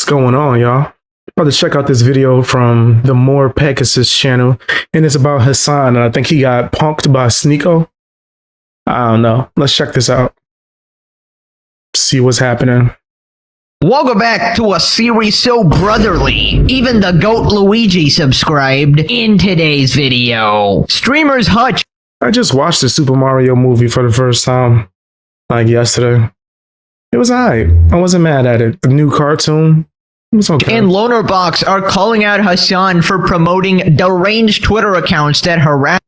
What's going on, y'all? About to check out this video from the More Pegasus channel, and it's about Hasan, and I think he got punked by Sneeko. I don't know. Let's check this out. See what's happening. Welcome back to a series so brotherly, even the GOAT Luigi subscribed. In today's video, streamers Hutch. I just watched the Super Mario movie for the first time, like yesterday. It was alright. I wasn't mad at it. The new cartoon, it was okay. And Lonerbox are calling out Hasan for promoting deranged Twitter accounts that harass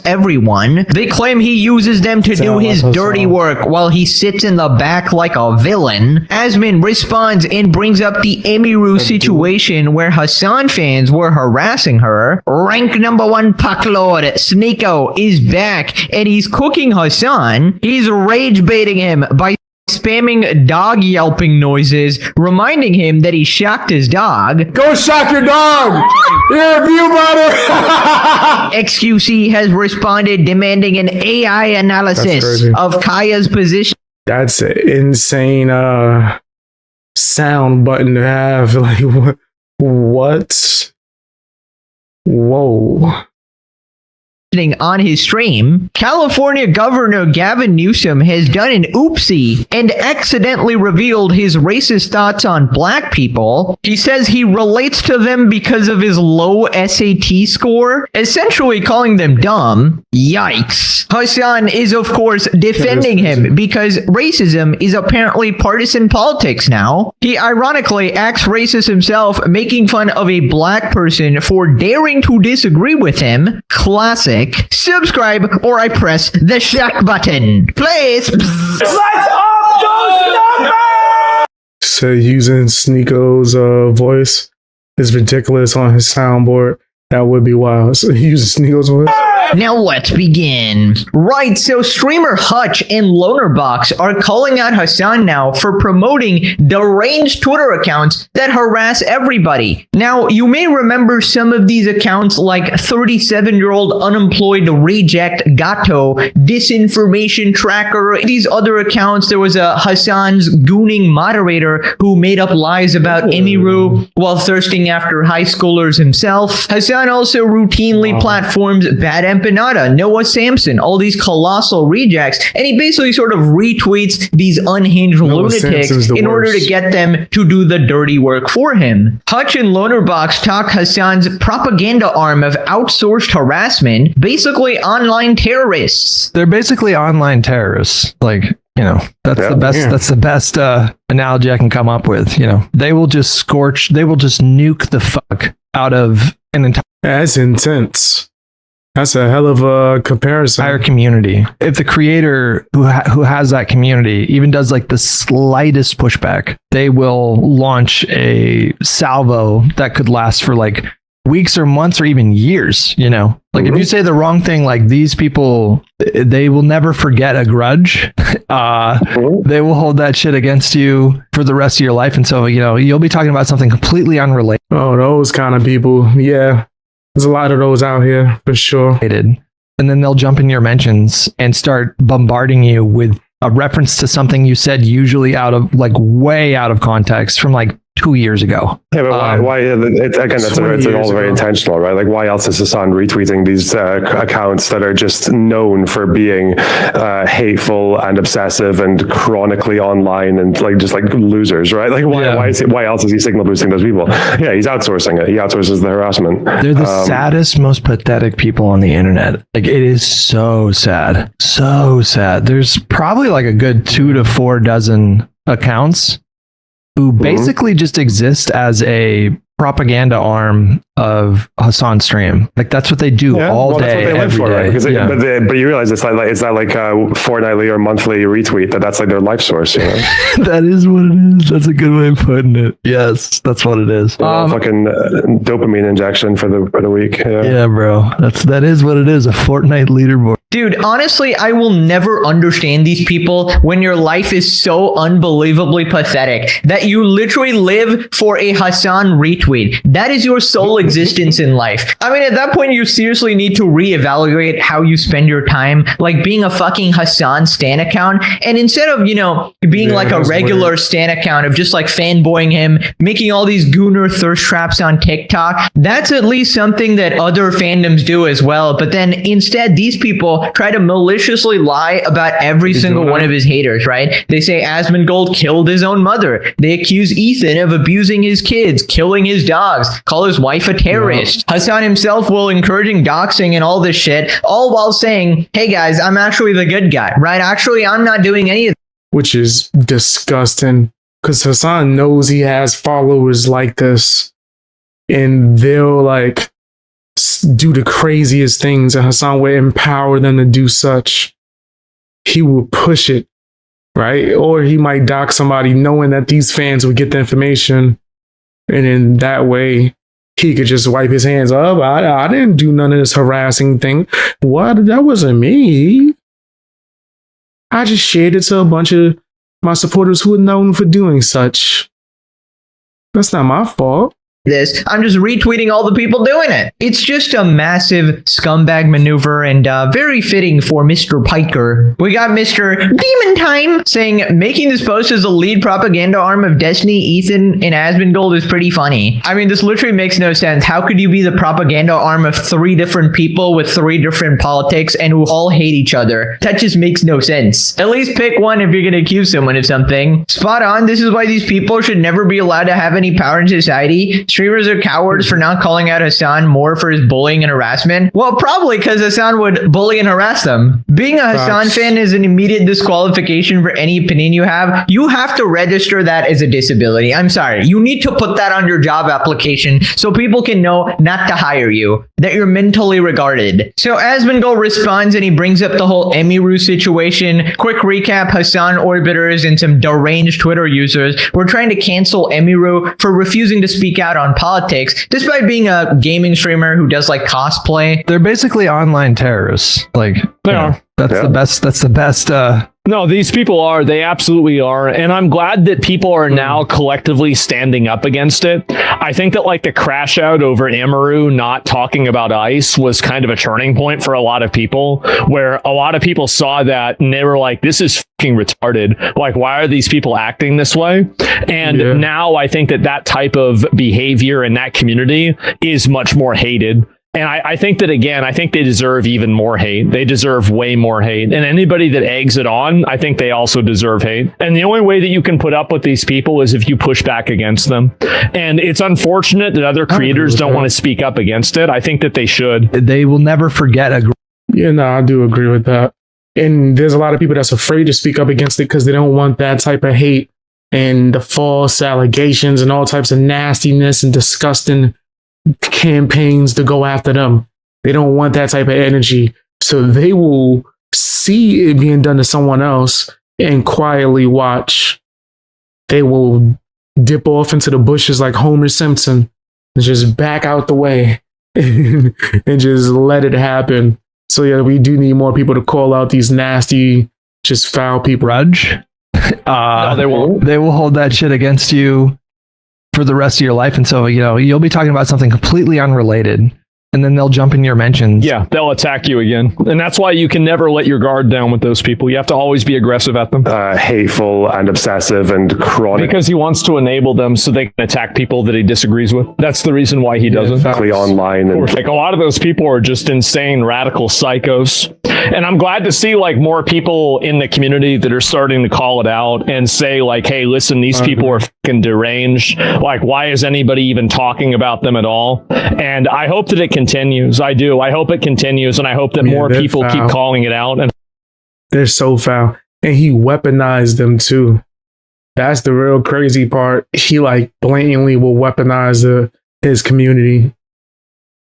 everyone. They claim he uses them to do his dirty work while he sits in the back like a villain. Asmin responds and brings up the Emiru situation where Hasan fans were harassing her. Rank number 1 Puck Lord Sneeko is back and he's cooking Hasan. He's rage baiting him by spamming dog yelping noises, reminding him that he shocked his dog. Go shock your dog! Yeah, view butter! XQC has responded demanding an AI analysis of Kaya's position. That's an insane sound button to have. Like, what? Whoa. On his stream, California Governor Gavin Newsom has done an oopsie and accidentally revealed his racist thoughts on black people. He says he relates to them because of his low SAT score, essentially calling them dumb. Yikes. Hasan is of course defending him because racism is apparently partisan politics now. He ironically acts racist himself, making fun of a black person for daring to disagree with him. Classic. Subscribe or I press the shock button. Please. Let's up those numbers! So using Sneeko's voice is ridiculous on his soundboard. That would be wild. So he uses Sneeko's voice. Now let's begin. Right, so streamer Hutch and Lonerbox are calling out Hasan now for promoting deranged Twitter accounts that harass everybody. Now, you may remember some of these accounts like 37-year-old unemployed reject Gato, disinformation tracker. These other accounts, there was a Hasan's gooning moderator who made up lies about Emiru while thirsting after high schoolers himself. Hasan also routinely platforms Bad Empanada, Noah Samson, all these colossal rejects, and he basically sort of retweets these unhinged lunatics in order to get them to do the dirty work for him. Hutch and Lonerbox talk Hasan's propaganda arm of outsourced harassment, basically online terrorists. They're basically online terrorists. Like, you know, that's the best. Yeah. That's the best analogy I can come up with. You know, they will just nuke the fuck out of an entire. That's intense. That's a hell of a comparison. Entire community. If the creator who has that community even does like the slightest pushback, they will launch a salvo that could last for like weeks or months or even years. You know, like if you say the wrong thing, like these people, they will never forget a grudge. They will hold that shit against you for the rest of your life. And so, you know, you'll be talking about something completely unrelated. Oh, those kind of people. Yeah. There's a lot of those out here, for sure. And then they'll jump in your mentions and start bombarding you with a reference to something you said, usually out of like way out of context from like 2 years ago. Yeah, but why it's all very intentional, right? Like, why else is Hasan retweeting these accounts that are just known for being hateful and obsessive and chronically online and like just like losers, right? Like, why else is he signal boosting those people? Yeah, he's outsourcing it. He outsources the harassment. They're the saddest, most pathetic people on the internet. Like, it is so sad, so sad. There's probably like a good 2 to 4 dozen accounts who basically just exist as a propaganda arm of Hasan's stream. Like, that's what they do all day, every day. Right? But you realize it's not like a fortnightly or monthly retweet. That's like their life source. You know? That is what it is. That's a good way of putting it. Yes, that's what it is. Fucking dopamine injection for the week. Yeah, bro. That is what it is. A Fortnite leaderboard. Dude, honestly, I will never understand these people when your life is so unbelievably pathetic that you literally live for a Hasan retweet. That is your sole existence in life. I mean, at that point, you seriously need to reevaluate how you spend your time, like being a fucking Hasan Stan account. And instead of, being like a regular Stan account of just like fanboying him, making all these gooner thirst traps on TikTok, that's at least something that other fandoms do as well. But then instead, these people try to maliciously lie about every single one of his haters, right? They say Asmongold killed his own mother. They accuse Ethan of abusing his kids, killing his dogs, call his wife a terrorist. Hasan himself will encouraging doxing and all this shit, all while saying, hey guys, I'm actually the good guy, right? Actually, I'm not doing any of this. Which is disgusting, because Hasan knows he has followers like this, and they'll like do the craziest things, and Hasan will empower them to do such. He will push it, right? Or he might dox somebody knowing that these fans would get the information, and in that way he could just wipe his hands up. I didn't do none of this harassing thing. What? That wasn't me. I just shared it to a bunch of my supporters who are known for doing such. That's not my fault. I'm just retweeting all the people doing it. It's just a massive scumbag maneuver, and very fitting for Mr. Piker. We got Mr. Demon Time saying, making this post as the lead propaganda arm of Destiny, Ethan, and Asmongold is pretty funny. I mean, this literally makes no sense. How could you be the propaganda arm of 3 different people with 3 different politics and who all hate each other? That just makes no sense. At least pick one if you're going to accuse someone of something. Spot on. This is why these people should never be allowed to have any power in society. Streamers are cowards for not calling out Hasan more for his bullying and harassment. Well, probably because Hasan would bully and harass them. Being a Hasan fan is an immediate disqualification for any opinion you have. You have to register that as a disability. I'm sorry. You need to put that on your job application so people can know not to hire you, that you're mentally retarded. So Asmongold responds and he brings up the whole Emiru situation. Quick recap, Hasan orbiters and some deranged Twitter users were trying to cancel Emiru for refusing to speak out on politics, despite being a gaming streamer who does like cosplay. They're basically online terrorists. Like they are. That's the best. That's the best. No, these people are. They absolutely are. And I'm glad that people are now collectively standing up against it. I think that like the crash out over Amaru not talking about ICE was kind of a turning point for a lot of people, where a lot of people saw that and they were like, this is fucking retarded. Like, why are these people acting this way? And now I think that that type of behavior in that community is much more hated. And I think that, again, I think they deserve even more hate. They deserve way more hate. And anybody that eggs it on, I think they also deserve hate. And the only way that you can put up with these people is if you push back against them. And it's unfortunate that other creators don't want to speak up against it. I think that they should. They will never forget a Yeah, no, I do agree with that. And there's a lot of people that's afraid to speak up against it because they don't want that type of hate and the false allegations and all types of nastiness and disgusting campaigns to go after them. They don't want that type of energy. So they will see it being done to someone else and quietly watch. They will dip off into the bushes like Homer Simpson and just back out the way and just let it happen. So yeah, we do need more people to call out these nasty, just foul people. grudge. No, they won't. They will hold that shit against you for the rest of your life. And so, you'll be talking about something completely unrelated. And then they'll jump in your mentions. Yeah, they'll attack you again. And that's why you can never let your guard down with those people. You have to always be aggressive at them. Hateful and obsessive and chronic. Because he wants to enable them so they can attack people that he disagrees with. That's the reason why he doesn't. Online. And like a lot of those people are just insane, radical psychos. And I'm glad to see like more people in the community that are starting to call it out and say like, hey, listen, these people are fucking deranged. Like, why is anybody even talking about them at all? And I hope that it continues. I do. I hope it continues. And I hope that more people keep calling it out. And they're so foul. And he weaponized them too. That's the real crazy part. He like blatantly will weaponize his community.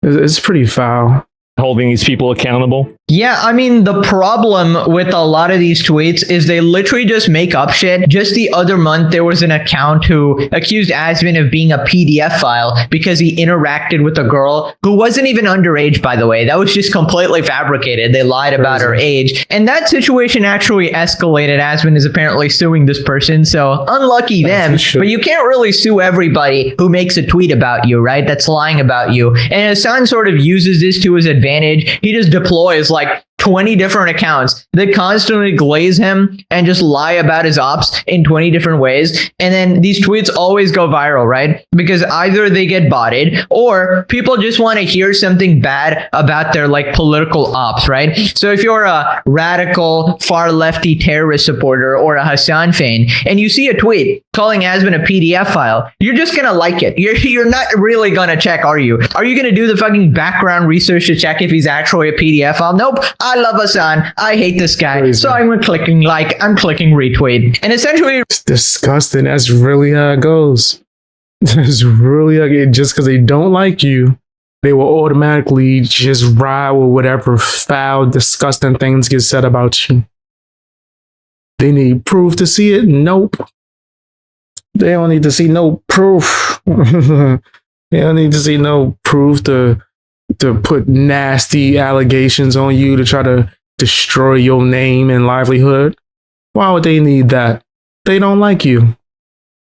It's pretty foul. Holding these people accountable. Yeah, I mean, the problem with a lot of these tweets is they literally just make up shit. Just the other month, there was an account who accused Asmin of being a PDF file because he interacted with a girl who wasn't even underage, by the way. That was just completely fabricated. They lied about her age. And that situation actually escalated. Asmin is apparently suing this person, so unlucky them. But you can't really sue everybody who makes a tweet about you, right? That's lying about you. And Hasan sort of uses this to his advantage. He just deploys like 20 different accounts that constantly glaze him and just lie about his ops in 20 different ways. And then these tweets always go viral, right? Because either they get botted or people just want to hear something bad about their like political ops, right? So if you're a radical far lefty terrorist supporter or a Hasan fan and you see a tweet calling Asmin a PDF file, you're just going to like it. You're not really going to check, are you? Are you going to do the fucking background research to check if he's actually a PDF file? Nope. I love Hasan. I hate this guy. Crazy. So I'm clicking like, I'm clicking retweet. And essentially, it's disgusting. That's really how it goes. It's really like just because they don't like you, they will automatically just ride with whatever foul, disgusting things get said about you. They need proof to see it? Nope. They don't need to see no proof. They don't need to see no proof to put nasty allegations on you to try to destroy your name and livelihood. Why would they need that? They don't like you.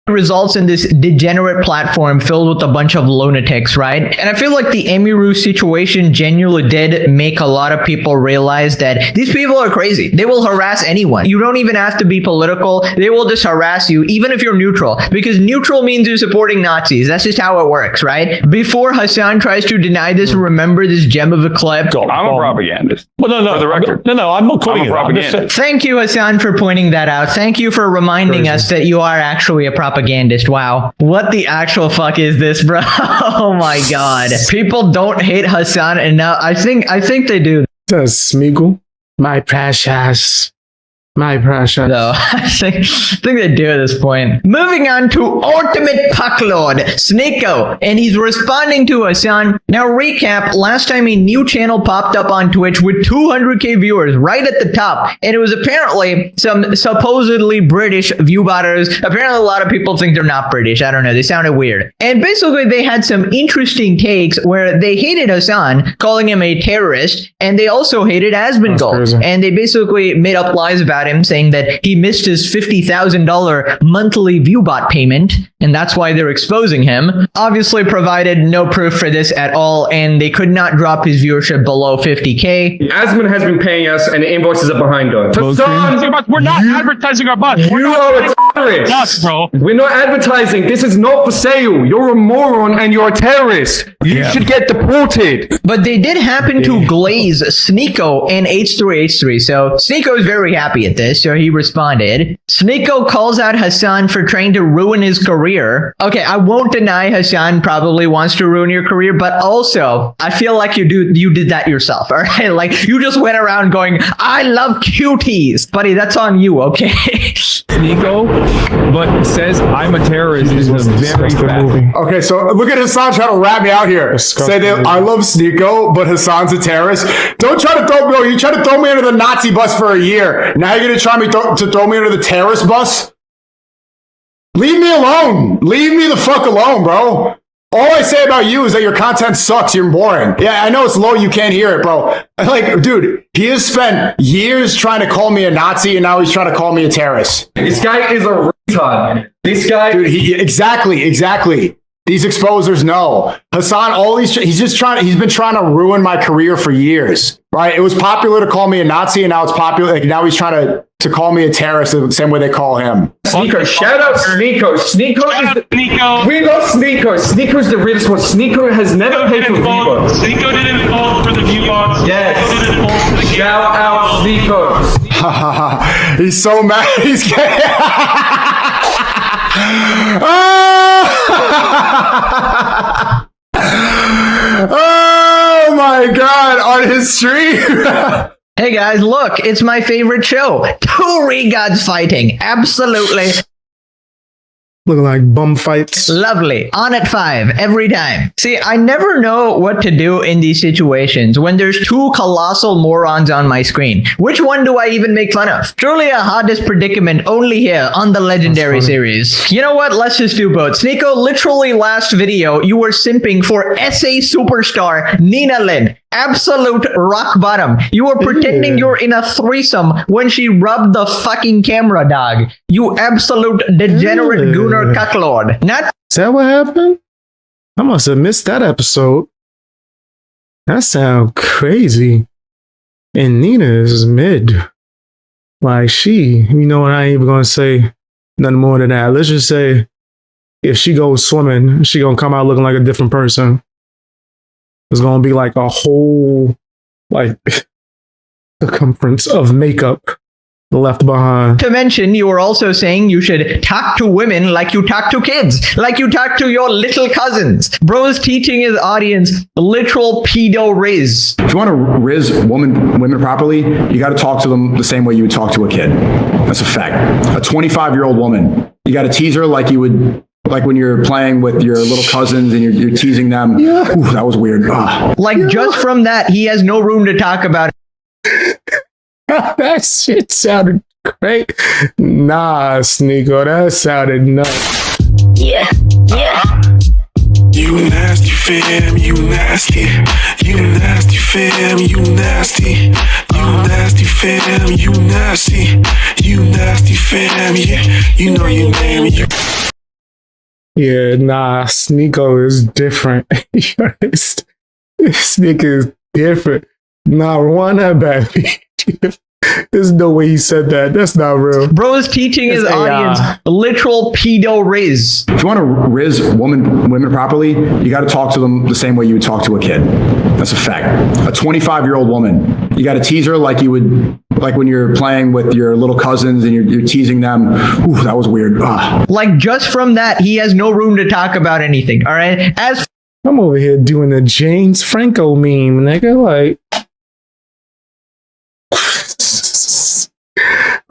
Results in this degenerate platform filled with a bunch of lunatics, right? And I feel like the Emiru situation genuinely did make a lot of people realize that these people are crazy. They will harass anyone. You don't even have to be political. They will just harass you, even if you're neutral, because neutral means you're supporting Nazis. That's just how it works, right? Before Hasan tries to deny this, remember this gem of a clip. I'm a propagandist. Well, no, For the record. No, I'm not calling I'm a propagandist. Thank you, Hasan, for pointing that out. Thank you for reminding us that you are actually a propagandist. Wow. What the actual fuck is this, bro? Oh my god. People don't hate Hasan enough. I think they do. That's Smeagol. My precious. My precious. No, I think they do at this point. Moving on to Ultimate Pucklord, Sneeko, and he's responding to Hasan. Now recap, last time a new channel popped up on Twitch with 200k viewers right at the top, and it was apparently some supposedly British viewbotters. Apparently a lot of people think they're not British. I don't know, they sounded weird. And basically they had some interesting takes where they hated Hasan, calling him a terrorist, and they also hated Asmongold. And they basically made up lies about him, saying that he missed his $50,000 monthly viewbot payment, and that's why they're exposing him. Obviously provided no proof for this at all, and they could not drop his viewership below 50k. Asmin has been paying us, and the invoices are behind us. We're not advertising our butts. You are a terrorist. Us, bro. We're not advertising. This is not for sale. You're a moron and you're a terrorist. You should get deported. But they did happen to glaze Sneeko and H3H3, so Sneeko is very happy at this, so he responded. Sneeko calls out Hasan for trying to ruin his career. Okay, I won't deny Hasan probably wants to ruin your career, but also, I feel like you did that yourself, all right? Like, you just went around going, I love cuties. Buddy, that's on you, okay? Sneeko, but says I'm a terrorist is a very bad. Okay, so look at Hasan trying to rat me out here. Say that I love Sneeko, but Hasan's a terrorist. Don't try to throw me. You tried to throw me under the Nazi bus for a year. Now you're gonna try to throw me under the terrorist bus? Leave me alone. Leave me the fuck alone, bro. All I say about you is that your content sucks. You're boring. Yeah, I know it's low. You can't hear it, bro. Like, dude, he has spent years trying to call me a Nazi, and now he's trying to call me a terrorist. This guy is a retard. This guy... Dude, exactly. These exposers know. Hasan, he's been trying to ruin my career for years, right? It was popular to call me a Nazi, and now it's popular. Like, now he's trying to call me a terrorist the same way they call him. Sneeko, shout out Sneeko. Sneeko. We love Sneeko. Sneeko's the realest one. Sneeko has never paid for viewbots. Sneeko didn't fall for the viewbots. Yes. Shout out Sneeko. He's so mad. He's oh my god, on his stream. Hey guys, look, it's my favorite show. Two regods fighting. Absolutely. looking like bum fights. Lovely. On at 5 every time. See, I never know what to do in these situations when there's two colossal morons on my screen. Which one do I even make fun of? Truly a hardest predicament only here on the Legendary series. You know what? Let's just do both. Sneeko, literally last video, you were simping for SA superstar Nina Lynn. Absolute rock bottom. You were pretending you're in a threesome when she rubbed the fucking camera, dog. You absolute degenerate gooner cucklord. Not Is that what happened? I must have missed that episode. That sounds crazy. And Nina is mid. Like you know what, I ain't even gonna say nothing more than that. Let's just say if she goes swimming, she gonna come out looking like a different person. There's gonna be like a whole circumference of makeup left behind. to mention, you were also saying you should talk to women like you talk to kids, like you talk to your little cousins. Bro's teaching his audience literal pedo riz. If you want to riz women properly, you got to talk to them the same way you would talk to a kid. That's a fact. A 25-year-old woman, you got to tease her like you would, like when you're playing with your little cousins and you're teasing them. Yeah. Ooh, that was weird. Just from that, he has no room to talk about. That shit sounded great. Nah, Sneeko, that sounded nuts. Yeah. You nasty fam, you nasty. You nasty fam, you nasty. You nasty fam, you nasty. You nasty fam, yeah. You know your name. Yeah, nah, Sneeko is different. Sneeko is different. Nah, rewind that back. There's no way he said that. That's not real. Bro's teaching his audience literal pedo riz. If you want to riz women properly, you got to talk to them the same way you would talk to a kid. That's a fact. A 25-year-old woman, you got to tease her like you would, like when you're playing with your little cousins and you're teasing them. Ooh, that was weird. Just from that, he has no room to talk about anything. All right. I'm over here doing the James Franco meme, nigga. Like,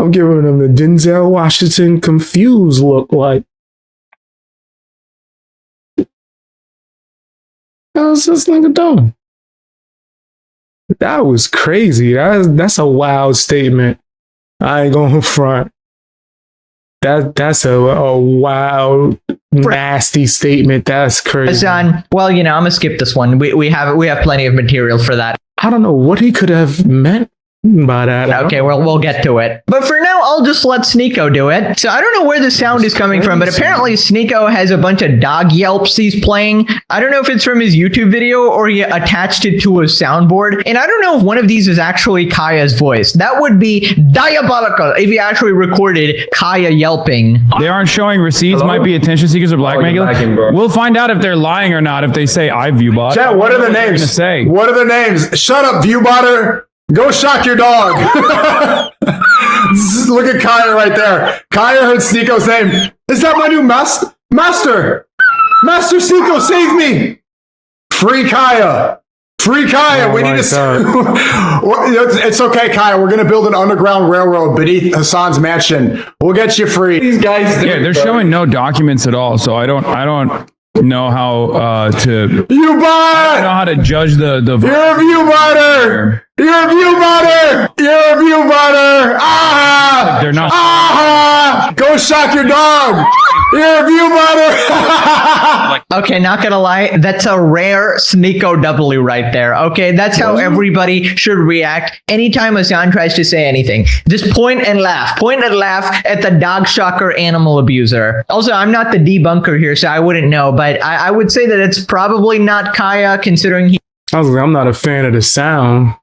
I'm giving him the Denzel Washington confused look. Like, how's this nigga doing? That was crazy. That's a wild statement. I ain't going front. That's a wild, nasty statement. That's crazy. Hasan, well, I'm gonna skip this one. We have plenty of material for that. I don't know what he could have meant by that. Okay, well, we'll get to it. But for now, I'll just let Sneeko do it. So I don't know where the sound is coming from, but apparently Sneeko has a bunch of dog yelps he's playing. I don't know if it's from his YouTube video or he attached it to a soundboard. And I don't know if one of these is actually Kaya's voice. That would be diabolical if he actually recorded Kaya yelping. They aren't showing receipts. Might be attention seekers or blackmail. We'll find out if they're lying or not if they say I viewbot. Chat, what are the names? What are the names? Shut up, viewbotter. Go shock your dog. Look at Kaya right there. Kaya heard Sneeko's name. Is that my new master? Master Sneeko, save me. Free Kaya. Free Kaya. We need to. It's okay, Kaya. We're going to build an underground railroad beneath Hasan's mansion. We'll get you free. These guys. Yeah, they're showing no documents at all, so I don't know how to. You bought. I don't know how to judge the. You're a viewbotter. You're a viewbotter! You're a viewbotter! Ah! They're not. Ah! Go shock your dog! You're a viewbotter! Okay, not gonna lie, that's a rare Sneeko W right there. Okay, that's how everybody should react anytime Hasan tries to say anything. Just point and laugh. Point and laugh at the dog shocker animal abuser. Also, I'm not the debunker here, so I wouldn't know, but I would say that it's probably not Kaya, considering I'm not a fan of the sound.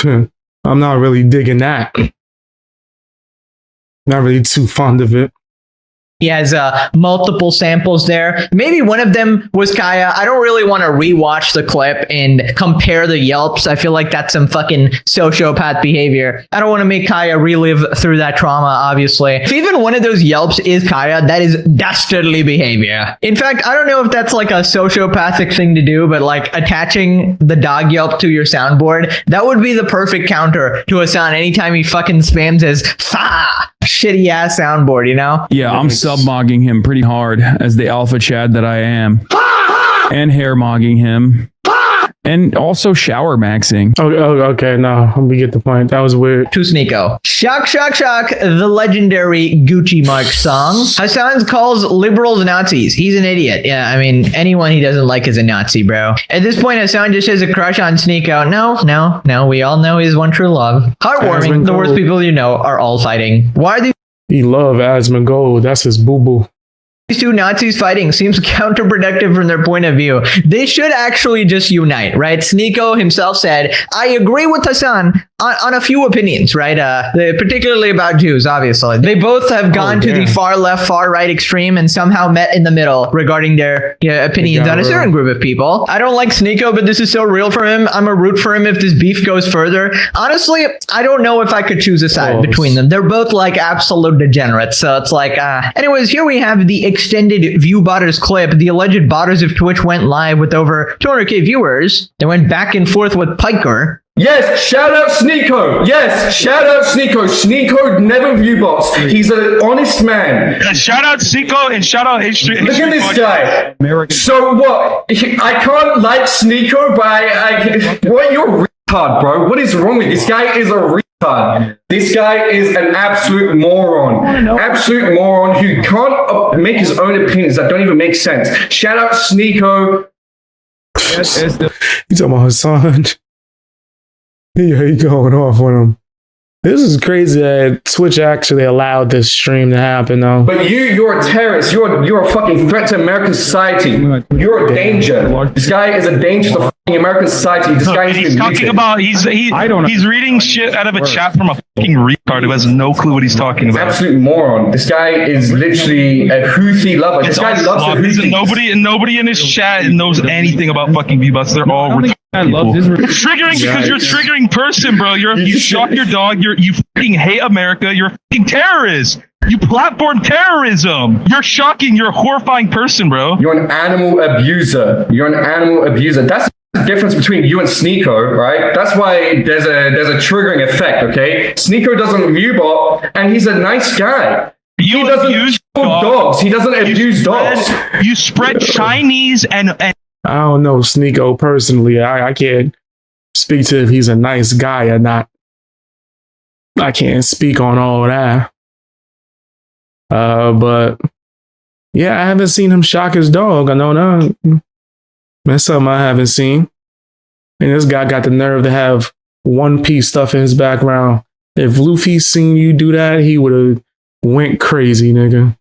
I'm not really digging that. Not really too fond of it. He has multiple samples there. Maybe one of them was Kaya. I don't really want to rewatch the clip and compare the yelps. I feel like that's some fucking sociopath behavior. I don't want to make Kaya relive through that trauma, obviously. If even one of those yelps is Kaya, that is dastardly behavior. In fact, I don't know if that's like a sociopathic thing to do, but like attaching the dog yelp to your soundboard, that would be the perfect counter to Hasan anytime he fucking spams his fa. shitty ass soundboard, you know? Yeah, I'm sub-mogging him pretty hard as the alpha Chad that I am. And hair mogging him. And also shower maxing. Oh, okay. No, we get the point. That was weird. To Sneeko. Shock, shock, shock. The legendary Gucci Mark song. Hasan calls liberals Nazis. He's an idiot. Yeah, I mean, anyone he doesn't like is a Nazi, bro. At this point, Hasan just has a crush on Sneeko. No. We all know he's one true love. Heartwarming. The worst people you know are all fighting. Why are these He love Asmongold. That's his boo-boo. two Nazis fighting? Seems counterproductive from their point of view. They should actually just unite, right? Sneeko himself said, I agree with Hasan on a few opinions, right? Particularly about Jews, obviously. They both have gone to the far left, far right extreme and somehow met in the middle regarding their opinions on a certain group of people. I don't like Sneeko, but this is so real for him. I'm a root for him if this beef goes further. Honestly, I don't know if I could choose a side between them. They're both like absolute degenerates. So it's like, anyways, here we have the extended view botters clip. The alleged botters of Twitch went live with over 200k viewers. They went back and forth with Piker. Yes, shout out Sneeko. Yes, shout out Sneeko. Sneeko never view bots. He's an honest man. Shout out Sneeko and shout out H3. Look at this guy. So what? I can't like Sneeko, but what? You're a retard, bro. What is wrong with this guy? Is a retard. This guy is an absolute moron. Absolute moron who can't make his own opinions that don't even make sense. Shout out Sneeko. You talking about Hasan? Yeah, he going off on him. This is crazy that Twitch actually allowed this stream to happen, though. But you're a terrorist. You're a fucking threat to American society. You're a danger. This guy is a danger to fucking American society. This guy he's talking about he's reading shit out of a chat from a fucking retard who has no clue what he's talking about. Absolute moron. This guy is literally a Houthi lover. This guy loves the Houthis. Nobody in his chat knows anything about fucking V-Bucks. They're all retarded. You're triggering because you're a triggering person, bro. You shock your dog. You fucking hate America. You're a fucking terrorist. You platform terrorism. You're shocking. You're a horrifying person, bro. You're an animal abuser. You're an animal abuser. That's the difference between you and Sneeko, right? That's why there's a triggering effect, okay? Sneeko doesn't view bot, and he's a nice guy. He doesn't abuse dogs. He doesn't abuse dogs. You spread Chinese and I don't know Sneeko personally. I can't speak to if he's a nice guy or not. I can't speak on all that. But yeah, I haven't seen him shock his dog. I know that. That's something I haven't seen. And this guy got the nerve to have One Piece stuff in his background. If Luffy seen you do that, he would have went crazy, nigga.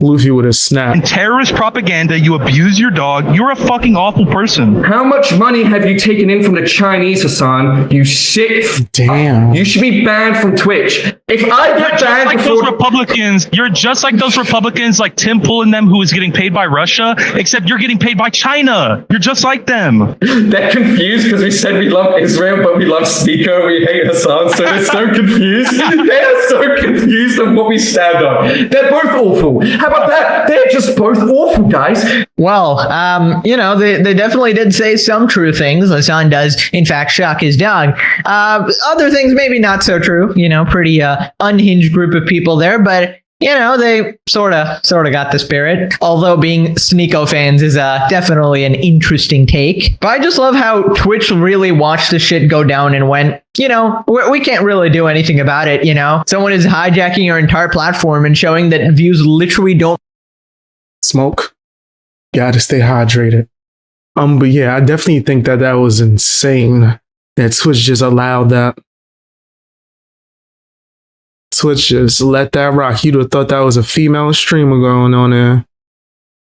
Luffy would have snapped. And terrorist propaganda, you abuse your dog. You're a fucking awful person. How much money have you taken in from the Chinese, Hasan? You sick. Damn. You should be banned from Twitch. If I get banned like those Republicans, you're just like those Republicans, like Tim Pool and them, who is getting paid by Russia, except you're getting paid by China. You're just like them. They're confused because we said we love Israel, but we love Sneeko, we hate Hasan, so they're so confused. They are so confused on what we stand on. They're both awful. How about that? They're just both awful, guys. Well, they definitely did say some true things. Hasan does, in fact, shock his dog. Other things maybe not so true. Pretty unhinged group of people there, but they sort of got the spirit. Although being Sneeko fans is definitely an interesting take. But I just love how Twitch really watched the shit go down and went, we can't really do anything about it. Someone is hijacking our entire platform and showing that views literally don't smoke. Gotta stay hydrated. But yeah, I definitely think that was insane that Twitch just allowed that. Twitch just let that rock. You'd have thought that was a female streamer going on there.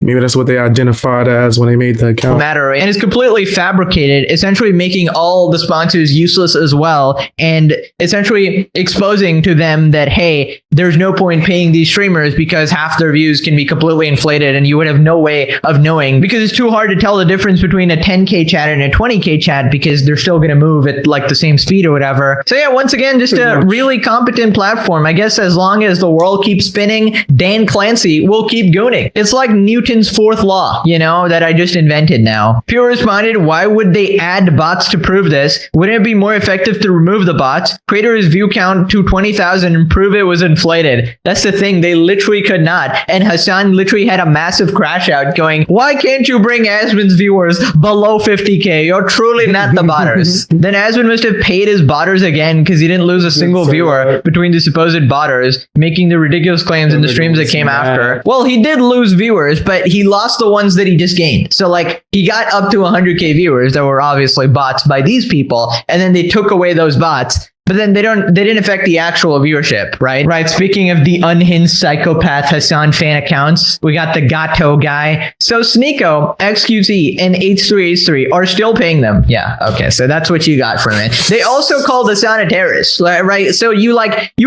Maybe that's what they identified as when they made the account. Matter, and it's completely fabricated, essentially making all the sponsors useless as well, and essentially exposing to them that, hey, there's no point paying these streamers because half their views can be completely inflated and you would have no way of knowing, because it's too hard to tell the difference between a 10k chat and a 20k chat because they're still going to move at like the same speed or whatever. So yeah, once again, just a really competent platform. I guess as long as the world keeps spinning, Dan Clancy will keep gooning. It's like Newton Newton's fourth law, that I just invented now. Pure responded, why would they add bots to prove this? Wouldn't it be more effective to remove the bots, create his view count to 20,000 and prove it was inflated? That's the thing, they literally could not. And Hasan literally had a massive crash out going, why can't you bring Asmon's viewers below 50K? You're truly not the botters. Then Asmon must have paid his botters again because he didn't lose a single viewer between the supposed botters, making the ridiculous claims in the streams that came after. Well, he did lose viewers, but he lost the ones that he just gained. So like he got up to 100K viewers that were obviously bots by these people, and then they took away those bots. But then they didn't affect the actual viewership, right? Right. Speaking of the unhinged psychopath Hasan fan accounts, we got the Gato guy. So Sneeko, XQC, and H3H3 are still paying them. Yeah. Okay. So that's what you got from it. They also called Hasan a terrorist, right? So you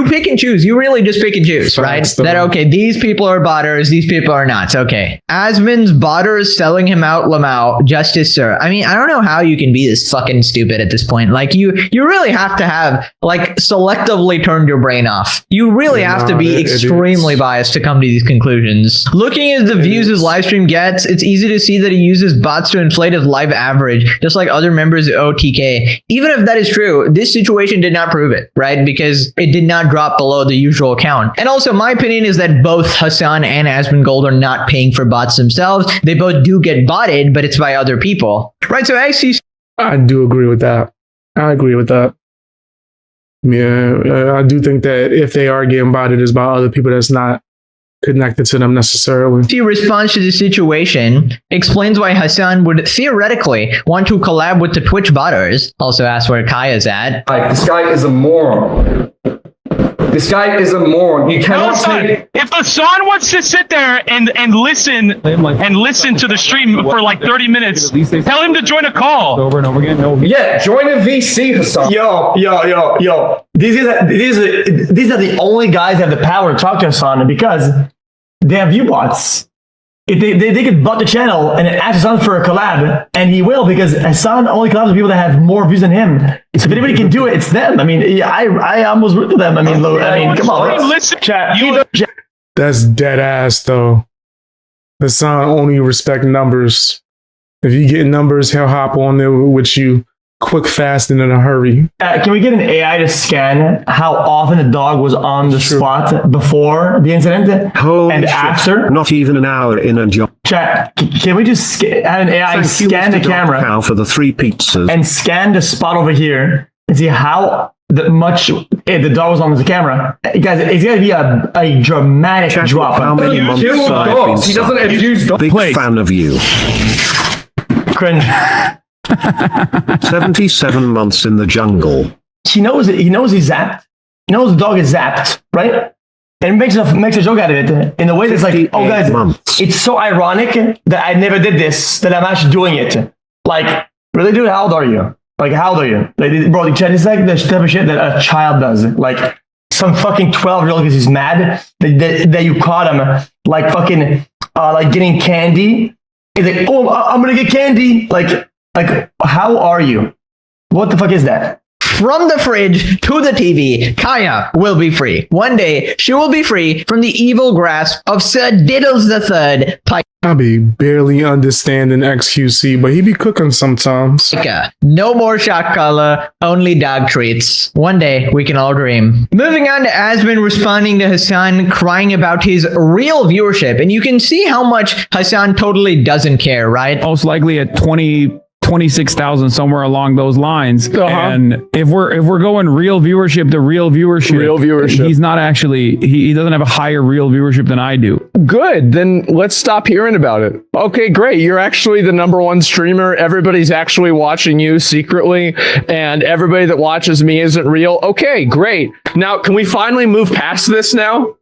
pick and choose. You really just pick and choose, right? That, okay, these people are botters, these people are not. Okay. Asmon's botters selling him out, Lamau, justice, sir. I mean, I don't know how you can be this fucking stupid at this point. Like you really have to have selectively turned your brain off. You really have to be extremely biased to come to these conclusions. Looking at the views his live stream gets, it's easy to see that he uses bots to inflate his live average, just like other members of OTK. Even if that is true, this situation did not prove it, right? Because it did not drop below the usual count. And also, my opinion is that both Hasan and Asmon Gold are not paying for bots themselves. They both do get botted, but it's by other people. Right, so actually... I do agree with that. I agree with that. Yeah, I do think that if they are getting botted, it's by other people that's not connected to them necessarily. He responds to the situation, explains why Hasan would theoretically want to collab with the Twitch botters. Also asks where Kaya's at. This guy is a moron. This guy is a moron. You cannot say... If Hasan wants to sit there and listen to the stream for like 30 minutes, tell him to join a call. Over and over again. No. Yeah, join a VC, Hasan. Yo. These are the only guys that have the power to talk to Hasan because they have view bots. If they could butt the channel and ask Hasan for a collab, and he will, because Hasan only collabs with people that have more views than him. So if anybody can do it, it's them. I mean, I almost root for them. I mean, come on. Listen, That's dead ass though. Hasan only respect numbers. If you get numbers, he'll hop on there with you quick, fast, and in a hurry. Can we get an AI to scan how often the dog was on the spot before the incident and after? Not even an hour in a job. Chat, can we just have an AI scan the camera cow for the 3 pizzas and scan the spot over here and see how much the dog was on the camera? Guys, it's going to be a dramatic drop. How many months dogs. He doesn't abuse dogs. Big fan of you. Cringe. 77 months in the jungle. He knows it. He knows he's zapped. He knows the dog is zapped, right? And makes a joke out of it in a way that's like, oh guys, it's so ironic that I never did this, that I'm actually doing it. Like, really, dude, how old are you? Like, how old are you? Like, bro, it's like the type of shit that a child does. Like, some fucking 12-year-old because he's mad that you caught him, like fucking, like getting candy. He's like, oh, I'm gonna get candy. Like, how are you? What the fuck is that? From the fridge to the TV, Kaya will be free. One day, she will be free from the evil grasp of Sir Diddles III. I be barely understanding XQC, but he be cooking sometimes. No more shot color, only dog treats. One day, we can all dream. Moving on to Asmon responding to Hasan, crying about his real viewership. And you can see how much Hasan totally doesn't care, right? Most likely at 26,000 somewhere along those lines. And if we're going real viewership to real viewership, he's not actually, he doesn't have a higher real viewership than I do. Good, then let's stop hearing about it. Okay, great, you're actually the #1 streamer, everybody's actually watching you secretly, and everybody that watches me isn't real. Okay, great. Now, can we finally move past this now?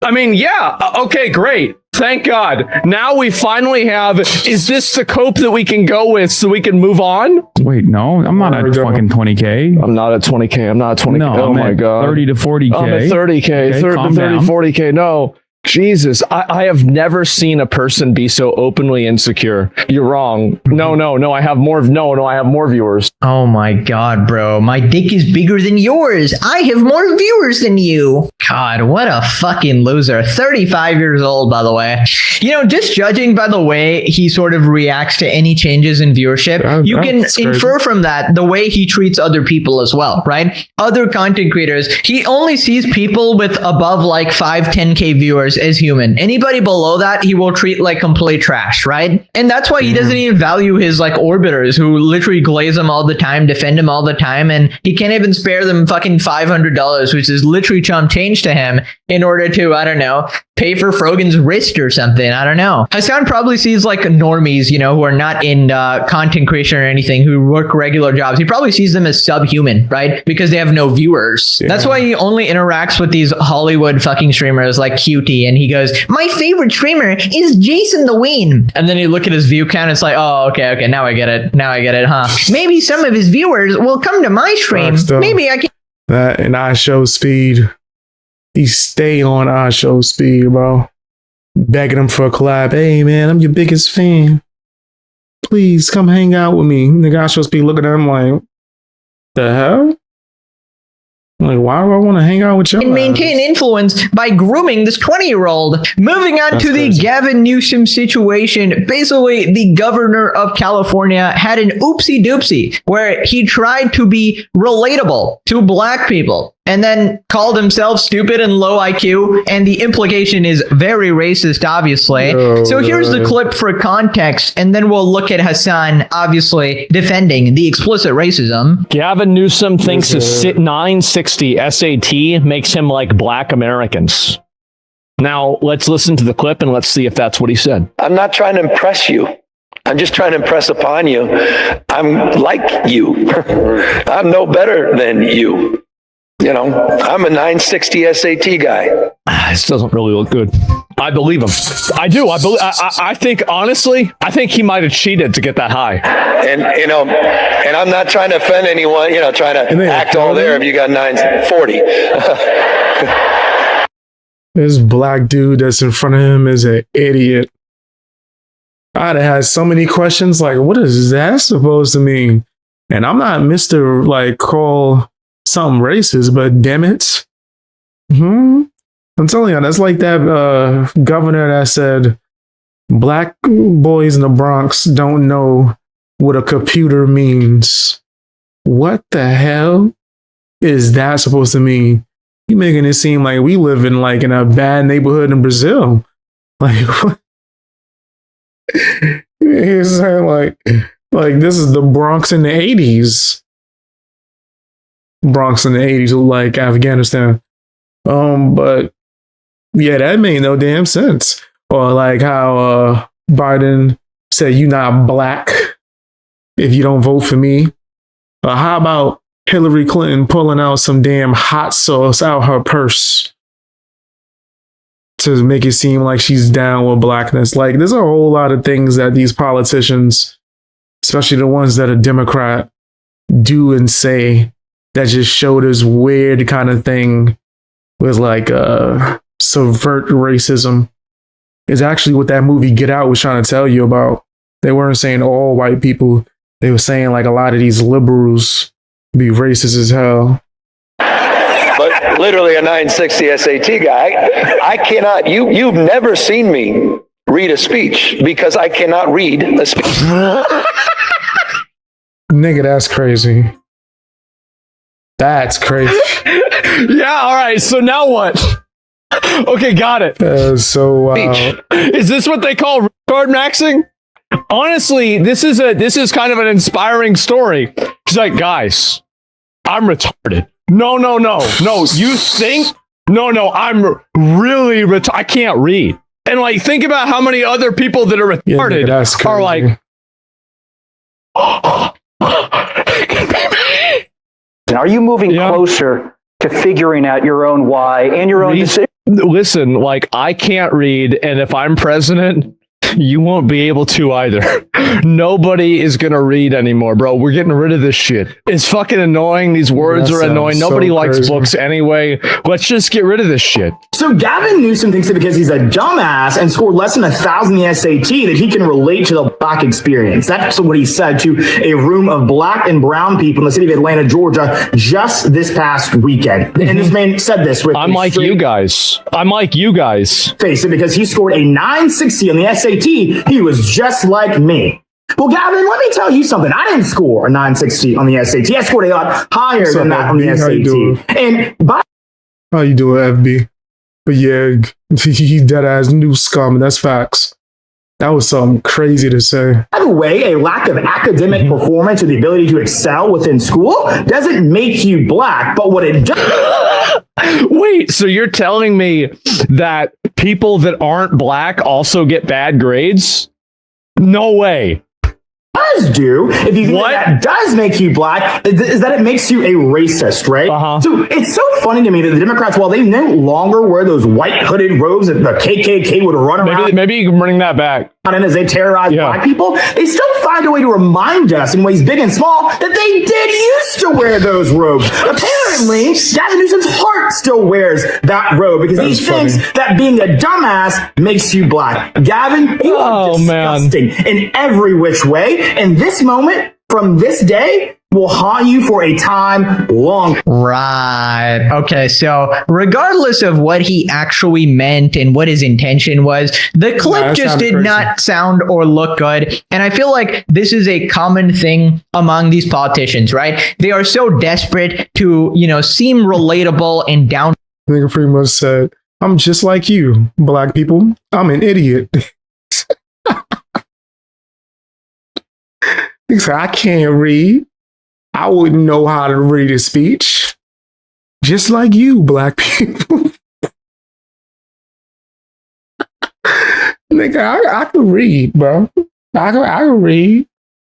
I mean, yeah, okay, great. Thank God. Now we finally have, is this the cope that we can go with so we can move on? Wait, no, I'm not at fucking 20K. I'm not at 20K. I'm not at 20K. No, oh my God. 30 to 40K. I'm at 30K. Okay, 30 to 40K. No. Jesus, I have never seen a person be so openly insecure. You're wrong. No, I have more. No, I have more viewers. Oh my God, bro. My dick is bigger than yours. I have more viewers than you. God, what a fucking loser. 35 years old, by the way. You know, just judging by the way he sort of reacts to any changes in viewership, you can infer from that the way he treats other people as well, right? Other content creators, he only sees people with above like 5, 10K viewers as human. Anybody below that, he will treat like complete trash, right? And that's why he doesn't even value his like orbiters who literally glaze him all the time, defend him all the time, and he can't even spare them fucking $500, which is literally chump change to him, in order to, I don't know, pay for Frogan's wrist or something. I don't know. Hasan probably sees like normies, you know, who are not in content creation or anything, who work regular jobs. He probably sees them as subhuman, right? Because they have no viewers. Yeah. That's why he only interacts with these Hollywood fucking streamers like Cutie, and he goes, my favorite streamer is Jason the Ween. And then you look at his view count, it's like, oh, okay, now I get it, huh? Maybe some of his viewers will come to my stream. Maybe I can. That and I show speed. He stay on our show speed, bro. Begging him for a collab. Hey, man, I'm your biggest fan. Please come hang out with me. The guy show speed looking at him like, the hell? Like, why do I want to hang out with you? And maintain influence by grooming this 20-year-old. Moving on to the Gavin Newsom situation. Basically, the governor of California had an oopsie doopsie where he tried to be relatable to black people and then called himself stupid and low IQ. And the implication is very racist, obviously. So here's the clip for context, and then we'll look at Hasan, obviously, defending the explicit racism. Gavin Newsom thinks his 960 SAT makes him like black Americans. Now, let's listen to the clip and let's see if that's what he said. I'm not trying to impress you. I'm just trying to impress upon you. I'm like you. I'm no better than you. You know, I'm a 960 SAT guy. This doesn't really look good. I believe him. I do. I think, honestly, I think he might have cheated to get that high. And, you know, and I'm not trying to offend anyone, you know, trying to act all there if you got 940. This black dude that's in front of him is an idiot. I'd have had so many questions like, what is that supposed to mean? And I'm not Mr. like call something racist, but damn it. I'm telling you, that's like that governor that said black boys in the Bronx don't know what a computer means. What the hell is that supposed to mean? You making it seem like we live in like in a bad neighborhood in Brazil. Like what? He's saying like this is the Bronx in the 80s. Bronx in the 80s look like Afghanistan. But yeah, that made no damn sense. Or like how Biden said you're not black if you don't vote for me. Or how about Hillary Clinton pulling out some damn hot sauce out her purse to make it seem like she's down with blackness? Like there's a whole lot of things that these politicians, especially the ones that are Democrat, do and say that just show this weird kind of thing with like subvert racism. Is actually what that movie Get Out was trying to tell you about. They weren't saying all white people. They were saying like a lot of these liberals be racist as hell. But literally a 960 SAT guy, I cannot, you've never seen me read a speech because I cannot read a speech. Nigga, that's crazy. That's crazy. Yeah, all right. So now what? Okay, got it. Is this what they call retard maxing? Honestly, this is kind of an inspiring story. She's like, guys, I'm retarded. No. You think? No, I'm really retarded. I can't read. And like, think about how many other people that are retarded are like, it can be me. Are you moving closer to figuring out your own why and your own decision? Listen, like I can't read, and if I'm president, You won't be able to either. Nobody is going to read anymore, bro. We're getting rid of this shit. It's fucking annoying. These words are annoying. Nobody likes books anyway. Let's just get rid of this shit. So Gavin Newsom thinks that because he's a dumbass and scored less than 1,000 in the SAT that he can relate to the black experience. That's what he said to a room of black and brown people in the city of Atlanta, Georgia, just this past weekend. And this man said this with I'm like you guys. Face it, because he scored a 960 on the SAT. He was just like me. Well, Gavin, let me tell you something. I didn't score a 960 on the SAT. I scored a lot higher than that on the SAT. And how you doing, FB? But yeah, he dead ass new scum. That's facts. That was something crazy to say. By the way, a lack of academic performance or the ability to excel within school doesn't make you black, but what it does... Wait, so you're telling me that people that aren't black also get bad grades? No way. Does do, if you think that does make you black, is that it makes you a racist, right? So it's so funny to me that the Democrats, while they no longer wear those white hooded robes that the KKK would run around, maybe you can bring that back, and as they terrorize black people, they still find a way to remind us in ways big and small that they did used to wear those robes. Apparently, Gavin Newsom's heart still wears that robe because he thinks that being a dumbass makes you black. Gavin, you are disgusting in every which way. And this moment from this day will haunt you for a time long. Right. Okay. So regardless of what he actually meant and what his intention was, the clip just did not sound or look good. And I feel like this is a common thing among these politicians, right? They are so desperate to, seem relatable and down. I think I pretty much said, I'm just like you, black people. I'm an idiot. He said, I can't read. I wouldn't know how to read a speech. Just like you, black people. Nigga, I can read, bro. I can read.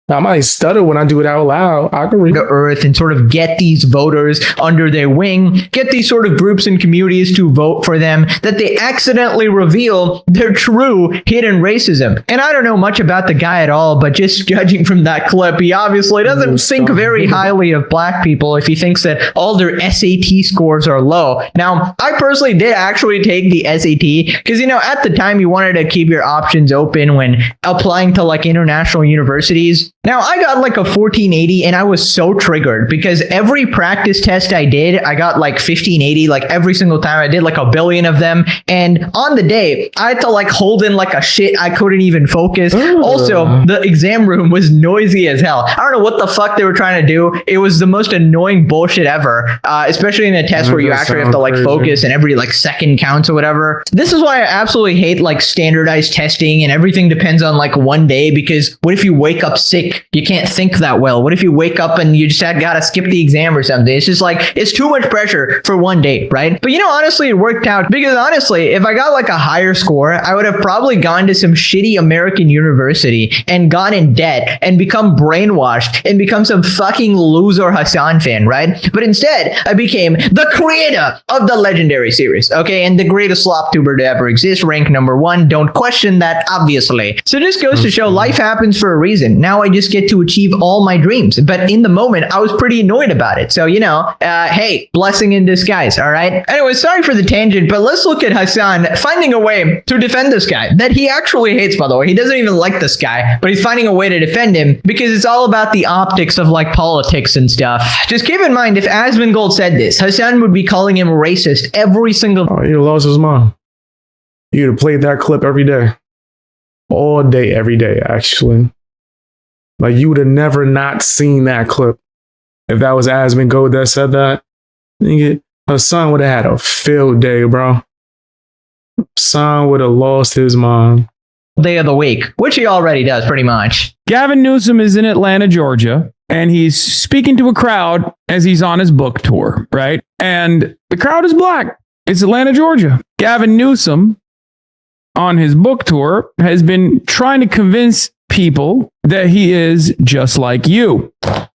I might stutter when I do it out loud. I can read the earth and sort of get these voters under their wing, get these sort of groups and communities to vote for them, that they accidentally reveal their true hidden racism. And I don't know much about the guy at all, but just judging from that clip, he obviously doesn't think very highly of black people if he thinks that all their SAT scores are low. Now, I personally did actually take the SAT because, at the time you wanted to keep your options open when applying to like international universities. Now, I got like a 1480 and I was so triggered because every practice test I did, I got like 1580, like every single time. I did like a billion of them. And on the day, I had to like hold in like a shit. I couldn't even focus. Also, the exam room was noisy as hell. I don't know what the fuck they were trying to do. It was the most annoying bullshit ever, especially in a test where you actually have to like focus and every like second counts or whatever. This is why I absolutely hate like standardized testing and everything depends on like one day, because what if you wake up sick? You can't think that well. What if you wake up and you just gotta skip the exam or something? It's just like, it's too much pressure for one day, right? But honestly, it worked out because honestly, if I got like a higher score, I would have probably gone to some shitty American university and gone in debt and become brainwashed and become some fucking loser Hasan fan, right? But instead, I became the creator of the legendary series, okay? And the greatest slop tuber to ever exist, rank number 1. Don't question that, obviously. So this goes to show life happens for a reason. Now I just get to achieve all my dreams. But in the moment, I was pretty annoyed about it. So, hey, blessing in disguise, all right? Anyway, sorry for the tangent, but let's look at Hasan finding a way to defend this guy that he actually hates, by the way. He doesn't even like this guy, but he's finding a way to defend him because it's all about the optics of like politics and stuff. Just keep in mind, if Asmongold said this, Hasan would be calling him racist every single... Oh, he lost his mind. You'd have played that clip every day. All day, every day, actually. Like, you would have never not seen that clip. If that was Asmongold that said that, Hasan would have had a field day, bro. Hasan would have lost his mind. Day of the week, which he already does pretty much. Gavin Newsom is in Atlanta, Georgia, and he's speaking to a crowd as he's on his book tour, right? And the crowd is black. It's Atlanta, Georgia. Gavin Newsom, on his book tour, has been trying to convince people that he is just like you.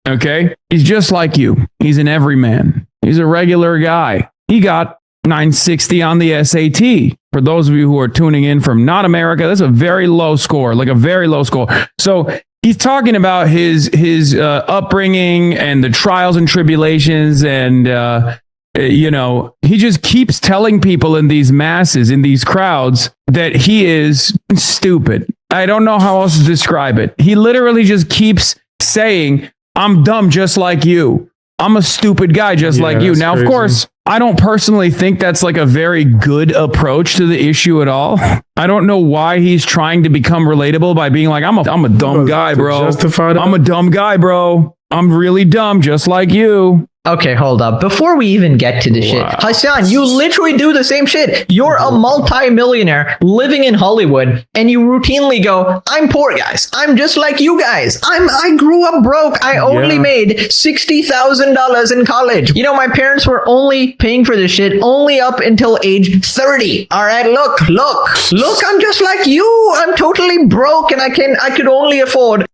Okay? He's just like you. He's an everyman. He's a regular guy. He got 960 on the SAT. For those of you who are tuning in from not America, that's a very low score, like a very low score. So he's talking about his upbringing and the trials and tribulations, and he just keeps telling people in these masses, in these crowds, that he is stupid. I don't know how else to describe it. He literally just keeps saying, I'm dumb just like you. I'm a stupid guy just like you. Now, of course, I don't personally think that's like a very good approach to the issue at all. I don't know why he's trying to become relatable by being like, I'm a dumb guy, bro. I'm a dumb guy, bro. I'm really dumb just like you. Okay, hold up. Before we even get to the shit, Hasan, you literally do the same shit. You're a multi-millionaire living in Hollywood, and you routinely go, I'm poor, guys. I'm just like you guys. I grew up broke. I only made $60,000 in college. You know, my parents were only paying for this shit only up until age 30. All right, look, I'm just like you. I'm totally broke, and I could only afford.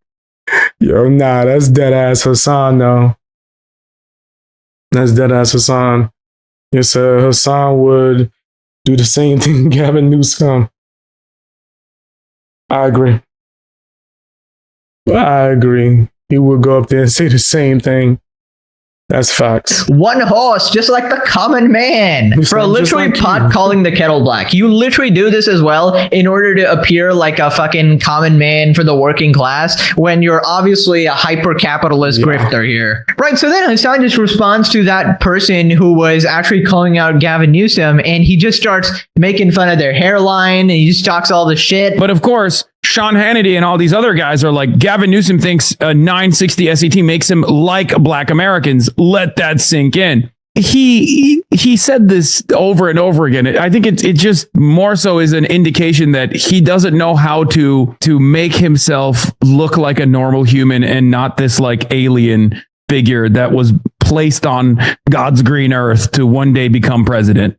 Yo, nah, that's dead ass Hasan, though. That's dead ass Hasan. Yes, Hasan would do the same thing Gavin Newsom. I agree. He would go up there and say the same thing. That's facts. One horse, just like the common man. Bro, literally pot calling the kettle black. You literally do this as well in order to appear like a fucking common man for the working class when you're obviously a hyper-capitalist grifter here. Right, so then Hasan just responds to that person who was actually calling out Gavin Newsom, and he just starts making fun of their hairline, and he just talks all the shit. But of course, Sean Hannity and all these other guys are like, Gavin Newsom thinks a 960 SAT makes him like black Americans. Let that sink in. He said this over and over again. I think it just more so is an indication that he doesn't know how to make himself look like a normal human and not this like alien figure that was placed on God's green earth to one day become president.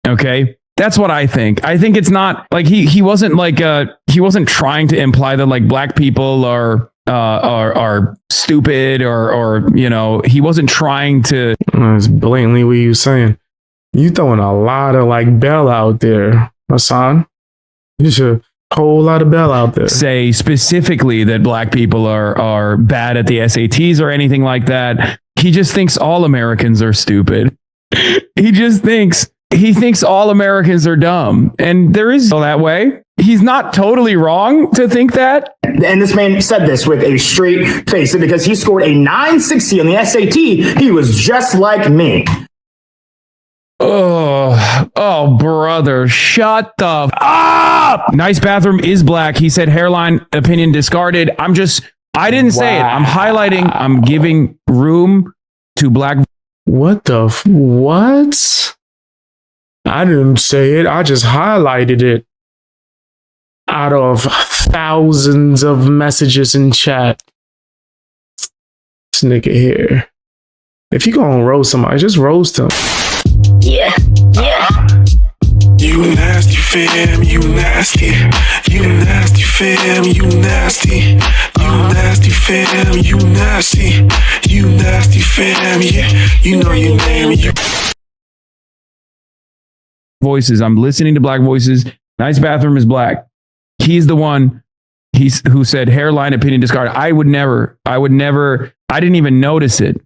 Okay? That's what I think. I think it's not like he wasn't like he wasn't trying to imply that like black people are stupid or he wasn't trying to. That's blatantly what you saying. You throwing a lot of like bell out there, Hasan. You should whole lot of bell out there. Say specifically that black people are bad at the SATs or anything like that. He just thinks all Americans are stupid. He thinks all Americans are dumb, and there is that way. He's not totally wrong to think that. And this man said this with a straight face, because he scored a 960 on the SAT. He was just like me. Oh, brother, shut the up. Nice bathroom is black. He said hairline opinion discarded. I didn't say it. I'm highlighting. I'm giving room to black. What? I didn't say it. I just highlighted it out of thousands of messages in chat. This nigga here. If you gonna roast somebody, just roast him. Yeah. You nasty fam, you nasty. You nasty fam, you nasty. You nasty fam, you nasty. You nasty fam, yeah. You know your name. Voices. I'm listening to black voices. Nice bathroom is black. He's the one who said hairline opinion discard. I would never. I didn't even notice it.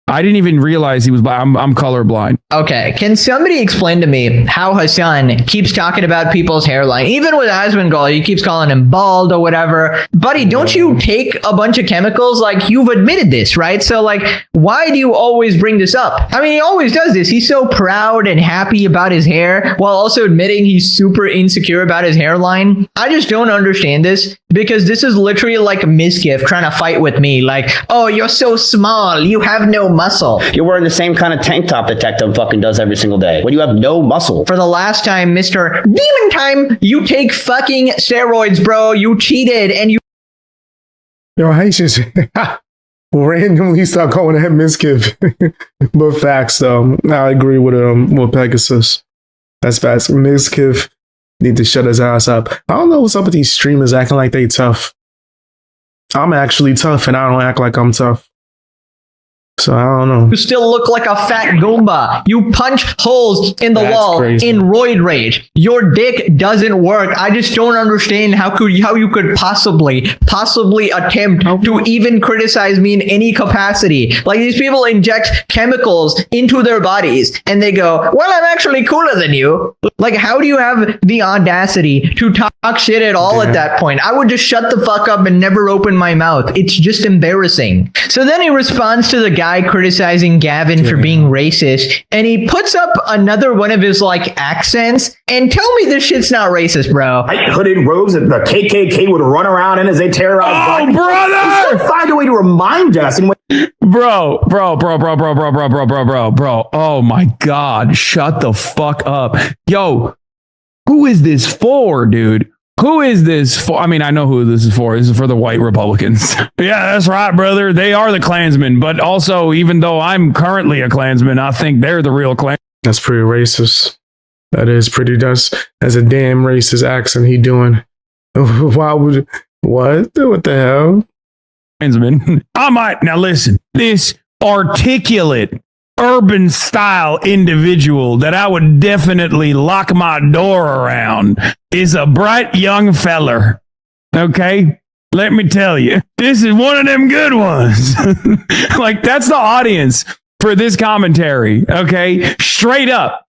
I didn't even realize he was black. I'm colorblind. Okay, can somebody explain to me how Hasan keeps talking about people's hairline? Even with Asmongold, he keeps calling him bald or whatever. Buddy, don't you take a bunch of chemicals? Like, you've admitted this, right? So, like, why do you always bring this up? I mean, he always does this. He's so proud and happy about his hair while also admitting he's super insecure about his hairline. I just don't understand this, because this is literally like a misgift trying to fight with me. Like, oh, you're so small. You have no muscle. You're wearing the same kind of tank top that Tectum fucking does every single day. When you have no muscle. For the last time, Mr. Demon Time, you take fucking steroids, bro. You cheated and you... Yo, Haitians randomly start calling him misgift. But facts, though. I agree with Pegasus. That's facts. Misgift need to shut his ass up. I don't know what's up with these streamers acting like they tough. I'm actually tough and I don't act like I'm tough. So I don't know. You still look like a fat Goomba. You punch holes in the wall crazy. in roid rage. Your dick doesn't work. I just don't understand how you could possibly attempt to even criticize me in any capacity. Like, these people inject chemicals into their bodies and they go, well, I'm actually cooler than you. Like, how do you have the audacity to talk shit at all at that point? I would just shut the fuck up and never open my mouth. It's just embarrassing. So then he responds to the guy criticizing Gavin for being racist, and he puts up another one of his like accents, and tell me this shit's not racist, bro. Hooded robes that the KKK would run around in as they terrorize black people. Brother! They still find a way to remind us. And Bro. Oh my God. Shut the fuck up. Yo, who is this for, dude? Who is this for? I mean, I know who this is for. This is for the white Republicans. Yeah, that's right, brother. They are the Klansmen. But also, even though I'm currently a Klansman, I think they're the real Klansmen. That's pretty racist. That's a damn racist accent he doing. Why would what the hell? Klansman. I might now listen. This articulate urban style individual that I would definitely lock my door around is a bright young feller. Okay? Let me tell you, this is one of them good ones. Like, that's the audience for this commentary. Okay? Straight up.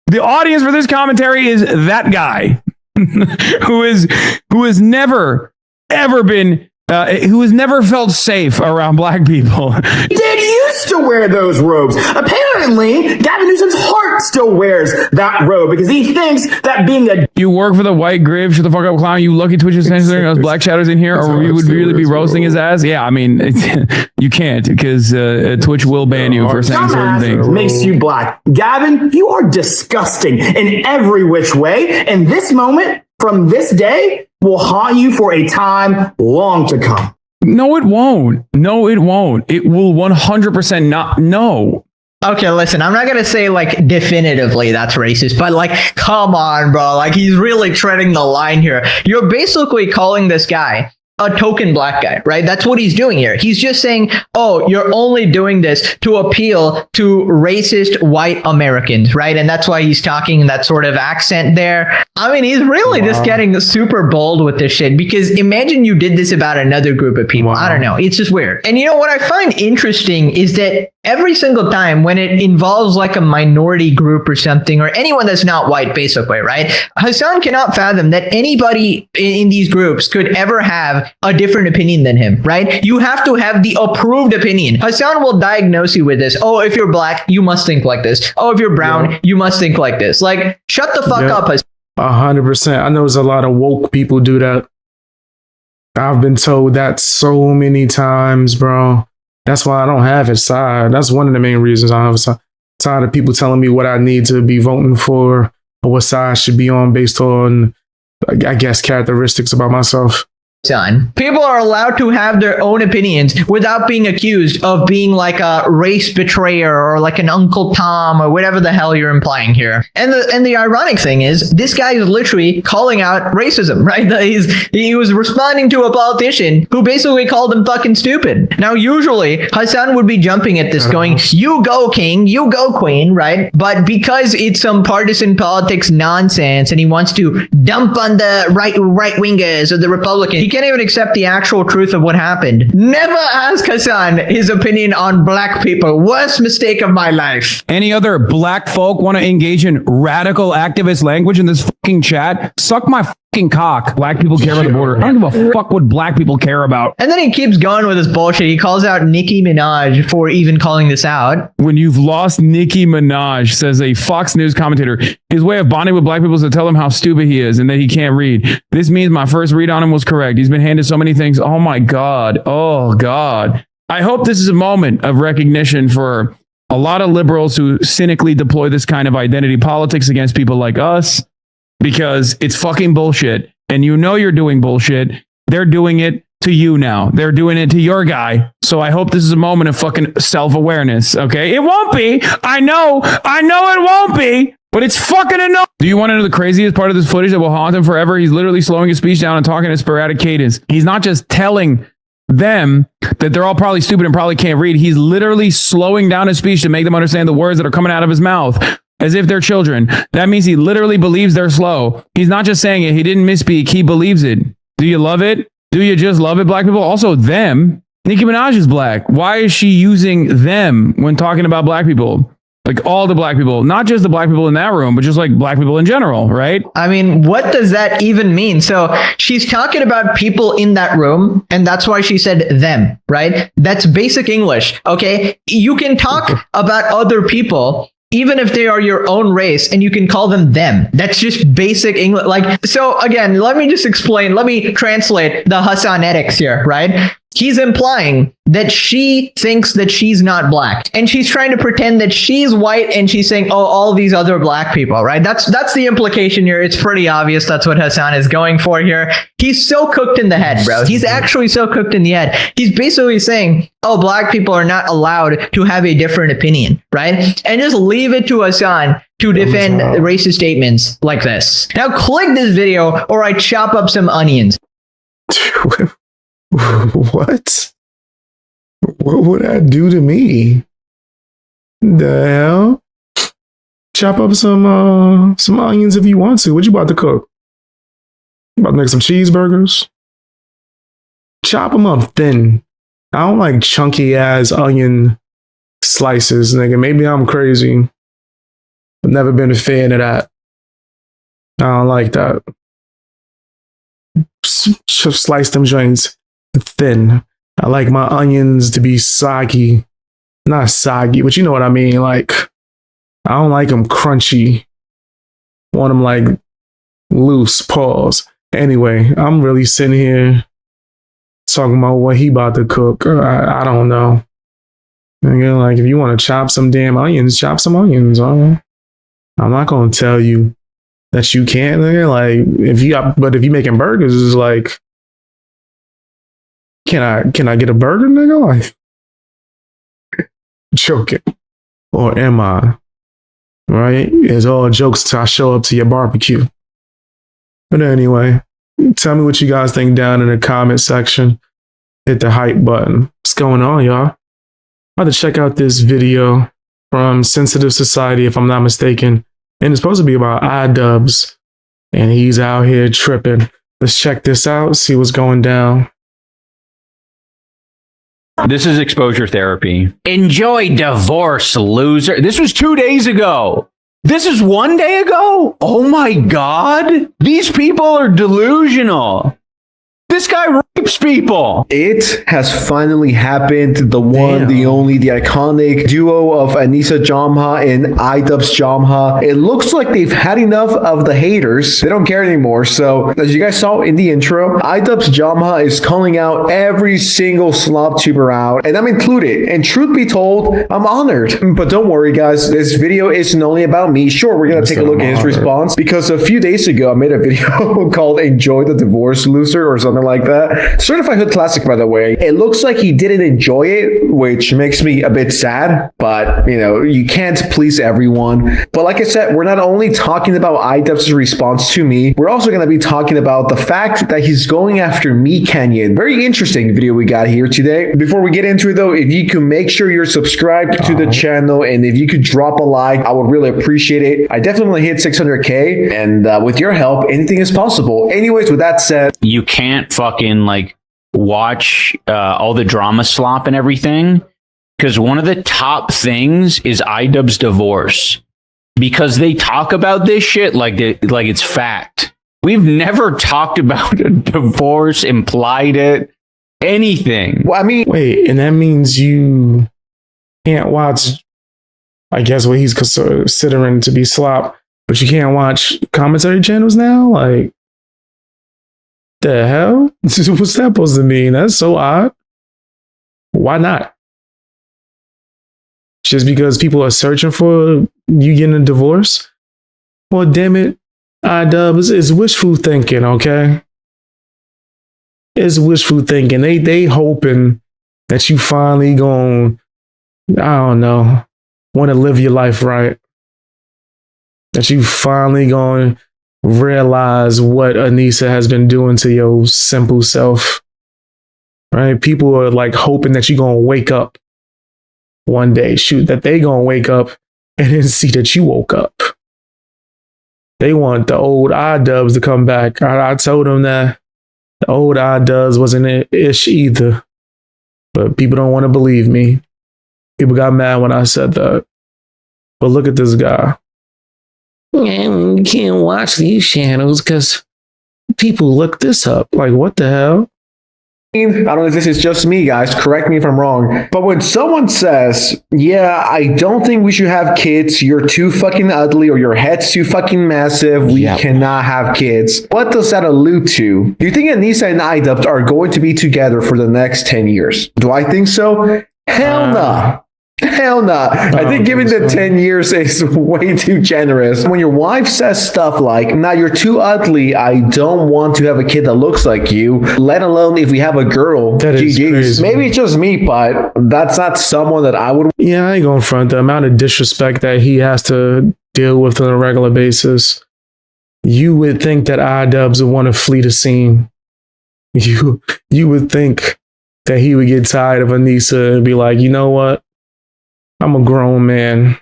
The audience for this commentary is that guy who has never, ever been who has never felt safe around black people. he did used to wear those robes. Apparently, Gavin Newsom's heart still wears that robe because he thinks that being a... You work for the white grave, shut the fuck up, clown. You lucky Twitch is censoring us black shadows in here, or we would really be roasting his ass. Yeah, I mean, you can't, because Twitch will ban you for saying certain things. Makes you black. Gavin, you are disgusting in every which way. And this moment, from this day, will haunt you for a time long to come. No, it won't. No, it won't. It will 100% not. No. Okay, listen, I'm not going to say like definitively that's racist, but like, come on, bro. Like, he's really treading the line here. You're basically calling this guy a token black guy, right? That's what he's doing here. He's just saying, oh, you're only doing this to appeal to racist white Americans, right? And that's why he's talking in that sort of accent there. I mean, he's really just getting super bold with this shit, because imagine you did this about another group of people. I don't know. It's just weird. And you know what I find interesting is that every single time when it involves like a minority group or something, or anyone that's not white, basically, right? Hasan cannot fathom that anybody in these groups could ever have a different opinion than him, right? You have to have the approved opinion. Hasan will diagnose you with this. Oh, if you're black, you must think like this. Oh, if you're brown, you must think like this. Like, shut the fuck up, Hasan. 100%. I know there's a lot of woke people do that. I've been told that so many times, bro. That's why I don't have a side. That's one of the main reasons I don't have a side. I'm tired of people telling me what I need to be voting for or what side I should be on based on, I guess, characteristics about myself. People are allowed to have their own opinions without being accused of being like a race betrayer or like an Uncle Tom or whatever the hell you're implying here. And the ironic thing is, this guy is literally calling out racism, right? He was responding to a politician who basically called him fucking stupid. Now, usually Hasan would be jumping at this going, you go king, you go queen, right? But because it's some partisan politics nonsense and he wants to dump on the right wingers or the Republicans, he can't even accept the actual truth of what happened. Never ask Hasan his opinion on black people. Worst mistake of my life. Any other black folk want to engage in radical activist language in this fucking chat? Suck my fucking cock. Black people care about the border. I don't give a fuck what black people care about. And then he keeps going with his bullshit. He calls out Nicki Minaj for even calling this out. When you've lost Nicki Minaj, says a Fox News commentator, his way of bonding with black people is to tell him how stupid he is and that he can't read. This means my first read on him was correct. He's been handed so many things. Oh my God. Oh God. I hope this is a moment of recognition for a lot of liberals who cynically deploy this kind of identity politics against people like us, because it's fucking bullshit. And you know you're doing bullshit. They're doing it to you now. They're doing it to your guy. So I hope this is a moment of fucking self-awareness. Okay? It won't be. I know it won't be. But it's fucking enough. Do you want to know the craziest part of this footage that will haunt him forever? He's literally slowing his speech down and talking in sporadic cadence. He's not just telling them that they're all probably stupid and probably can't read. He's literally slowing down his speech to make them understand the words that are coming out of his mouth as if they're children. That means he literally believes they're slow. He's not just saying it. He didn't misspeak. He believes it. Do you love it? Do you just love it, black people? Also, them. Nicki Minaj is black. Why is she using them when talking about black people? Like all the black people, not just the black people in that room, but just like black people in general, right? I mean, what does that even mean? So she's talking about people in that room, and that's why she said them, right? That's basic English, okay? You can talk about other people, even if they are your own race, and you can call them them. That's just basic English. Like, so again, let me just explain. Let me translate the Hasanetics here, right? He's implying that she thinks that she's not black, and she's trying to pretend that she's white, and she's saying, oh, all these other black people, right? That's the implication here. It's pretty obvious that's what Hasan is going for here. He's so cooked in the head, bro. He's actually so cooked in the head. He's basically saying, oh, black people are not allowed to have a different opinion, right? And just leave it to Hasan to defend racist statements like this. Now click this video or I chop up some onions. What? What would that do to me? The hell? Chop up some onions if you want to. What you about to cook? You about to make some cheeseburgers? Chop them up thin. I don't like chunky ass onion slices, nigga. Maybe I'm crazy. I've never been a fan of that. I don't like that. Slice them joints thin. I like my onions to be soggy. Not soggy, but you know what I mean. Like, I don't like them crunchy. I want them like loose. Pause. Anyway, I'm really sitting here talking about what he about to cook. I don't know. Nigga, like, if you want to chop some damn onions, chop some onions. I'm not gonna tell you that you can't. Nigga. Like, if you making burgers, it's like, can I get a burger, nigga? Like, joking, or am I? Right? It's all jokes till I show up to your barbecue. But anyway, tell me what you guys think down in the comment section. Hit the hype button. What's going on, y'all? I'm about to check out this video from Sensitive Society, if I'm not mistaken. And it's supposed to be about iDubbbz. And he's out here tripping. Let's check this out, see what's going down. This is exposure therapy. Enjoy divorce, loser. This was 2 days ago. This is 1 day ago? Oh my God. These people are delusional. This guy rapes people. It has finally happened. The one, the only, the iconic duo of Anissa Jamha and iDubbbz Jamha. It looks like they've had enough of the haters. They don't care anymore. So, as you guys saw in the intro, iDubbbz Jamha is calling out every single slob tuber out, and I'm included. And truth be told, I'm honored. But don't worry, guys. This video isn't only about me. Sure, we're gonna take a look at his response, because a few days ago, I made a video called "Enjoy the Divorce, Loser" or something like that. Certified Hood Classic, by the way. It looks like he didn't enjoy it, which makes me a bit sad, but you know, you can't please everyone. But like I said, we're not only talking about iDubbbz's response to me, we're also going to be talking about the fact that he's going after me, Kenyon. Very interesting video we got here today. Before we get into it though, if you can make sure you're subscribed to the channel, and if you could drop a like, I would really appreciate it. I definitely hit 600K, and with your help, anything is possible. Anyways, with that said, you can't fucking like watch all the drama slop and everything, because one of the top things is iDubbbz divorce, because they talk about this shit like it's fact. We've never talked about a divorce, implied it, anything. Well, I mean, wait, and that means you can't watch, I guess, what he's considering to be slop, but you can't watch commentary channels now? Like, the hell? What's that supposed to mean? That's so odd. Why not? Just because people are searching for you getting a divorce? Well, damn it, iDubbbz, it's wishful thinking, okay? It's wishful thinking. They hoping that you finally gonna, I don't know, want to live your life right. That you finally gonna realize what Anissa has been doing to your simple self. right? People are like hoping that you're gonna wake up one day. Shoot, that they gonna wake up and then see that you woke up. They want the old iDubbbz to come back. I told them that the old iDubbbz wasn't an ish either, but people don't want to believe me. People got mad when I said that. But look at this guy. Man, you can't watch these channels because people look this up. Like, what the hell? I don't know if this is just me, guys. Correct me if I'm wrong. But when someone says, yeah, I don't think we should have kids, you're too fucking ugly or your head's too fucking massive, we cannot have kids. What does that allude to? Do you think Anissa and iDubbbz are going to be together for the next 10 years? Do I think so? Hell no. Hell no. I think giving the 10 years is way too generous. When your wife says stuff like, nah, you're too ugly, I don't want to have a kid that looks like you, let alone if we have a girl, that is crazy. Maybe it's just me, but that's not someone that I would... Yeah, I ain't gonna front the amount of disrespect that he has to deal with on a regular basis. You would think that iDubbbz would want to flee the scene. You would think that he would get tired of Anissa and be like, you know what? I'm a grown man.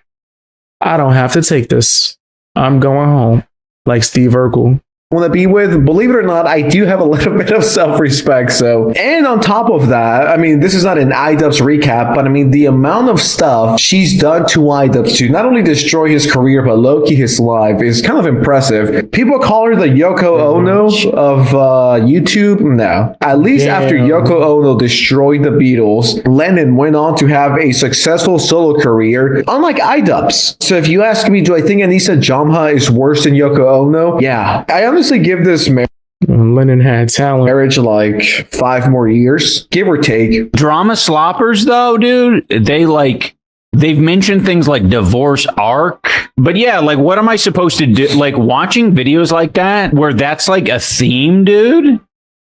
I don't have to take this. I'm going home. Like Steve Urkel. Want to be with, believe it or not, I do have a little bit of self-respect. So, and on top of that, I mean, this is not an iDubbbz recap, but I mean, the amount of stuff she's done to iDubbbz to not only destroy his career, but low-key his life is kind of impressive. People call her the Yoko Ono of YouTube. No. At least after Yoko Ono destroyed the Beatles, Lennon went on to have a successful solo career, unlike iDubbbz. So if you ask me, do I think Anissa Jamha is worse than Yoko Ono? Yeah. I honestly give this Lennon had talent. Marriage like 5 more years, give or take. Drama sloppers, though, dude, they've mentioned things like divorce arc. But yeah, like, what am I supposed to do? Like, watching videos like that, where that's like a theme, dude,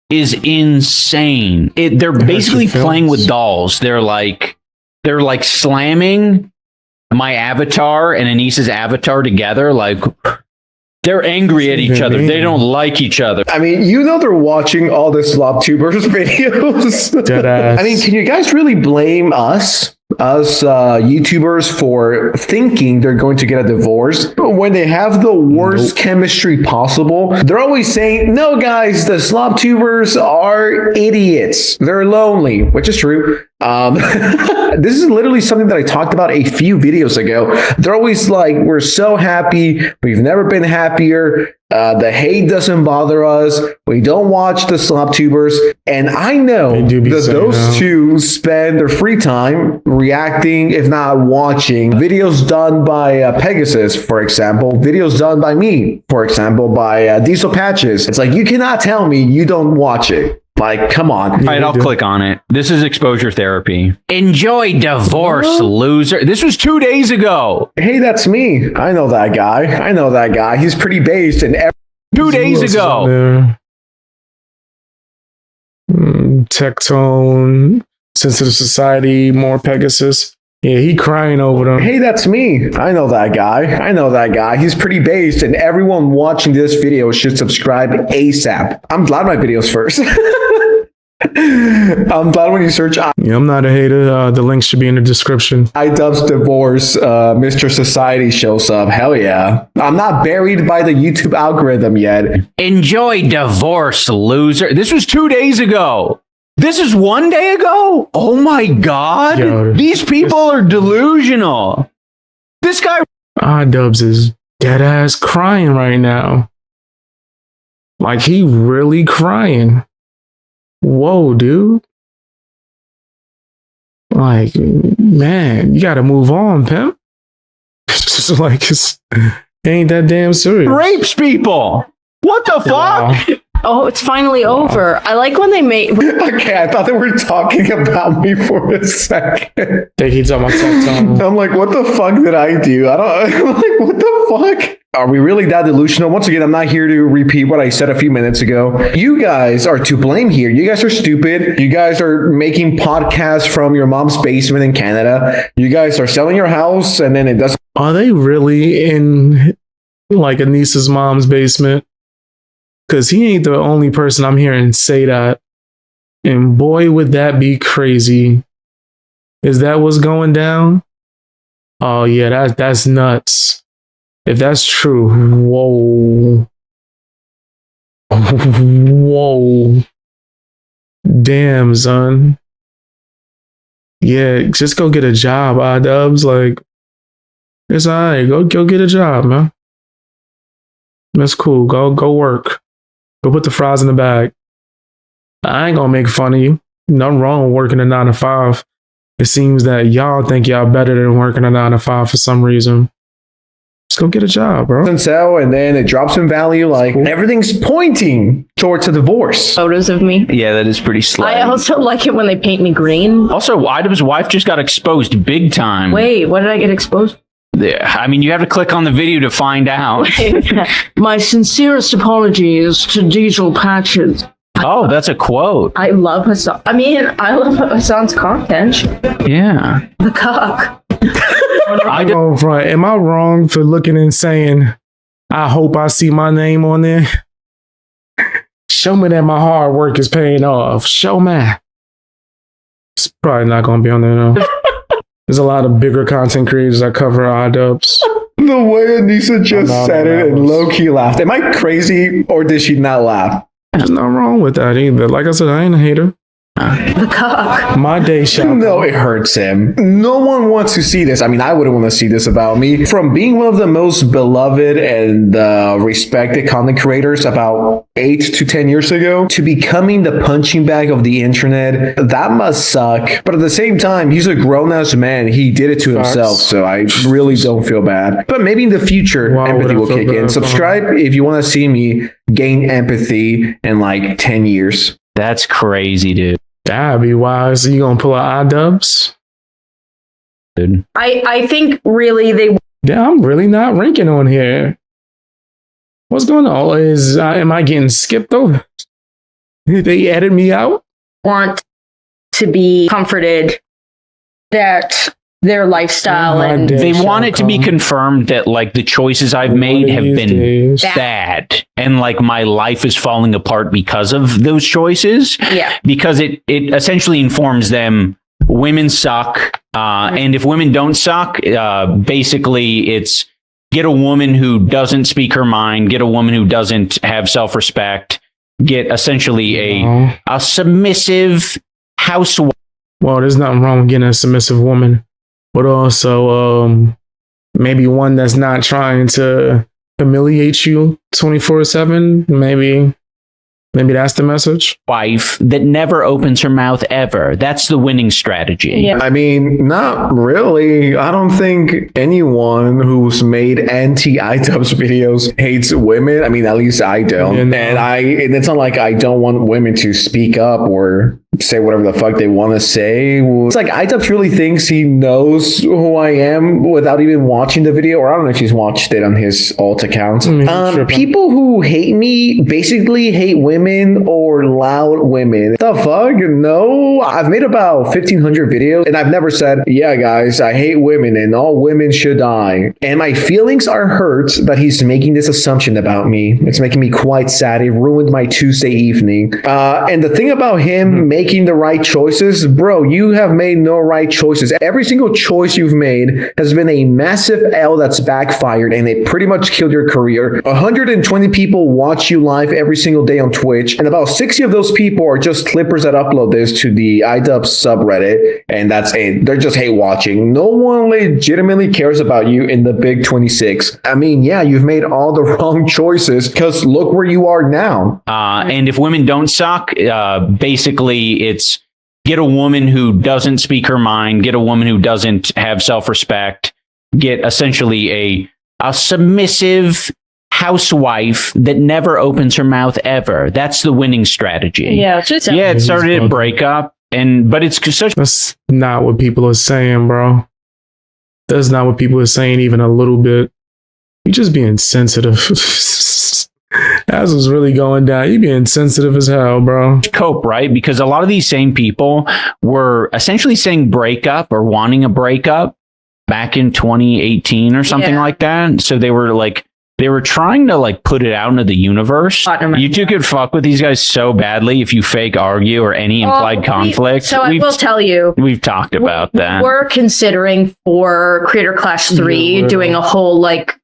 is insane. They're basically playing with dolls. They're like slamming my avatar and Anissa's avatar together, like... They're angry at each other. They don't like each other. I mean, you know they're watching all the SlopTubers videos. Deadass. I mean, can you guys really blame us YouTubers for thinking they're going to get a divorce? But when they have the worst chemistry possible, they're always saying, no, guys, the SlopTubers are idiots. They're lonely, which is true. This is literally something that I talked about a few videos ago. They're always like, we're so happy. We've never been happier. The hate doesn't bother us. We don't watch the SlopTubers. And I know that those two spend their free time reacting, if not watching, videos done by Pegasus, for example, videos done by me, for example, by Diesel Patches. It's like, you cannot tell me you don't watch it. Like, come on. All right, I'll click on it. This is exposure therapy. Enjoy divorce, loser. This was 2 days ago. Hey, that's me. I know that guy. He's pretty based in 2 days ago. Tectone, Sensitive Society, more Pegasus. Yeah, he crying over them. Hey, that's me. I know that guy. He's pretty based, and everyone watching this video should subscribe ASAP. I'm glad my video's first. I'm glad when you search... Yeah, I'm not a hater. The link should be in the description. iDubbbz divorce, Mr. Society shows up. Hell yeah. I'm not buried by the YouTube algorithm yet. Enjoy divorce, loser. This was 2 days ago. This is 1 day ago? Oh my God. Yo, these people are delusional. This guy... iDubbbz is dead ass crying right now. Like, he really crying. Whoa, dude. Like, man, you gotta move on, pimp. It's just like, it ain't that damn serious. Rapes people. What the fuck? Oh, it's finally over. I like when they make... Okay, I thought they were talking about me for a second. Think he's on my TikTok. I'm like, what the fuck did I do? I'm like, what the fuck? Are we really that delusional? Once again, I'm not here to repeat what I said a few minutes ago. You guys are to blame here. You guys are stupid. You guys are making podcasts from your mom's basement in Canada. You guys are selling your house and then it doesn't... Are they really in like Anissa's mom's basement? Because he ain't the only person I'm hearing say that. And boy, would that be crazy. Is that what's going down? Oh yeah, that's nuts. If that's true, whoa. Whoa. Damn, son. Yeah, just go get a job, iDubbbz. Like, it's alright. Go get a job, man. That's cool. Go work. Go put the fries in the bag. I ain't gonna make fun of you. Nothing wrong with working a 9 to 5. It seems that y'all think y'all better than working a 9 to 5 for some reason. Just go get a job, bro. And sell, and then it drops in value. Like everything's pointing towards a divorce. Photos of me. Yeah, that is pretty slight. I also like it when they paint me green. Also, iDubbbz wife just got exposed big time. Wait, what did I get exposed? Yeah, I mean, you have to click on the video to find out. My sincerest apologies to Diesel Patches. Oh, that's a quote. I love Hasan. I mean, I love Hasan's content. Yeah. The cock. Am I wrong for looking and saying, I hope I see my name on there? Show me that my hard work is paying off. Show me. It's probably not going to be on there, though. There's a lot of bigger content creators that cover iDubbbz. The way Anissa just said it and low-key laughed. Am I crazy or did she not laugh? There's nothing wrong with that either. Like I said, I ain't a hater. The cock. My day shop. No, it hurts him. No one wants to see this. I mean, I wouldn't want to see this about me. From being one of the most beloved and respected content creators about 8 to 10 years ago to becoming the punching bag of the internet, that must suck. But at the same time, he's a grown-ass man. He did it to himself, so I really don't feel bad. But maybe in the future, empathy will kick in. Subscribe if you want to see me gain empathy in like 10 years. That's crazy, dude. That'd be wise. You gonna pull out iDubbbz? Dude. I think really they. Yeah, I'm really not ranking on here. What's going on? Am I getting skipped over? They added me out? Want to be comforted that their lifestyle and they want it to be confirmed that like the choices I've made have been bad and like my life is falling apart because of those choices. Yeah. Because it essentially informs them women suck. And if women don't suck, basically it's get a woman who doesn't speak her mind, get a woman who doesn't have self-respect, get essentially a submissive housewife. Well, there's nothing wrong with getting a submissive woman. But also, maybe one that's not trying to humiliate you 24/7. Maybe that's the message. Wife that never opens her mouth ever. That's the winning strategy. Yeah. I mean, not really. I don't think anyone who's made anti-iDubbbz videos hates women. I mean, at least I don't. And it's not like I don't want women to speak up or say whatever the fuck they want to say. It's like iDubbbz really thinks he knows who I am without even watching the video, or I don't know if he's watched it on his alt account. People who hate me basically hate women or loud women. The fuck? No, I've made about 1,500 videos and I've never said, yeah guys, I hate women and all women should die. And my feelings are hurt that he's making this assumption about me. It's making me quite sad. It ruined my Tuesday evening. And the thing about him making the right choices, bro, you have made no right choices. Every single choice you've made has been a massive L that's backfired and it pretty much killed your career. 120 people watch you live every single day on Twitch, and about 60 of those people are just clippers that upload this to the iDubbbz subreddit, and that's it. They're just hate watching. No one legitimately cares about you in the big 26. I mean, yeah, you've made all the wrong choices because look where you are now. And if women don't suck, basically it's get a woman who doesn't speak her mind, get a woman who doesn't have self-respect, get essentially a submissive housewife that never opens her mouth ever. That's the winning strategy. Yeah, it started a breakup, but it's such. That's not what people are saying, bro. That's not what people are saying even a little bit. You're just being sensitive. As was really going down. You being sensitive as hell, bro. Cope, right? Because a lot of these same people were essentially saying breakup or wanting a breakup back in 2018 or something like that. So they were like they were trying to like put it out into the universe. You two could fuck with these guys so badly if you fake argue or any implied conflict. I will tell you, we've talked about that. We're considering for Creator Clash 3 doing a whole like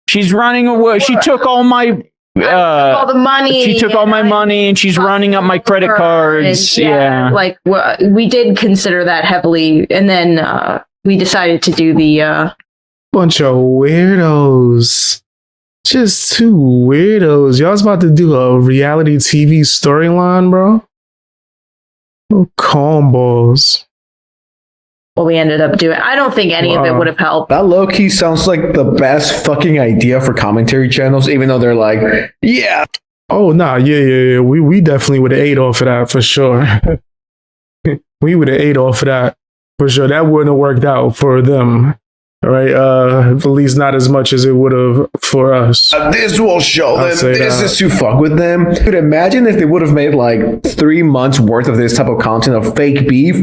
she's running away. She took all my all the money. She took all my money and she's running up my credit cards. Yeah. Like we did consider that heavily, and then we decided to do the bunch of weirdos. Just two weirdos. Y'all's about to do a reality TV storyline, bro? Oh, combos. What we ended up doing. I don't think any of it would have helped. That low-key sounds like the best fucking idea for commentary channels, even though they're like, yeah. Oh, nah, yeah. We definitely would have ate off of that for sure. We would have ate off of that for sure. That wouldn't have worked out for them. Right, at least not as much as it would have for us. This will show them this is to fuck with them. Dude, imagine if they would have made like 3 months worth of this type of content of fake beef.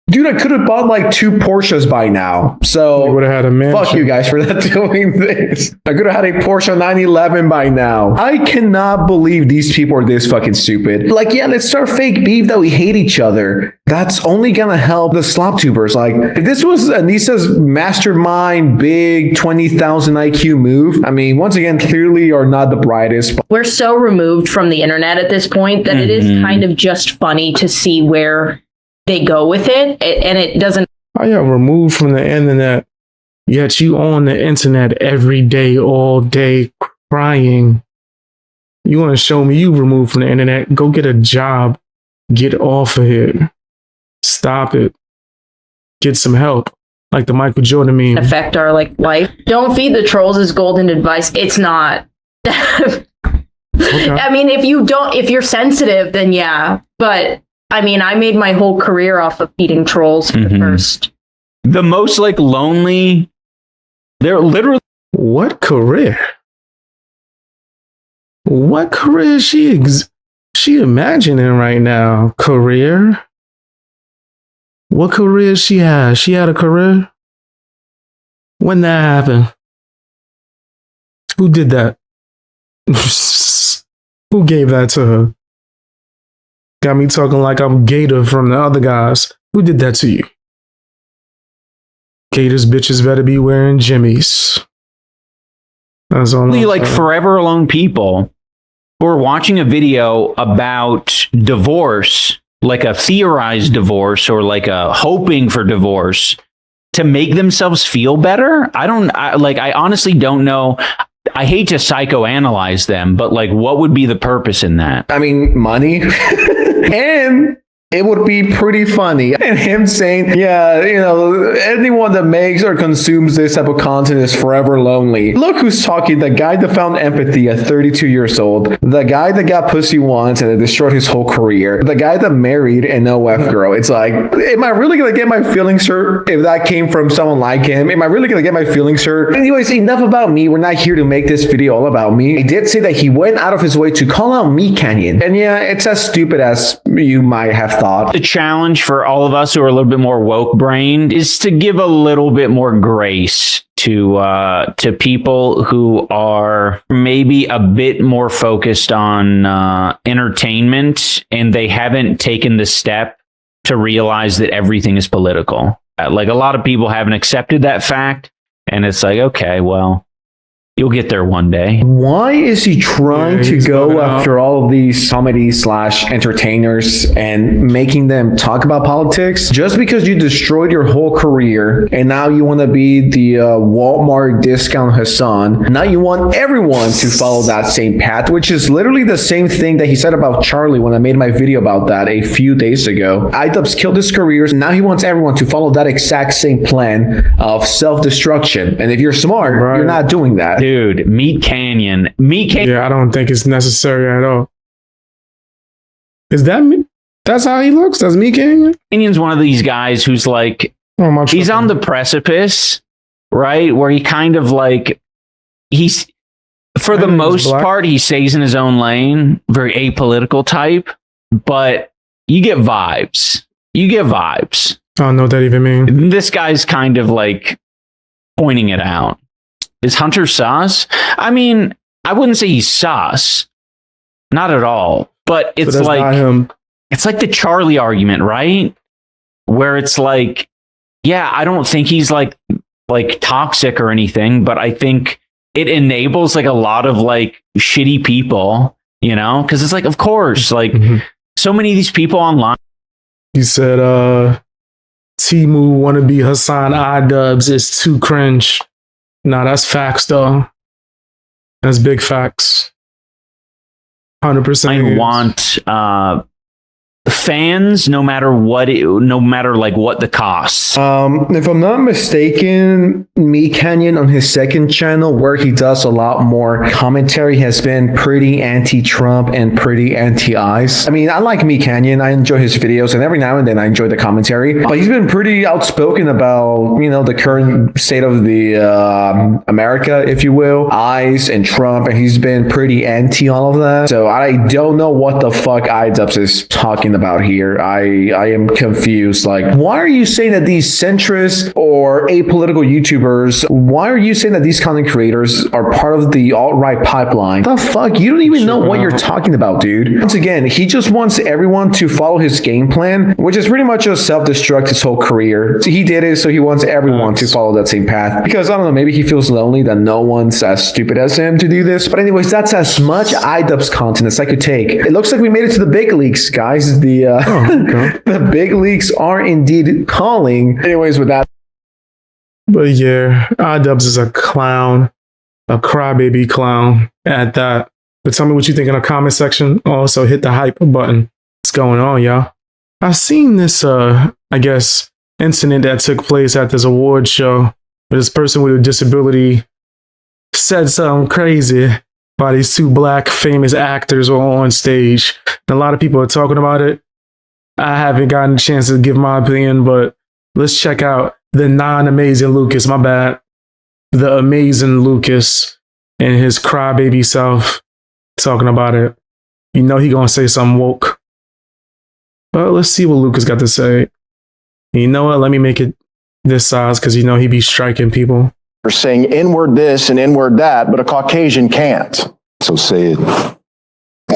Dude, I could have bought like 2 Porsches by now. So would have had a mansion. Fuck you guys for not doing this. I could have had a Porsche 911 by now. I cannot believe these people are this fucking stupid. Like, yeah, let's start fake beef that we hate each other. That's only gonna help the slop tubers. Like, if this was Anissa's mastermind, big 20,000 IQ move, I mean, once again, clearly are not the brightest. We're so removed from the internet at this point that it is kind of just funny to see where they go with it, and it doesn't. Oh yeah, removed from the internet, yet you on the internet every day, all day, crying. You want to show me you removed from the internet? Go get a job. Get off of here. Stop it. Get some help. Like the Michael Jordan meme. Affect our like life. Don't feed the trolls is golden advice. It's not. Okay. I mean, if you're sensitive, then yeah, but. I mean, I made my whole career off of feeding trolls for the first. The most like lonely. They're literally. What career? What career is she imagining right now? Career? What career she has? She had a career? When that happened? Who did that? Who gave that to her? Got me talking like I'm Gator from the other guys. Who did that to you? Gators bitches better be wearing jimmies. That's all. Like forever alone people who are watching a video about divorce, like a theorized divorce or like a hoping for divorce to make themselves feel better. I honestly don't know. I hate to psychoanalyze them, but like, what would be the purpose in that? I mean, money. And it would be pretty funny. And him saying, yeah, you know, anyone that makes or consumes this type of content is forever lonely. Look who's talking. The guy that found empathy at 32 years old. The guy that got pussy once and it destroyed his whole career. The guy that married an OF girl. It's like, am I really going to get my feelings hurt if that came from someone like him? Am I really going to get my feelings hurt? Anyways, enough about me. We're not here to make this video all about me. He did say that he went out of his way to call out Meat Canyon. And yeah, it's as stupid as you might have thought. The challenge for all of us who are a little bit more woke brained is to give a little bit more grace to people who are maybe a bit more focused on entertainment, and they haven't taken the step to realize that everything is political. Like a lot of people haven't accepted that fact, and it's like, okay, well, you'll get there one day. Why is he trying to go after all of these comedy/entertainers and making them talk about politics? Just because you destroyed your whole career and now you want to be the Walmart discount Hasan. Now you want everyone to follow that same path, which is literally the same thing that he said about Charlie when I made my video about that a few days ago. iDubbbz killed his career. Now he wants everyone to follow that exact same plan of self-destruction. And if you're smart, you're not doing that. Dude, Meat Canyon. Yeah, I don't think it's necessary at all. Is that me? That's how he looks? That's Meat Canyon? Canyon's one of these guys who's like, he's on the precipice, right? Where he kind of like, he's, for the most part, he stays in his own lane, very apolitical type, but you get vibes. You get vibes. I don't know what that even means. This guy's kind of like pointing it out. Is Hunter sus? I mean, I wouldn't say he's sus. Not at all. But it's it's like the Charlie argument, right? Where it's like, yeah, I don't think he's like toxic or anything, but I think it enables like a lot of like shitty people, you know? Because it's like, of course, like so many of these people online. You said Timu wannabe Hasan iDubbbz is too cringe. Nah, that's facts though. That's big facts. 100%. I want fans, no matter what the costs. If I'm not mistaken, Me Canyon on his second channel, where he does a lot more commentary, has been pretty anti-Trump and pretty anti-ICE. I mean, I like Me Canyon. I enjoy his videos, and every now and then I enjoy the commentary. But he's been pretty outspoken about, you know, the current state of the America, if you will, ICE and Trump, and he's been pretty anti all of that. So I don't know what the fuck iDubbbz is talking about here. I am confused. Like, why are you saying that these centrist or apolitical YouTubers, why are you saying that these content creators are part of the alt-right pipeline? The fuck? You don't even know what you're talking about, dude. Once again, he just wants everyone to follow his game plan, which is pretty much just self-destruct his whole career. So he did it, so he wants everyone to follow that same path. Because, I don't know, maybe he feels lonely that no one's as stupid as him to do this. But anyways, that's as much iDubbbz content as I could take. It looks like we made it to the big leagues, guys. The big leagues are indeed calling. Anyways, with that. But yeah, iDubbbz is a clown, a crybaby clown at that. But tell me what you think in the comment section. Also, hit the hype button. What's going on, y'all? I've seen this, I guess, incident that took place at this award show where this person with a disability said something crazy about these two black famous actors on stage. And a lot of people are talking about it. I haven't gotten a chance to give my opinion, but let's check out the non-amazing Lucas, my bad. The amazing Lucas and his crybaby self talking about it. You know he gonna say something woke. But let's see what Lucas got to say. You know what? Let me make it this size because you know he be striking people. They're saying N-word this and N-word that, but a Caucasian can't. So say it.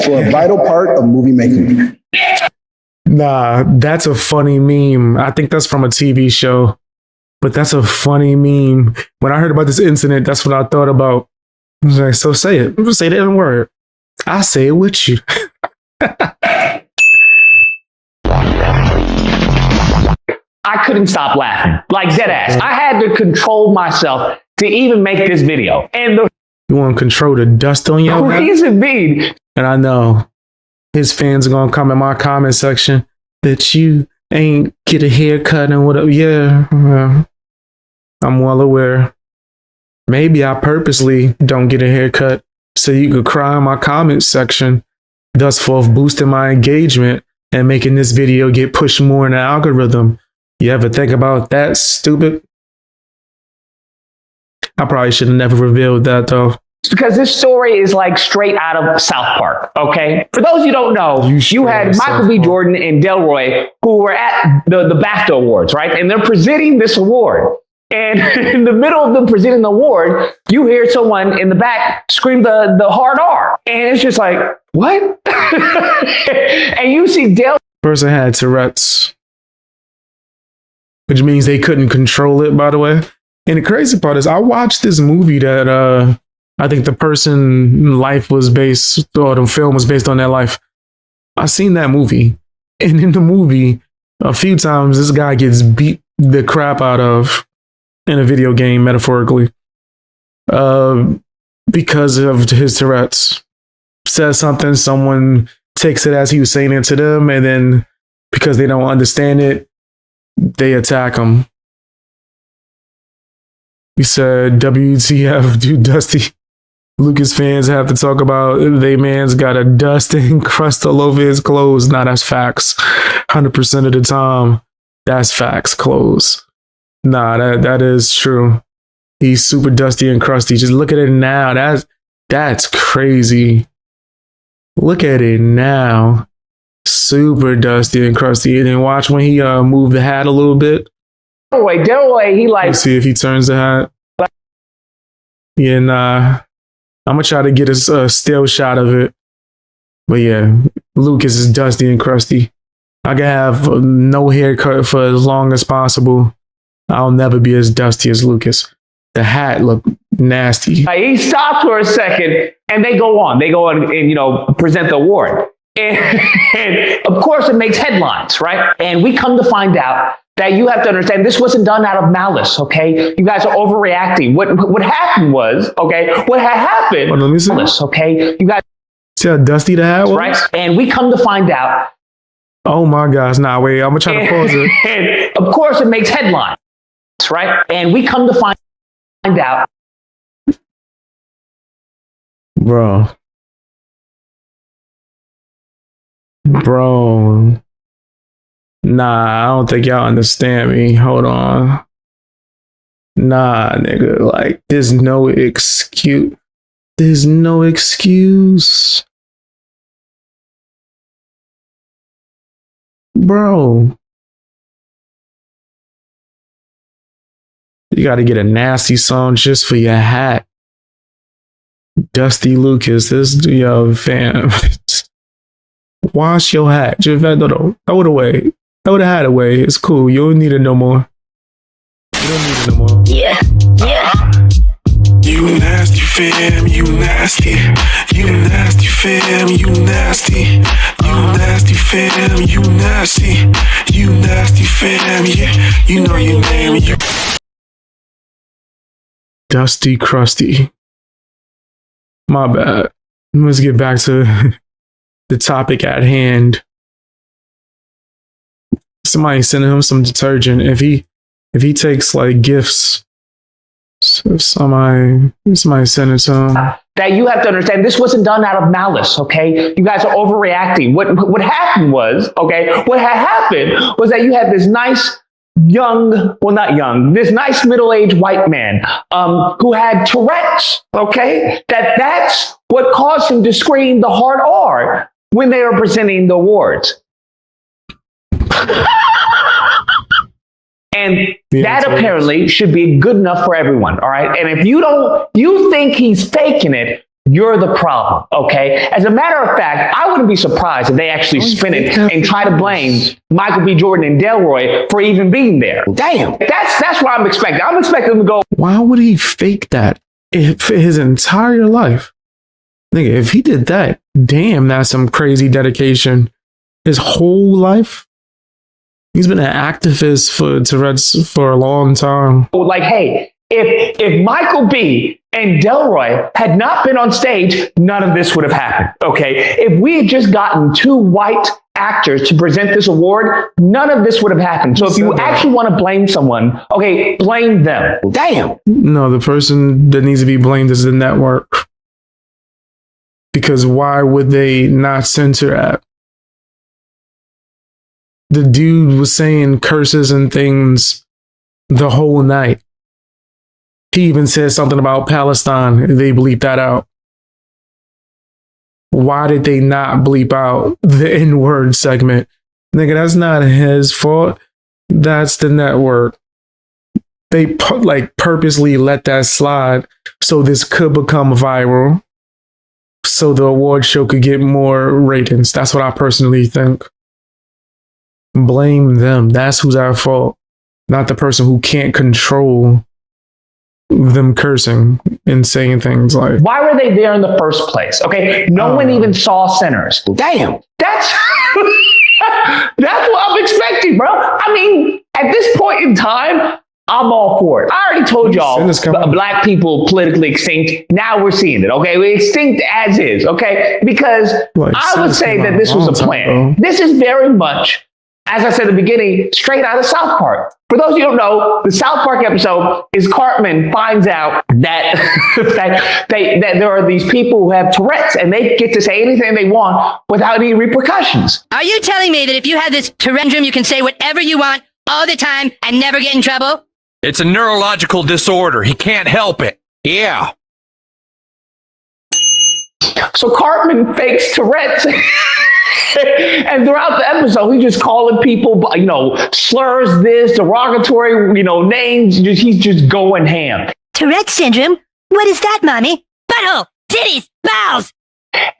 For a vital part of movie making. Nah, that's a funny meme. I think that's from a TV show, but that's a funny meme. When I heard about this incident, that's what I thought about. I was like, so say it. Say the N word. I say it with you. I couldn't stop laughing, like dead ass. I had to control myself to even make this video. And you want to control the dust on your reason being, and I know his fans are gonna come in my comment section that you ain't get a haircut and whatever. Yeah, I'm well aware. Maybe I purposely don't get a haircut so you could cry in my comment section, thus forth boosting my engagement and making this video get pushed more in the algorithm. You ever think about that, stupid? I probably should have never revealed that though. Because this story is like straight out of South Park, okay? For those you don't know, you had Michael B. Jordan and Delroy who were at the BAFTA Awards, right? And they're presenting this award. And in the middle of them presenting the award, you hear someone in the back scream the hard R. And it's just like, what? And you see Del. Person had Tourette's, which means they couldn't control it, by the way. And the crazy part is I watched this movie that I think the person life was based, or the film was based on their life. I seen that movie. And in the movie, a few times this guy gets beat the crap out of in a video game, metaphorically, because of his Tourette's. Says something, someone takes it as he was saying it to them, and then because they don't understand it, they attack him. He said, WTF, dude, Dusty. Lucas fans have to talk about they man's got a dust and crust all over his clothes. Nah, that's facts. 100% of the time, that's facts. Clothes. Nah, that is true. He's super dusty and crusty. Just look at it now. That's crazy. Look at it now. Super dusty and crusty. And then watch when he moved the hat a little bit. Delroy, he like. Let's see if he turns the hat. And I'm gonna try to get a still shot of it. But yeah, Lucas is dusty and crusty. I can have no haircut for as long as possible. I'll never be as dusty as Lucas. The hat looked nasty. He stopped for a second, and they go on. They go on and present the award. And of course, it makes headlines, right? And we come to find out that you have to understand this wasn't done out of malice, okay? You guys are overreacting. What happened was, okay, what had happened, let me see. Malice, okay? You guys see how dusty the hat was? Right? And we come to find out. Oh my gosh, nah, wait, I'm gonna try to pause it. And of course, it makes headlines, right? And we come to find out. Bro. Nah, I don't think y'all understand me. Hold on. Nah, nigga, like, there's no excuse. There's no excuse. Bro. You gotta get a nasty song just for your hat. Dusty Lucas, fam. Wash your hat. Just throw it away. Throw the hat away. It's cool. You don't need it no more. You don't need it no more. Yeah. You nasty fam, you nasty. You nasty fam, you nasty. You nasty fam, you nasty. You nasty fam, yeah. You know your name. You Dusty crusty. My bad. Let's get back to the topic at hand. Somebody sending him some detergent. If he takes like gifts, so somebody send it to him. That you have to understand this wasn't done out of malice, okay? You guys are overreacting. What happened was, okay, what had happened was that you had this nice this nice middle-aged white man who had Tourette's, okay? That's what caused him to scream the hard R when they were presenting the awards. And that apparently should be good enough for everyone, all right? And if you think he's faking it, you're the problem, okay? As a matter of fact, I wouldn't be surprised if they actually spin it and try to blame Michael B. Jordan and Delroy for even being there. Damn. That's what I'm expecting. I'm expecting him to go. Why would he fake that for his entire life? Nigga, if he did that, damn, that's some crazy dedication. His whole life? He's been an activist for Tourette's for a long time. Like, hey, if Michael B. and Delroy had not been on stage, none of this would have happened, okay? If we had just gotten two white actors to present this award, none of this would have happened. So if you actually want to blame someone, okay, blame them. Damn. No, the person that needs to be blamed is the network. Because why would they not censor that? The dude was saying curses and things the whole night. He even said something about Palestine. They bleeped that out. Why did they not bleep out the N-word segment? Nigga, that's not his fault. That's the network. They purposely let that slide so this could become viral. So the award show could get more ratings. That's what I personally think. Blame them. That's who's at fault. Not the person who can't control them cursing and saying things like, why were they there in the first place? Okay, no one even saw Sinners. Damn, that's what I'm expecting, bro. I mean, at this point in time, I'm all for it. I already told y'all black people politically extinct. Now we're seeing it, okay? We're extinct as is, okay? Because I would say that this was a plan. This is very much, as I said at the beginning, straight out of South Park. For those of you who don't know, the South Park episode is Cartman finds out that that there are these people who have Tourette's and they get to say anything they want without any repercussions. Are you telling me that if you have this Tourette syndrome, you can say whatever you want all the time and never get in trouble? It's a neurological disorder. He can't help it. Yeah. So Cartman fakes Tourette's. And throughout the episode, he's just calling people, slurs, this, derogatory, names. He's just going ham. Tourette syndrome? What is that, Mommy? Butthole, titties, bowels.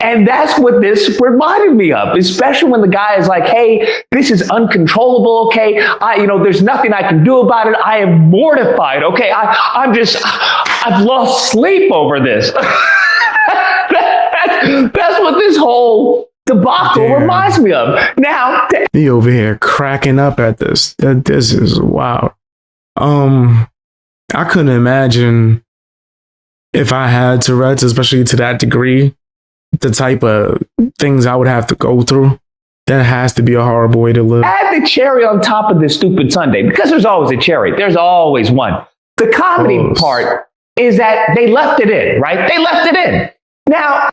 And that's what this reminded me of, especially when the guy is like, hey, this is uncontrollable. Okay. There's nothing I can do about it. I am mortified. Okay. I've lost sleep over this. That's what this whole debacle reminds me of. Now, he over here cracking up at this. This is wild. I couldn't imagine if I had Tourette's, especially to that degree, the type of things I would have to go through. That has to be a horrible way to live. add the cherry on top of this stupid sundae, because there's always a cherry. There's always one. The comedy part is that they left it in, right? They left it in. Now,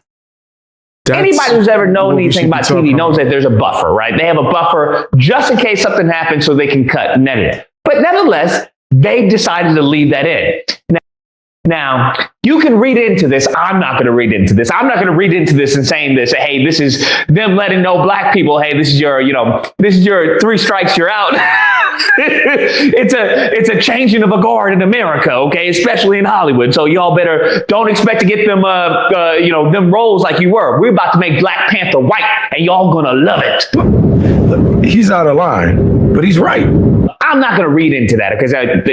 anybody who's ever known anything about TV knows that there's a buffer, right? They have a buffer just in case something happens so they can cut and edit it. But nevertheless, they decided to leave that in. Now, you can read into this. I'm not going to read into this. I'm not going to read into this and saying this, hey, this is them letting know black people, hey, this is your 3 strikes, you're out. It's a changing of a guard in America, okay, especially in Hollywood. So y'all better don't expect to get them, them roles like you were. We're about to make Black Panther white, and y'all gonna love it. He's out of line, but he's right. I'm not going to read into that because that'd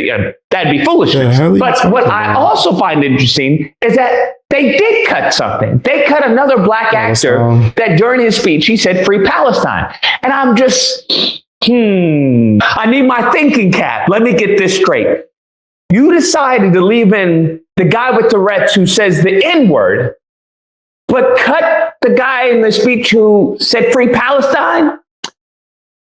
be foolishness. But what I also find interesting is that they did cut something. They cut another black actor that during his speech, he said free Palestine. And I'm just, I need my thinking cap. Let me get this straight. You decided to leave in the guy with Tourette's who says the N-word, but cut the guy in the speech who said free Palestine?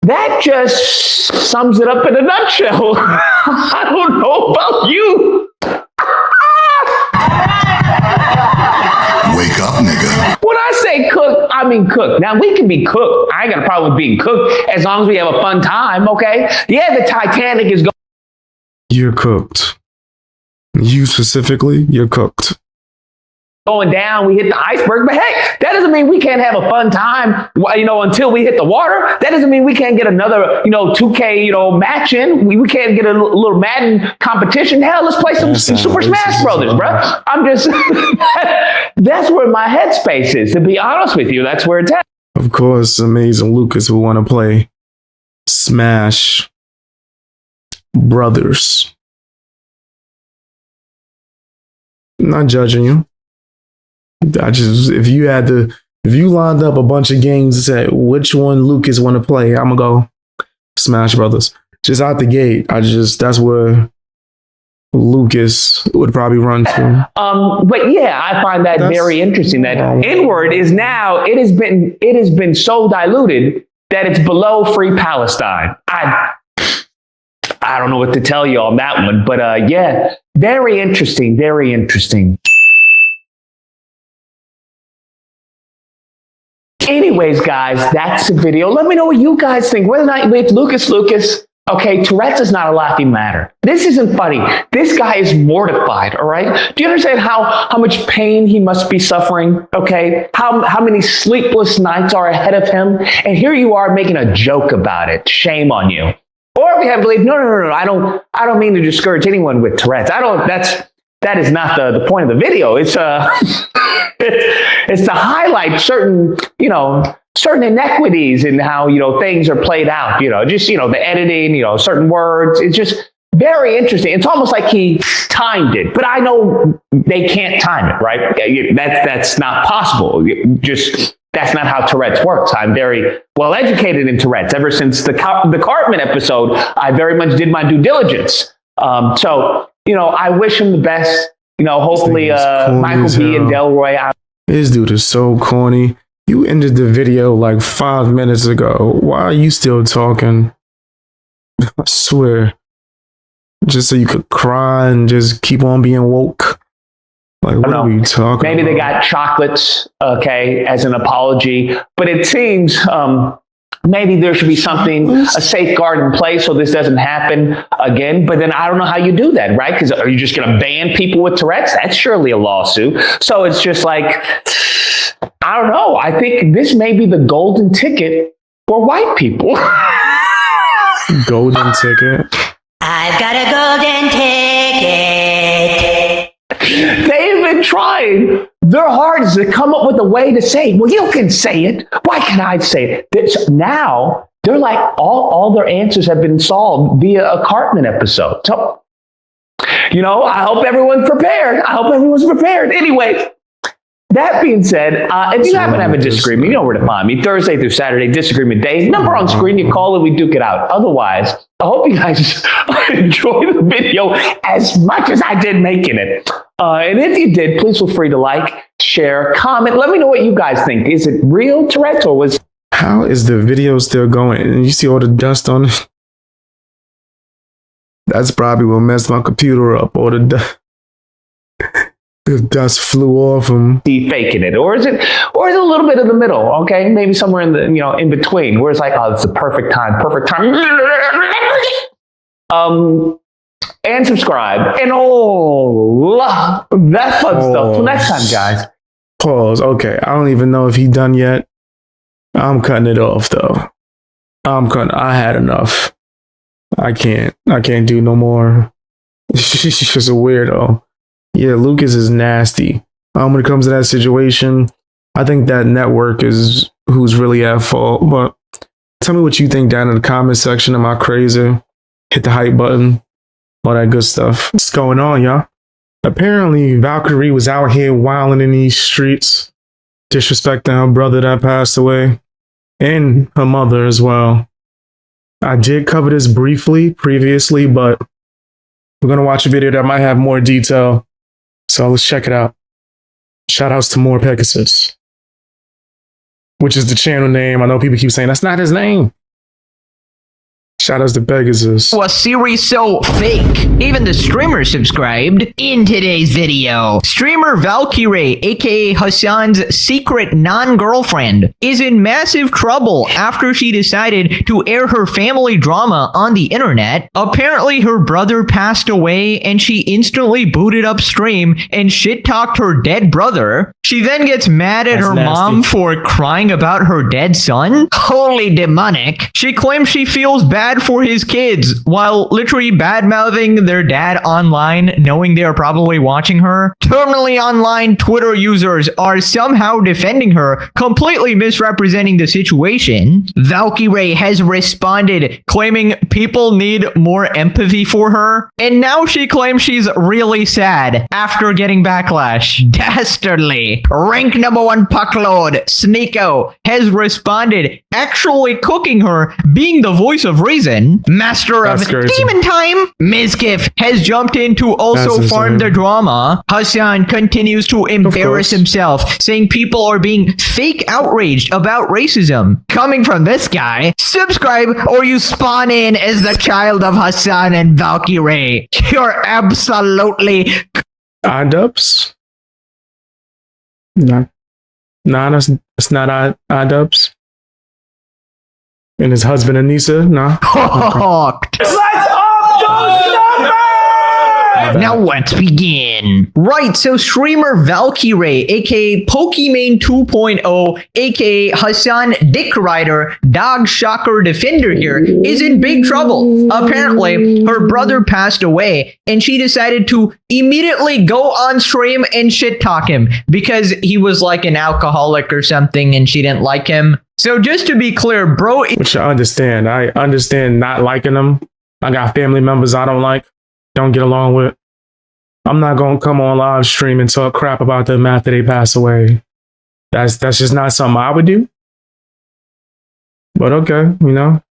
That just sums it up in a nutshell. I don't know about you. Wake up, nigga. When I say cook, I mean cook. Now, we can be cooked. I ain't got a problem with being cooked as long as we have a fun time, okay? Yeah, the Titanic is going. You're cooked. You specifically, you're cooked. Going down, we hit the iceberg, but hey, that doesn't mean we can't have a fun time, until we hit the water. That doesn't mean we can't get another, 2K, match in. We can't get a little Madden competition. Hell, let's play some Super Smash Brothers, bro. I'm just, that's where my headspace is, to be honest with you. That's where it's at. Of course, Amazing Lucas will want to play Smash Brothers. I'm not judging you. If you lined up a bunch of games and said which one Lucas want to play, I'm gonna go Smash Brothers. Just out the gate, that's where Lucas would probably run to. But yeah, I find that very interesting. That N-word is now it has been so diluted that it's below free Palestine. I don't know what to tell you on that one, but yeah, very interesting. Very interesting. Anyways, guys, that's the video. Let me know what you guys think. Whether or not with Lucas, okay, Tourette's is not a laughing matter. This isn't funny. This guy is mortified, all right? Do you understand how much pain he must be suffering, okay? How many sleepless nights are ahead of him? And here you are making a joke about it. Shame on you. Or we have to believe, no, I don't mean to discourage anyone with Tourette's. That is not the point of the video. It's it's to highlight certain inequities in how, things are played out, the editing, certain words. It's just very interesting. It's almost like he timed it, but I know they can't time it, right? That's not possible. That's not how Tourette's works. I'm very well educated in Tourette's. Ever since the Cartman episode, I very much did my due diligence. So, I wish him the best. Hopefully Michael B. and Delroy. This dude is so corny. You ended the video like 5 minutes ago. Why are you still talking? I swear. Just so you could cry and just keep on being woke. Like, what are you talking Maybe about? they got chocolates, okay, as an apology. But it seems maybe there should be a safeguard in place so this doesn't happen again. But then I don't know how you do that, right? Because are you just going to ban people with Tourette's? That's surely a lawsuit. So it's just like, I don't know. I think this may be the golden ticket for white people. Golden ticket? I've got a golden ticket. They trying their hardest to come up with a way to say it. Well, you can say it. Why can't I say it? Now they're like all their answers have been solved via a Cartman episode. So, I hope everyone's prepared. Anyway, that being said, if you happen to have a disagreement, you know where to find me. Thursday through Saturday, disagreement days. Number on screen, you call it, we duke it out. Otherwise, I hope you guys enjoy the video as much as I did making it. And if you did, please feel free to like, share, comment. Let me know what you guys think. Is it real Tourette's or was... How is the video still going? And you see all the dust on it? That's probably what messed my computer up. Or the dust flew off him. Faking it, or is it a little bit of the middle? Okay, maybe somewhere in the in between, where it's like, oh, it's the perfect time. And subscribe and that fun stuff. Till next time, guys. Pause. Okay, I don't even know if he done yet. I'm cutting it off though. I had enough. I can't do no more. She's just a weirdo. Yeah, Lucas is nasty. When it comes to that situation, I think that network is who's really at fault. But tell me what you think down in the comment section. Am I crazy? Hit the hype button. All that good stuff. What's going on, y'all? Apparently, Valkyrae was out here wilding in these streets, disrespecting her brother that passed away, and her mother as well. I did cover this briefly previously, but we're going to watch a video that might have more detail. So let's check it out. Shout outs to More Pegasus, which is the channel name. I know people keep saying that's not his name. Shout outs to Pegasus. A series so fake, even the streamer subscribed. In today's video, streamer Valkyrae, aka Hasan's secret non-girlfriend, is in massive trouble after she decided to air her family drama on the internet. Apparently, her brother passed away and she instantly booted up stream and shit-talked her dead brother. She then gets mad at her mom for crying about her dead son. Holy demonic. She claims she feels bad for his kids while literally bad-mouthing their dad online, knowing they are probably watching her. Terminally online Twitter users are somehow defending her, completely misrepresenting the situation. Valkyrae has responded, claiming people need more empathy for her, and now she claims she's really sad after getting backlash. Dastardly. Rank #1 puckload, Sneeko, has responded, actually cooking her, being the voice of reason. Master of Demon Time, Mizkif has jumped in to also farm the drama. Hasan continues to embarrass himself, saying people are being fake outraged about racism. Coming from this guy, subscribe or you spawn in as the child of Hasan and Valkyrae. You're absolutely... iDubbbz? No, that's not iDubbbz. And his husband Anissa? No. Hooked. Now let's begin. Right, so streamer Valkyrae, aka Pokimane 2.0, aka Hasan Dick Rider, Dog Shocker Defender here, is in big trouble. Apparently, her brother passed away, and she decided to immediately go on stream and shit talk him because he was like an alcoholic or something and she didn't like him. So just to be clear, bro... Which I understand. I understand not liking them. I got family members I don't like, don't get along with. I'm not going to come on live stream and talk crap about them after they pass away. That's just not something I would do. But okay,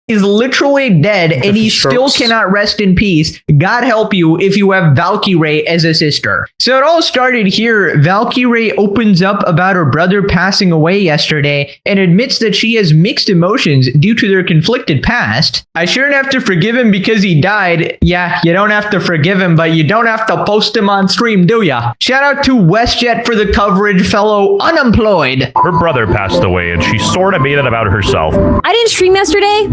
He's literally dead and he still cannot rest in peace. God help you if you have Valkyrae as a sister. So it all started here. Valkyrae opens up about her brother passing away yesterday and admits that she has mixed emotions due to their conflicted past. I shouldn't have to forgive him because he died. Yeah, you don't have to forgive him, but you don't have to post him on stream, do ya? Shout out to WestJet for the coverage, fellow unemployed. Her brother passed away and she sort of made it about herself. I didn't stream yesterday.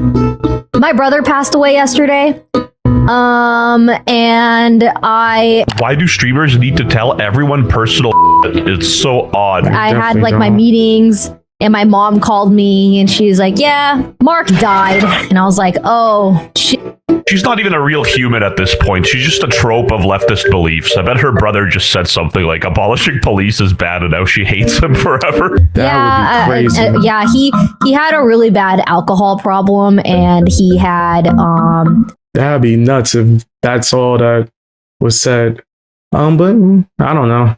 My brother passed away yesterday. And Why do streamers need to tell everyone personal? It's so odd. I had like my meetings and my mom called me and she was like, yeah, Mark died. And I was like, oh, shit. She's not even a real human at this point. She's just a trope of leftist beliefs. I bet her brother just said something like abolishing police is bad and now she hates him forever. That would be crazy. Yeah, he had a really bad alcohol problem, and he had that'd be nuts if that's all that was said. But I don't know.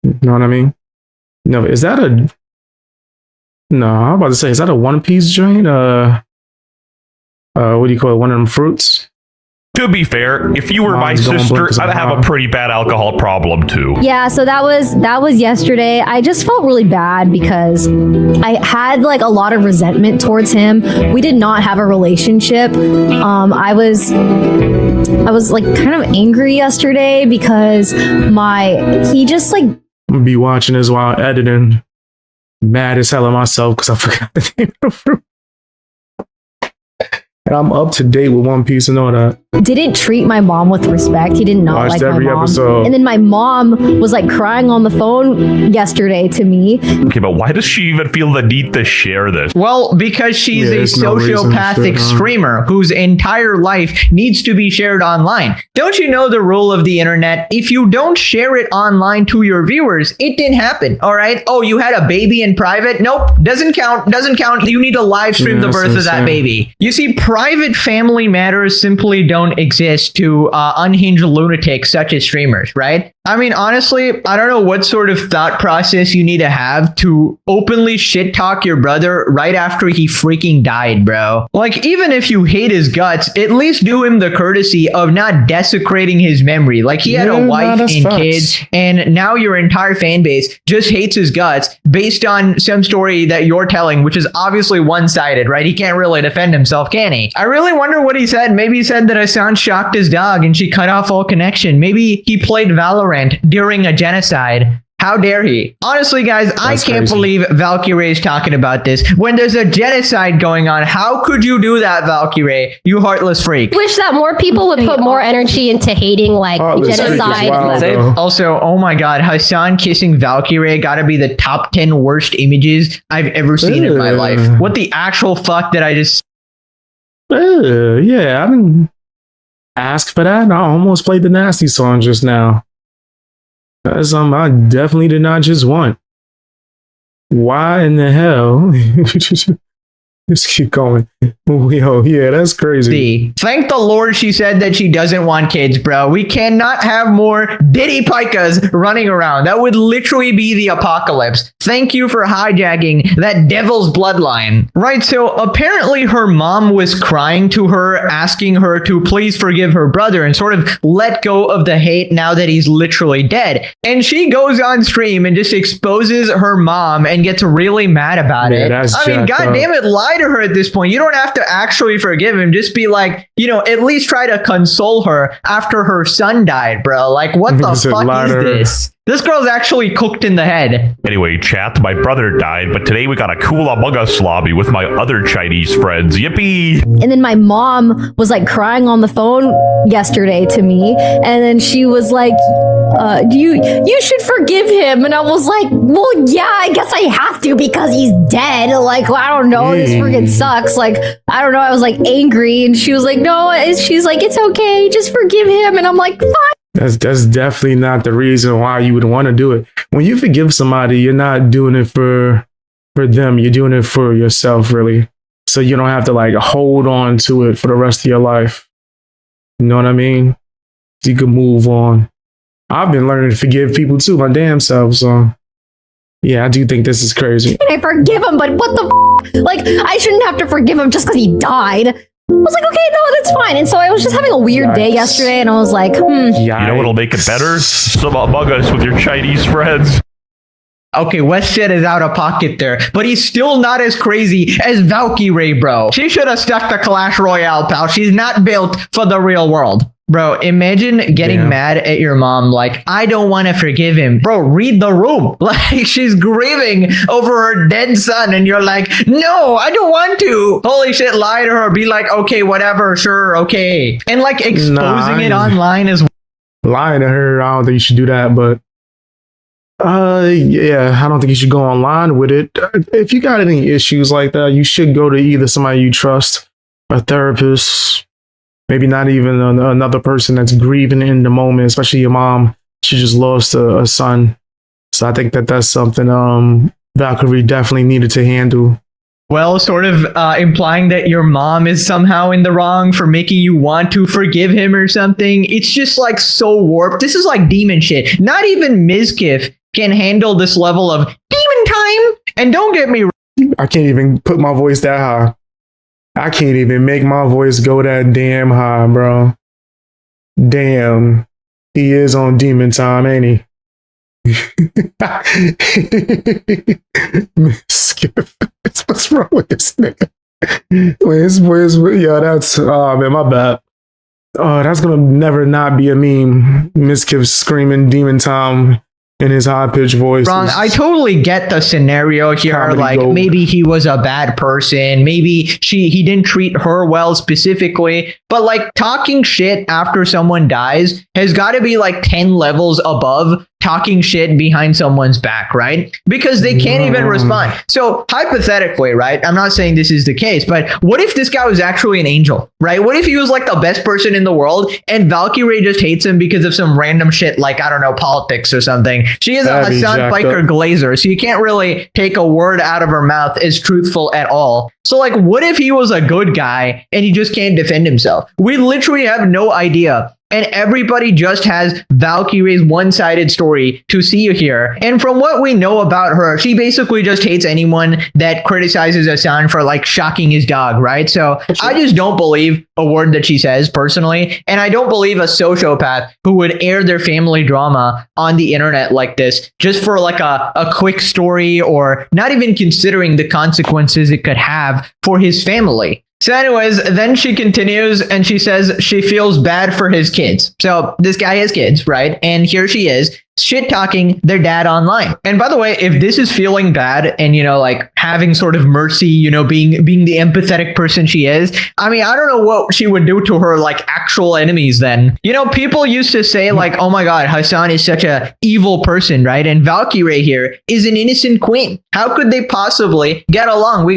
You know what I mean? No, is that a no, I'm about to say, is that a One Piece joint? What do you call it? One of them fruits? To be fair, if you were my sister, I'd have a pretty bad alcohol problem too. Yeah, so that was yesterday. I just felt really bad because I had like a lot of resentment towards him. We did not have a relationship. I was like kind of angry yesterday because he just like I'm gonna be watching this while editing. Mad as hell at myself because I forgot the name of the fruit. And I'm up to date with One Piece and all that. Didn't treat my mom with respect. He did not Watched like my mom. episode. And then my mom was like crying on the phone yesterday to me. Okay, but why does she even feel the need to share this? Well, because she's a sociopathic streamer whose entire life needs to be shared online. Don't you know the rule of the internet? If you don't share it online to your viewers, it didn't happen. All right. Oh, you had a baby in private? Nope. Doesn't count. Doesn't count. You need to live stream the birth of that baby. You see, private family matters simply don't exist to unhinged lunatics such as streamers, right? I mean, honestly, I don't know what sort of thought process you need to have to openly shit talk your brother right after he freaking died, bro. Like, even if you hate his guts, at least do him the courtesy of not desecrating his memory. Like, he had a wife and kids, and now your entire fan base just hates his guts based on some story that you're telling, which is obviously one-sided, right? He can't really defend himself, can he? I really wonder what he said. Maybe he said that Hasan shocked his dog and she cut off all connection. Maybe he played Valorant during a genocide. How dare he? Honestly, guys, I can't believe Valkyrae is talking about this when there's a genocide going on. How could you do that, Valkyrae? You heartless freak. Wish that more people would put more energy into hating like genocide. Also, oh my god, Hasan kissing Valkyrae gotta be the top 10 worst images I've ever seen in my life. What the actual fuck did I just... Yeah, I didn't ask for that. I almost played the nasty song just now. That's something I definitely did not just want. Why in the hell? Just keep going. Yo, yeah, that's crazy. Thank the Lord she said that she doesn't want kids, bro. We cannot have more Diddy Pikers running around. That would literally be the apocalypse. Thank you for hijacking that devil's bloodline. Right, so apparently her mom was crying to her, asking her to please forgive her brother and sort of let go of the hate now that he's literally dead. And she goes on stream and just exposes her mom and gets really mad about it. I mean, god damn it, lie to her at this point. You don't have to actually forgive him. Just be like, you know, at least try to console her after her son died, bro. Like, what the fuck is this? This girl's actually cooked in the head. Anyway, chat, my brother died, but today we got a cool Among Us lobby with my other Chinese friends. Yippee! And then my mom was like crying on the phone yesterday to me, and then she was like, you should forgive him. And I was like, well, yeah, I guess I have to because he's dead. Like, well, I don't know, this freaking sucks. Like, I don't know, I was like angry, and she was like, no, she's like, it's okay, just forgive him. And I'm like, fine. That's definitely not the reason why you would want to do it. When you forgive somebody, you're not doing it for them. You're doing it for yourself, really. So you don't have to like hold on to it for the rest of your life. You know what I mean? So you can move on. I've been learning to forgive people too, my damn self. So yeah, I do think this is crazy. I forgive him, but what the like, I shouldn't have to forgive him just because he died. I was like, okay, no, that's fine. And so I was just having a weird day yesterday, and I was like, You know what'll make it better? Some Among Us with your Chinese friends. Okay, Westshed is out of pocket there, but he's still not as crazy as Valkyrae, bro. She should have stuck to Clash Royale, pal. She's not built for the real world. Bro, imagine getting mad at your mom like, I don't want to forgive him. Bro, read the room. Like, she's grieving over her dead son, and you're like, no, I don't want to. Holy shit, lie to her. Be like, okay, whatever, sure, okay. And like exposing it online as well. Lying to her, I don't think you should do that, but Yeah, I don't think you should go online with it. If you got any issues like that, you should go to either somebody you trust, a therapist, maybe not even another person that's grieving in the moment, especially your mom. She just lost a son. So I think that's something Valkyrae definitely needed to handle. Well, sort of implying that your mom is somehow in the wrong for making you want to forgive him or something. It's just like so warped. This is like demon shit. Not even Mizkif can handle this level of demon time. And don't get me wrong, I can't even put my voice that high. I can't even make my voice go that damn high, bro. Damn. He is on demon time, ain't he? What's wrong with this nigga? Yeah, that's man, my bad. Oh, that's gonna never not be a meme. Mizkif screaming demon time in his high-pitched voice. Wrong. I totally get the scenario here. Like gold. Maybe he was a bad person. Maybe he didn't treat her well specifically. But like talking shit after someone dies has got to be like 10 levels above talking shit behind someone's back, right? Because they can't even respond. So hypothetically, right? I'm not saying this is the case, but what if this guy was actually an angel, right? What if he was like the best person in the world and Valkyrae just hates him because of some random shit like, I don't know, politics or something? She is a Hasan Piker glazer, so you can't really take a word out of her mouth as truthful at all. So like, what if he was a good guy and he just can't defend himself? We literally have no idea. And everybody just has Valkyrae's one-sided story to see here. And from what we know about her, she basically just hates anyone that criticizes Hasan for like shocking his dog, right? So I just don't believe a word that she says personally. And I don't believe a sociopath who would air their family drama on the internet like this just for like a quick story or not even considering the consequences it could have for his family. So anyways, then she continues and she says she feels bad for his kids. So this guy has kids, right? And here she is shit talking their dad online. And by the way, if this is feeling bad and, you know, like having sort of mercy, you know, being the empathetic person she is, I mean, I don't know what she would do to her like actual enemies then. You know, people used to say like, oh my God, Hasan is such a evil person, right? And Valkyrae here is an innocent queen. How could they possibly get along?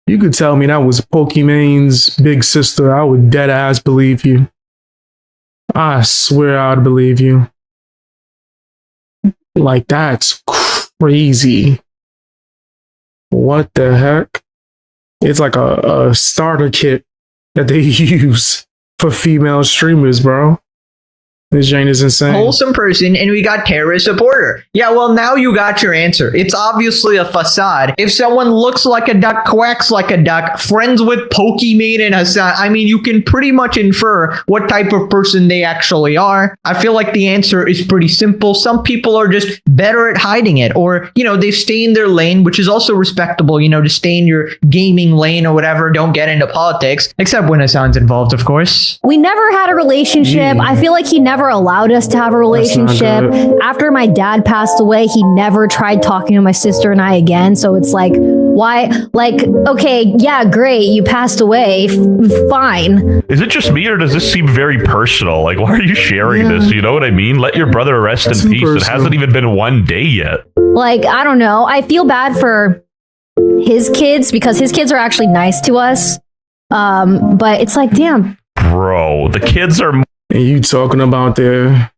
You could tell me that was Pokemon's big sister. I would dead ass believe you. I swear I'd believe you. Like, that's crazy. What the heck? It's like a starter kit that they use for female streamers, bro. This Jane is insane. Wholesome person, and we got terrorist supporter. Yeah, well, now you got your answer. It's obviously a facade. If someone looks like a duck, quacks like a duck, friends with Pokemon and Hasan, I mean, you can pretty much infer what type of person they actually are. I feel like the answer is pretty simple. Some people are just better at hiding it, or, you know, they stay in their lane, which is also respectable, you know, to stay in your gaming lane or whatever. Don't get into politics, except when Hasan's involved, of course. We never had a relationship. I feel like he never allowed us to have a relationship. After my dad passed away, he never tried talking to my sister and I again. So it's like, why? Like, okay, yeah, great, you passed away, fine. Is it just me, or does this seem very personal? Like, why are you sharing this? You know what I mean? Let your brother rest in peace. Personal. It hasn't even been one day yet. Like, I don't know. I feel bad for his kids because his kids are actually nice to us. But it's like, damn. Bro, the kids are... And you talking about their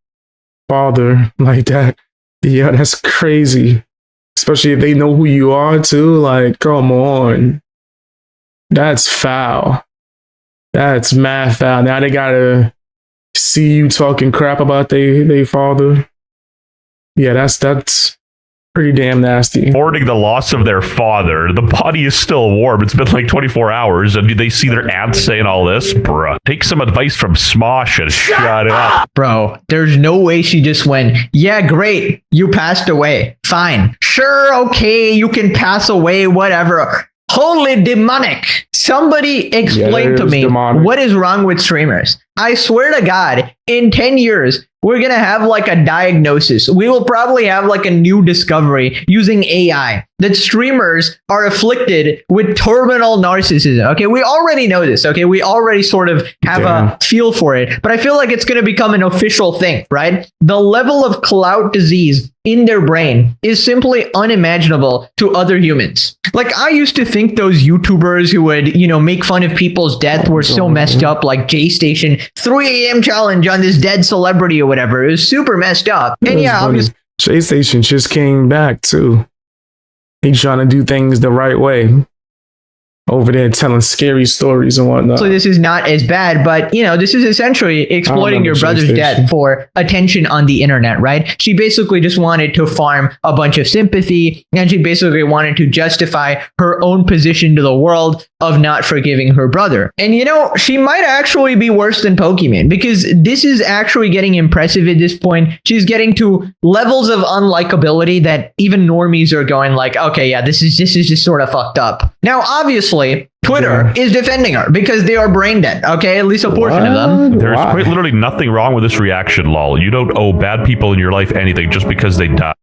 father like that. Yeah, that's crazy. Especially if they know who you are too. Like, come on. That's foul. That's mad foul. Now they gotta see you talking crap about they father. Yeah, that's pretty damn nasty. Mourning the loss of their father. The body is still warm. It's been like 24 hours, and they see their aunt saying all this. Bruh, take some advice from Smosh and shut up. Bro, there's no way she just went, yeah, great, you passed away. Fine. Sure, okay, you can pass away, whatever. Holy demonic. Somebody explain to me what is wrong with streamers. I swear to God, in 10 years, we're going to have like a diagnosis. We will probably have like a new discovery using AI that streamers are afflicted with terminal narcissism. Okay, we already know this. Okay, we already sort of have a feel for it, but I feel like it's going to become an official thing, right? The level of clout disease in their brain is simply unimaginable to other humans. Like, I used to think those YouTubers who would, you know, make fun of people's death were so messed up, like J Station 3 a.m. challenge on this dead celebrity or whatever. It was super messed up. And yeah, obviously, J Station just came back too. He's trying to do things the right way. Over there telling scary stories and whatnot. So this is not as bad, but you know, this is essentially exploiting your brother's death for attention on the internet, right? She basically just wanted to farm a bunch of sympathy, and she basically wanted to justify her own position to the world of not forgiving her brother. And you know, she might actually be worse than Pokemon, because this is actually getting impressive at this point. She's getting to levels of unlikability that even normies are going like, okay, yeah, this is just sort of fucked up. Now, obviously, Twitter is defending her because they are brain dead, okay? At least a portion of them. There's quite literally nothing wrong with this reaction, lol. You don't owe bad people in your life anything just because they die.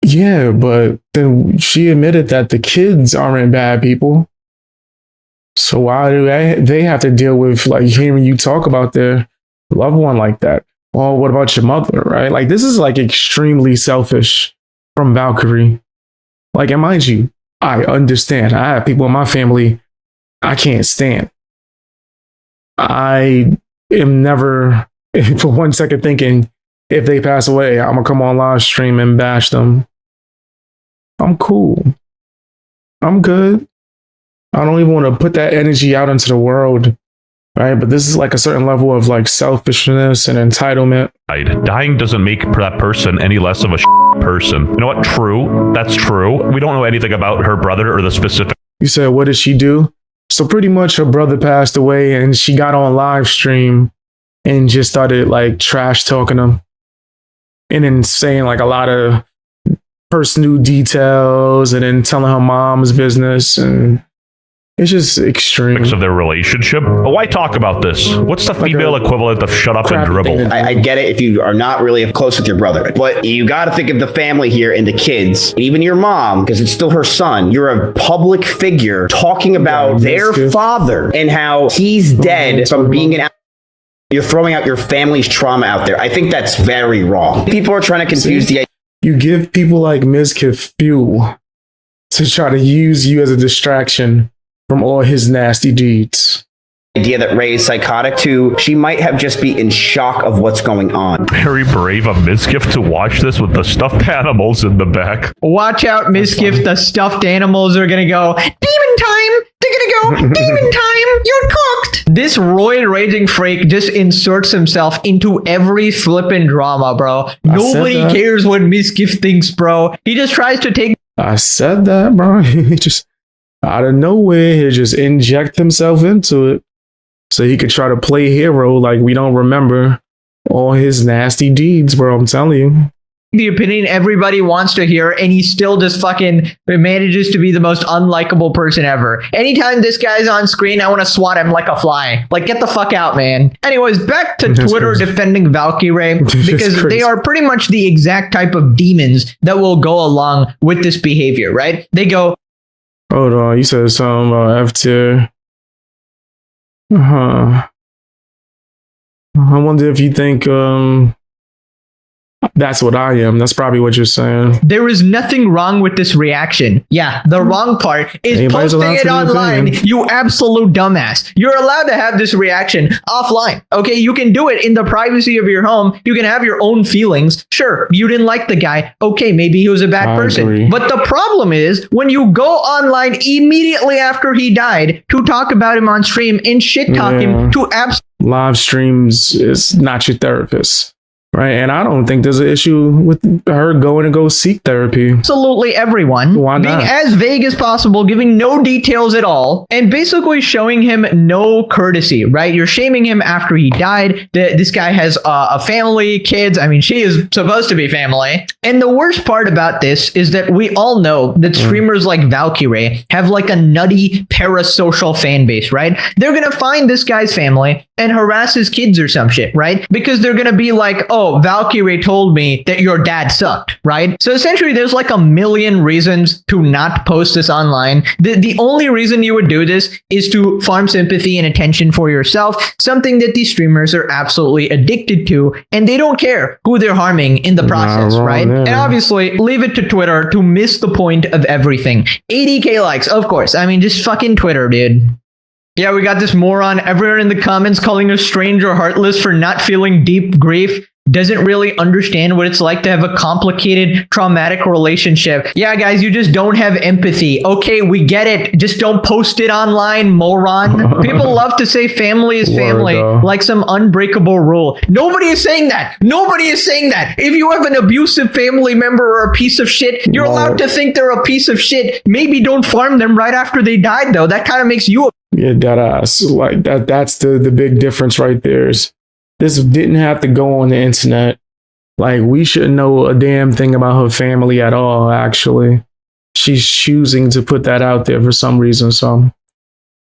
Yeah, but then she admitted that the kids aren't bad people. So why do they have to deal with like hearing you talk about their loved one like that? Well, what about your mother, right? Like, this is like extremely selfish from Valkyrae. Like, and mind you, I understand. I have people in my family I can't stand. I am never for 1 second thinking if they pass away, I'm gonna come on live stream and bash them. I'm cool. I'm good. I don't even want to put that energy out into the world, right? But this is like a certain level of like selfishness and entitlement. Dying doesn't make that person any less of a person. You know what? True. That's true. We don't know anything about her brother or the specific. You said, what did she do? So pretty much her brother passed away and she got on live stream and just started like trash talking him and then saying like a lot of personal details and then telling her mom's business, and it's just extreme. Of their relationship. But why talk about this? What's the female equivalent of shut up and dribble? I get it if you are not really close with your brother, but you got to think of the family here and the kids, and even your mom, because it's still her son. You're a public figure talking about their father and how he's dead from being an. You're throwing out your family's trauma out there. I think that's very wrong. People are trying to confuse the. You give people like Mizkif fuel to try to use you as a distraction from all his nasty deeds. Idea that Ray is psychotic too. She might have just be in shock of what's going on. Very brave of Mizkif to watch this with the stuffed animals in the back. Watch out, Mizkif. The stuffed animals are gonna go, demon time! They're gonna go, demon time! You're cooked! This roid raging freak just inserts himself into every flippin' drama, bro. Nobody cares what Mizkif thinks, bro. He just tries to take. I said that, bro. He just out of nowhere, he just inject himself into it so he could try to play hero like we don't remember all his nasty deeds, bro. I'm telling you. The opinion everybody wants to hear, and he still just fucking manages to be the most unlikable person ever. Anytime this guy's on screen, I want to swat him like a fly. Like, get the fuck out, man. Anyways, back to Twitter defending Valkyrae, because they are pretty much the exact type of demons that will go along with this behavior, right? They go, hold on, you said something about F tier. I wonder if you think that's what I am. That's probably what you're saying. There is nothing wrong with this reaction. Yeah, the wrong part is posting it online, you absolute dumbass. You're allowed to have this reaction offline. Okay, you can do it in the privacy of your home. You can have your own feelings. Sure, you didn't like the guy. Okay, maybe he was a bad person. Agree. But the problem is when you go online immediately after he died to talk about him on stream and shit talk him to live streams is not your therapist. Right. And I don't think there's an issue with her going to go seek therapy. Absolutely everyone. Why not? Being as vague as possible, giving no details at all, and basically showing him no courtesy, right? You're shaming him after he died. This guy has a family, kids. I mean, she is supposed to be family. And the worst part about this is that we all know that streamers like Valkyrae have like a nutty parasocial fan base, right? They're going to find this guy's family and harass his kids or some shit, right? Because they're going to be like, oh, Valkyrae told me that your dad sucked, right? So essentially there's like a million reasons to not post this online. The only reason you would do this is to farm sympathy and attention for yourself, something that these streamers are absolutely addicted to, and they don't care who they're harming in the process, right? And obviously leave it to Twitter to miss the point of everything. 80k likes, of course. I mean, just fucking Twitter, dude. Yeah, we got this moron everywhere in the comments calling a stranger heartless for not feeling deep grief. Doesn't really understand what it's like to have a complicated, traumatic relationship. Yeah, guys, you just don't have empathy. Okay, we get it. Just don't post it online, moron. People love to say family is family, like some unbreakable rule. Nobody is saying that. Nobody is saying that. If you have an abusive family member or a piece of shit, you're allowed to think they're a piece of shit. Maybe don't farm them right after they died, though. That kind of makes you a yeah, deadass. Like that's the big difference right there. Is this didn't have to go on the internet. Like, we shouldn't know a damn thing about her family at all, actually. She's choosing to put that out there for some reason. So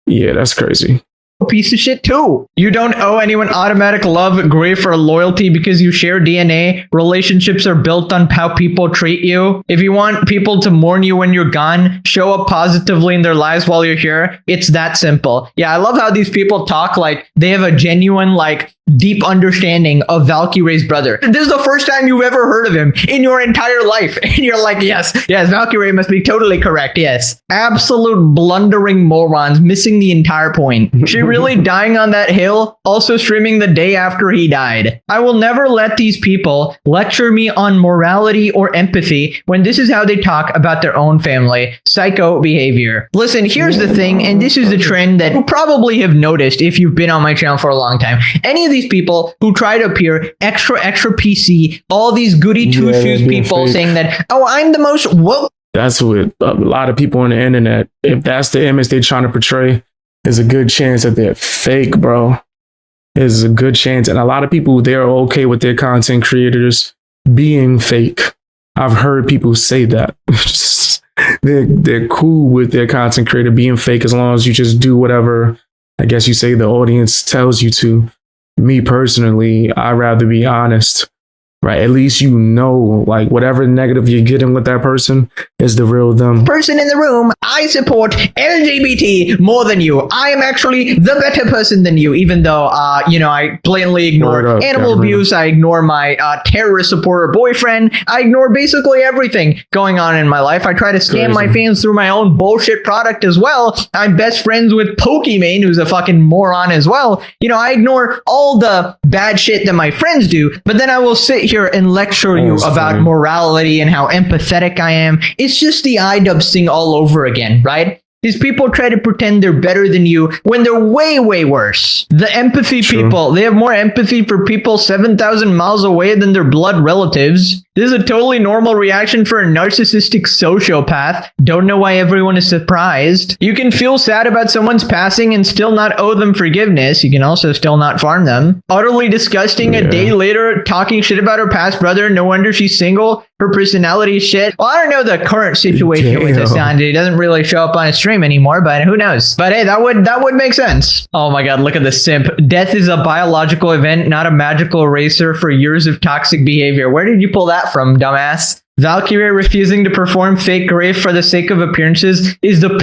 yeah, that's crazy. piece of shit too. You don't owe anyone automatic love, grief, or loyalty because you share DNA. Relationships are built on how people treat you. If you want people to mourn you when you're gone, show up positively in their lives while you're here. It's that simple. Yeah, I love how these people talk like they have a genuine, like, deep understanding of Valkyrae's brother. This is the first time you've ever heard of him in your entire life. And you're like, yes, Valkyrae must be totally correct. Yes. Absolute blundering morons, missing the entire point. She really dying on that hill, also streaming the day after he died. I will never let these people lecture me on morality or empathy when this is how they talk about their own family. Psycho behavior. Listen, here's the thing, and this is the trend that you probably have noticed if you've been on my channel for a long time. Any of these people who try to appear extra PC, all these goody two-shoes people fake. Saying that, oh, I'm the most woke. That's what a lot of people on the internet, if that's the image they're trying to portray, there's a good chance that they're fake, bro. There's a good chance. And a lot of people, they're okay with their content creators being fake. I've heard people say that. they're cool with their content creator being fake as long as you just do whatever, I guess you say, the audience tells you to. Me personally, I'd rather be honest, right? At least you know, like, whatever negative you're getting with that person is the real them. Person in the room, I support LGBT more than you. I am actually the better person than you, even though, I blatantly ignore animal abuse. I ignore my terrorist supporter boyfriend. I ignore basically everything going on in my life. I try to scam my fans through my own bullshit product as well. I'm best friends with Pokimane, who's a fucking moron as well. I ignore all the bad shit that my friends do, but then I will sit here and lecture you about morality and how empathetic I am. It's just the iDubbbz thing all over again, right? These people try to pretend they're better than you when they're way, way worse. The empathy people, they have more empathy for people 7,000 miles away than their blood relatives. This is a totally normal reaction for a narcissistic sociopath. Don't know why everyone is surprised. You can feel sad about someone's passing and still not owe them forgiveness. You can also still not farm them. Utterly disgusting. A day later, talking shit about her past brother. No wonder she's single. Her personality is shit. Well, I don't know the current situation with Hasan. He doesn't really show up on his stream anymore, but who knows? But hey, that would make sense. Oh my god, look at the simp. Death is a biological event, not a magical eraser for years of toxic behavior. Where did you pull that from, dumbass? Valkyrae refusing to perform fake grief for the sake of appearances is the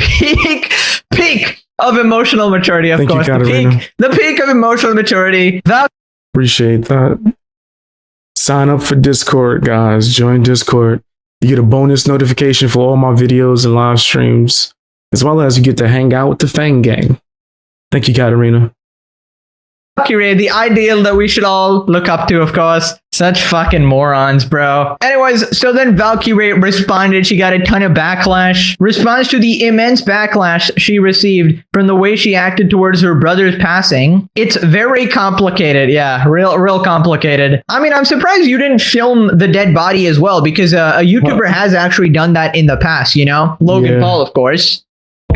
peak of emotional maturity, of course. The peak of emotional maturity. Appreciate that. Sign up for Discord, guys. Join Discord. You get a bonus notification for all my videos and live streams, as well as you get to hang out with the Fang Gang. Thank you, Katarina. Valkyrae, the ideal that we should all look up to, of course. Such fucking morons, bro. Anyways, so then Valkyrae responded. She got a ton of backlash. Response to the immense backlash she received from the way she acted towards her brother's passing. It's very complicated. Yeah, real complicated. I mean, I'm surprised you didn't film the dead body as well, because a YouTuber has actually done that in the past, you know? Logan Paul, of course.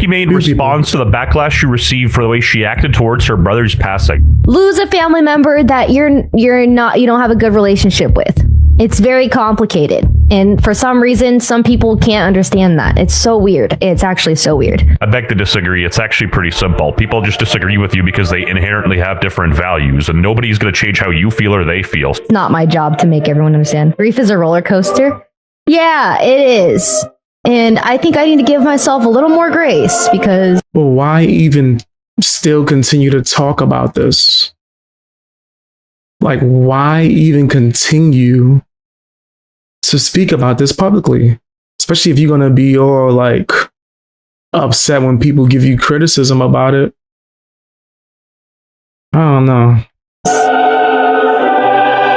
He made response to the backlash she received for the way she acted towards her brother's passing. Lose a family member that you don't have a good relationship with. It's very complicated. And for some reason, some people can't understand that. It's so weird. It's actually so weird. I beg to disagree. It's actually pretty simple. People just disagree with you because they inherently have different values, and nobody's going to change how you feel or they feel. It's not my job to make everyone understand. Grief is a roller coaster. Yeah, it is. And I think I need to give myself a little more grace because... Well, why even still continue to talk about this? Like, why even continue to speak about this publicly? Especially if you're going to be all, like, upset when people give you criticism about it. I don't know.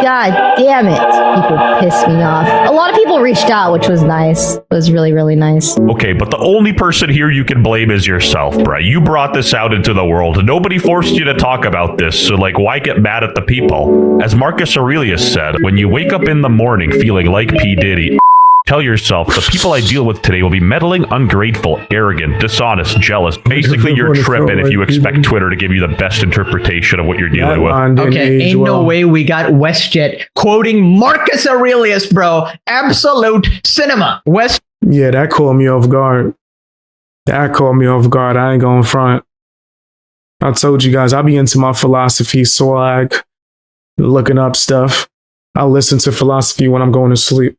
God damn it. People piss me off. A lot of people reached out, which was nice. It was really, really nice. Okay, but the only person here you can blame is yourself, bruh. You brought this out into the world. Nobody forced you to talk about this, so, like, why get mad at the people? As Marcus Aurelius said, when you wake up in the morning feeling like P. Diddy, tell yourself, the people I deal with today will be meddling, ungrateful, arrogant, dishonest, jealous. Basically, you're tripping if you expect Twitter to give you the best interpretation of what you're dealing with. Okay, ain't no way we got WestJet quoting Marcus Aurelius, bro. Absolute cinema. Yeah, that caught me off guard. I ain't going front. I told you guys, I'll be into my philosophy swag, looking up stuff. I'll listen to philosophy when I'm going to sleep.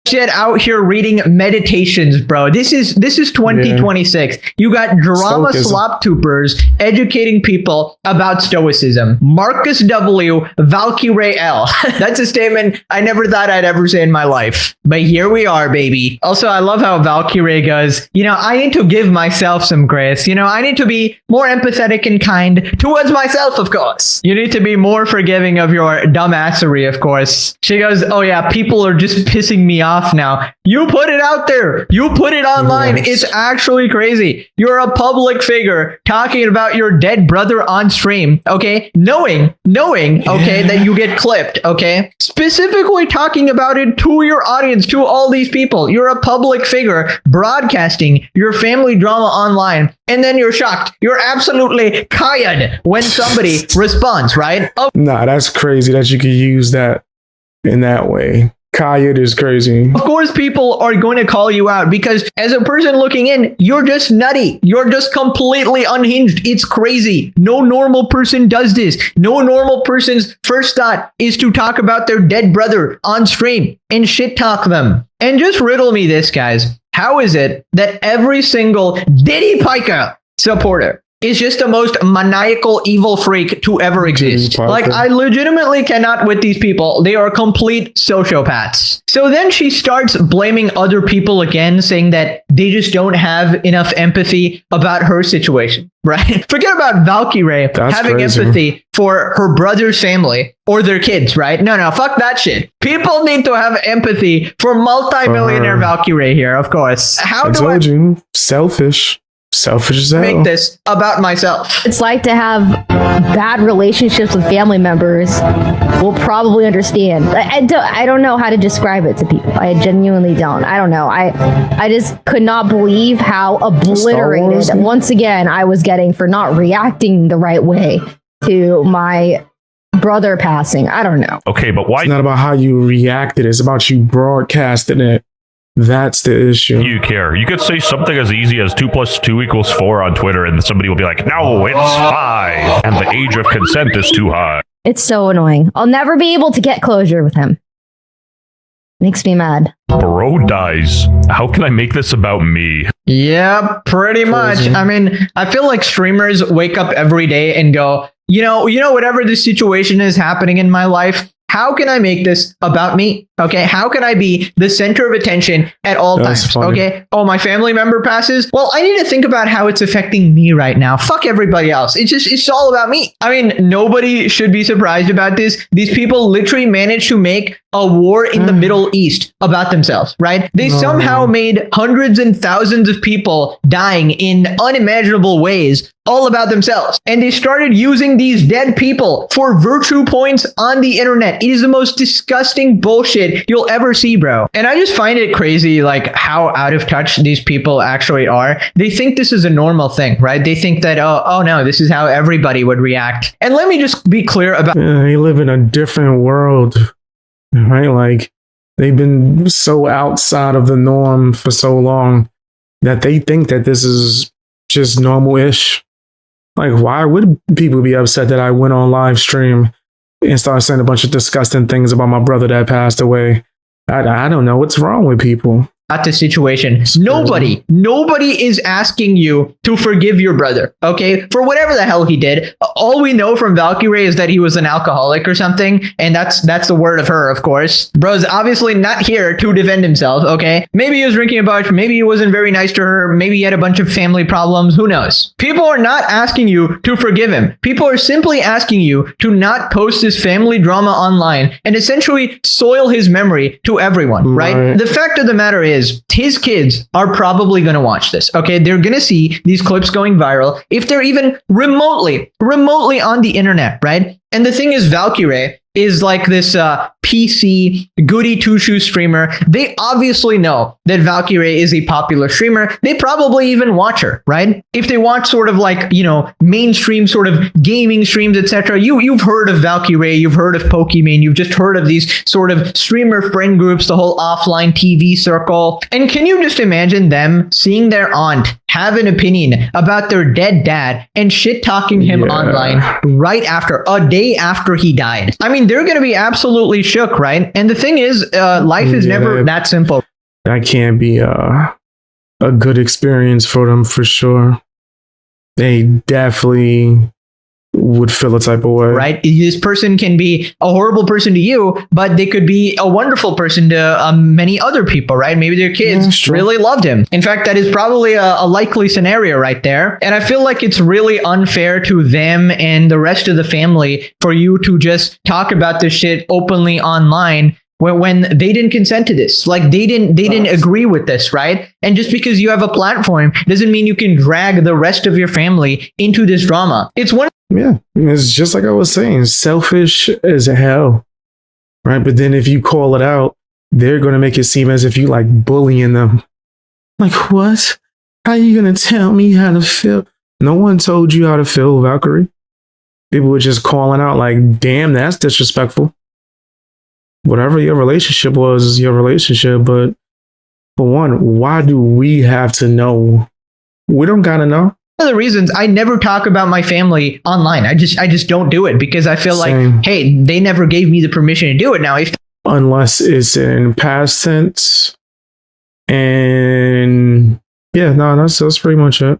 Shit out here reading meditations, bro. This is 2026. You got drama slop tubers educating people about stoicism. Marcus W, Valkyrae L. That's a statement I never thought I'd ever say in my life. But here we are, baby. Also, I love how Valkyrae goes, you know, I need to give myself some grace. You know, I need to be more empathetic and kind towards myself, of course. You need to be more forgiving of your dumbassery, of course. She goes, oh yeah, people are just pissing me off now. You put it out there. You put it online. Yes. It's actually crazy. You're a public figure talking about your dead brother on stream, okay? Knowing, okay, that you get clipped, okay? Specifically talking about it to your audience, to all these people. You're a public figure broadcasting your family drama online, and then you're shocked. You're absolutely tired when somebody responds, right? Oh. Nah, that's crazy that you could use that in that way. Kayed is crazy. Of course, people are going to call you out because as a person looking in, you're just nutty. You're just completely unhinged. It's crazy. No normal person does this. No normal person's first thought is to talk about their dead brother on stream and shit talk them. And just riddle me this, guys. How is it that every single Diddy Piker supporter is just the most maniacal evil freak to ever exist? Like, I legitimately cannot with these people. They are complete sociopaths. So then she starts blaming other people again, saying that they just don't have enough empathy about her situation, right? Forget about Valkyrae having empathy for her brother's family or their kids, right? No, fuck that shit. People need to have empathy for multi-millionaire Valkyrae here, of course. I told you, selfish as hell. Make this about myself. It's like to have bad relationships with family members. Will probably understand. I don't know how to describe it to people. I genuinely don't. I don't know. I just could not believe how obliterated once again I was getting for not reacting the right way to my brother passing. I don't know. Okay, but why? It's not about how you reacted. It's about you broadcasting it. That's the issue. You care. You could say something as easy as 2 + 2 = 4 on Twitter, and somebody will be like, no, it's 5, and the age of consent is too high. It's so annoying. I'll never be able to get closure with him. Makes me mad. Bro dies. How can I make this about me? Yeah, pretty much. I mean, I feel like streamers wake up every day and go, you know, whatever the situation is happening in my life, how can I make this about me? Okay, how can I be the center of attention at all times? funny. Okay, oh, my family member passes. Well, I need to think about how it's affecting me right now. Fuck everybody else. It's all about me. I mean, nobody should be surprised about this. These people literally managed to make a war in the Middle East about themselves, right? They somehow made hundreds and thousands of people dying in unimaginable ways all about themselves. And they started using these dead people for virtue points on the internet. It is the most disgusting bullshit you'll ever see, bro. And I just find it crazy, like, how out of touch these people actually are. They think this is a normal thing, right? They think that, oh no, this is how everybody would react. And let me just be clear about... They live in a different world, right? Like, they've been so outside of the norm for so long that they think that this is just normal-ish. Like, why would people be upset that I went on live stream and started saying a bunch of disgusting things about my brother that passed away? I don't know what's wrong with people. At the situation, nobody is asking you to forgive your brother, okay, for whatever the hell he did. All we know from Valkyrae is that he was an alcoholic or something, and that's the word of her, of course. Bro's obviously not here to defend himself, okay? Maybe he was drinking a bunch, maybe he wasn't very nice to her, maybe he had a bunch of family problems, who knows? People are not asking you to forgive him. People are simply asking you to not post his family drama online and essentially soil his memory to everyone, right? The fact of the matter is, his kids are probably going to watch this, okay? They're going to see these clips going viral if they're even remotely on the internet, right? And the thing is, Valkyrae is like this PC goody two-shoes streamer. They obviously know that Valkyrae is a popular streamer. They probably even watch her, right? If they watch sort of like, you know, mainstream sort of gaming streams, etc., you've heard of Valkyrae, you've heard of Pokemon, you've just heard of these sort of streamer friend groups, the whole offline TV circle. And can you just imagine them seeing their aunt have an opinion about their dead dad and shit-talking him online right after, a day after he died? I mean, they're going to be absolutely shook, right? And the thing is, life is never that simple. That can't be a good experience for them, for sure. They definitely would feel a type of way. Right? This person can be a horrible person to you, but they could be a wonderful person to many other people, right? Maybe their kids really loved him. In fact, that is probably a likely scenario right there. And I feel like it's really unfair to them and the rest of the family for you to just talk about this shit openly online when they didn't consent to this. Like, they didn't agree with this, right? And just because you have a platform doesn't mean you can drag the rest of your family into this drama. It's one. Yeah, it's just like I was saying, selfish as hell, right? But then if you call it out, they're going to make it seem as if you like bullying them. Like, what? How are you going to tell me how to feel? No one told you how to feel, Valkyrae. People were just calling out like, damn, that's disrespectful. Whatever your relationship was is your relationship. But for one, why do we have to know? We don't got to know. One of the reasons I never talk about my family online. I just don't do it because I feel like, hey, they never gave me the permission to do it. Now, unless it's in past tense, and yeah, no, that's pretty much it.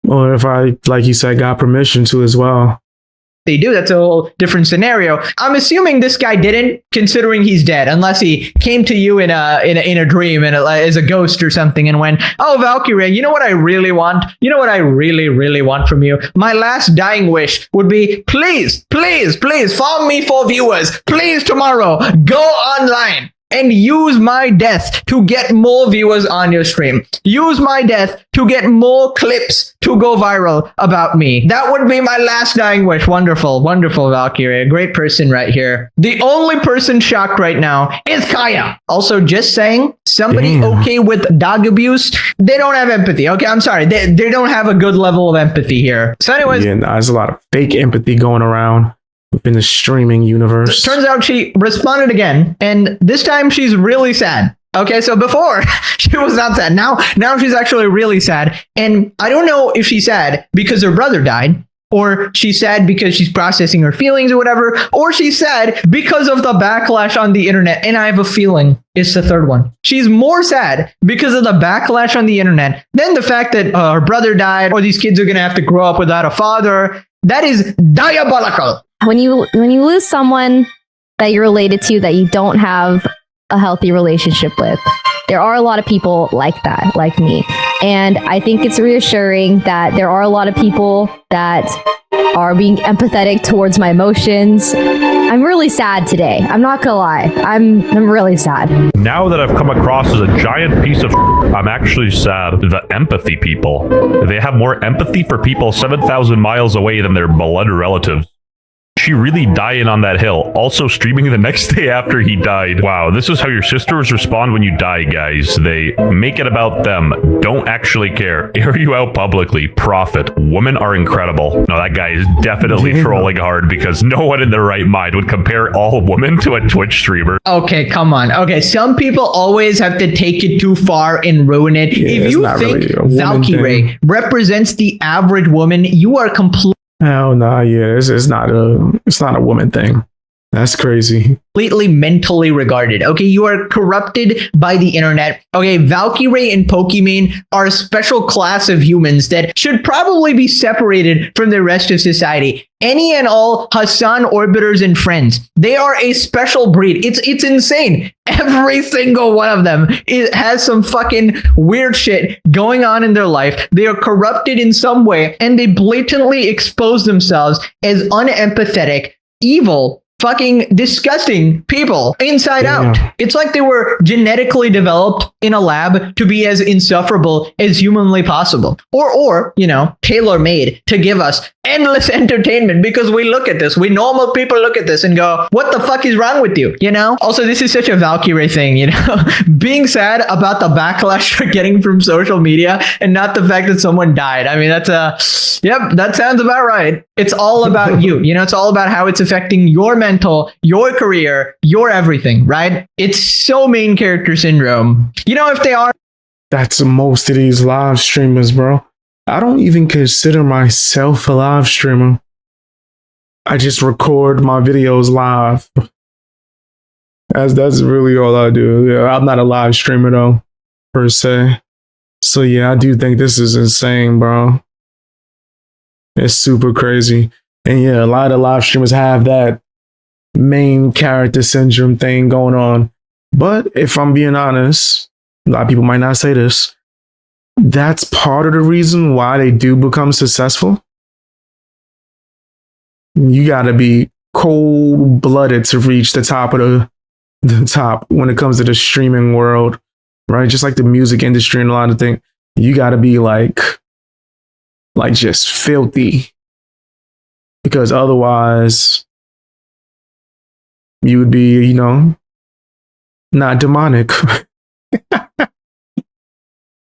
Or if I, like you said, got permission to as well. They do, that's a whole different scenario. I'm assuming this guy didn't, considering he's dead, unless he came to you in a dream and as a ghost or something and went, oh, Valkyrae, you know what I really want? You know what I really want from you? My last dying wish would be, please follow me for viewers. Please, tomorrow, go online and use my death to get more viewers on your stream. Use my death to get more clips to go viral about me. That would be my last dying wish. Wonderful, wonderful, Valkyrae. A great person right here. The only person shocked right now is Kaya. Also, just saying, somebody okay with dog abuse, they don't have empathy. Okay, I'm sorry. They don't have a good level of empathy here. So anyways. Yeah, there's a lot of fake empathy going around in the streaming universe. Turns out she responded again, and this time she's really sad. Okay, so before she was not sad. Now she's actually really sad. And I don't know if she's sad because her brother died, or she's sad because she's processing her feelings or whatever, or she's sad because of the backlash on the internet. And I have a feeling it's the third one. She's more sad because of the backlash on the internet than the fact that her brother died, or these kids are going to have to grow up without a father. That is diabolical. When you lose someone that you're related to that you don't have a healthy relationship with. There are a lot of people like that, like me. And I think it's reassuring that there are a lot of people that are being empathetic towards my emotions. I'm really sad today. I'm not gonna lie. I'm really sad. Now that I've come across as a giant piece of I'm actually sad. The empathy people. They have more empathy for people 7,000 miles away than their blood relatives. She really dying on that hill. Also streaming the next day after he died. Wow, this is how your sisters respond when you die, guys. They make it about them. Don't actually care. Air you out publicly. Profit. Women are incredible. No, that guy is definitely trolling hard because no one in their right mind would compare all women to a Twitch streamer. Okay, come on. Okay, some people always have to take it too far and ruin it. Yeah, if you think really Valkyrae represents the average woman, you are completely Hell no, yeah, it's not a woman thing. That's crazy. Completely mentally regarded. Okay, you are corrupted by the internet. Okay, Valkyrae and Pokimane are a special class of humans that should probably be separated from the rest of society. Any and all Hasan orbiters and friends, they are a special breed. It's insane. Every single one of them has some fucking weird shit going on in their life. They are corrupted in some way, and they blatantly expose themselves as unempathetic, evil, fucking disgusting people inside out. It's like they were genetically developed in a lab to be as insufferable as humanly possible. Or, you know, tailor-made to give us endless entertainment because we look at this. We normal people look at this and go, what the fuck is wrong with you? You know? Also, this is such a Valkyrae thing, you know? Being sad about the backlash you're getting from social media and not the fact that someone died. I mean, yep, that sounds about right. It's all about you. You know, it's all about how it's affecting your mental, your career, your everything, right? It's so main character syndrome. You know, if they are... That's most of these live streamers, bro. I don't even consider myself a live streamer. I just record my videos live. That's really all I do. Yeah, I'm not a live streamer though, per se. So yeah, I do think this is insane, bro. It's super crazy. And yeah, a lot of live streamers have that main character syndrome thing going on. But if I'm being honest, a lot of people might not say this. That's part of the reason why they do become successful. You got to be cold-blooded to reach the top of the top when it comes to the streaming world, right? Just like the music industry and a lot of things. You got to be like just filthy, because otherwise you would be, you know, not demonic.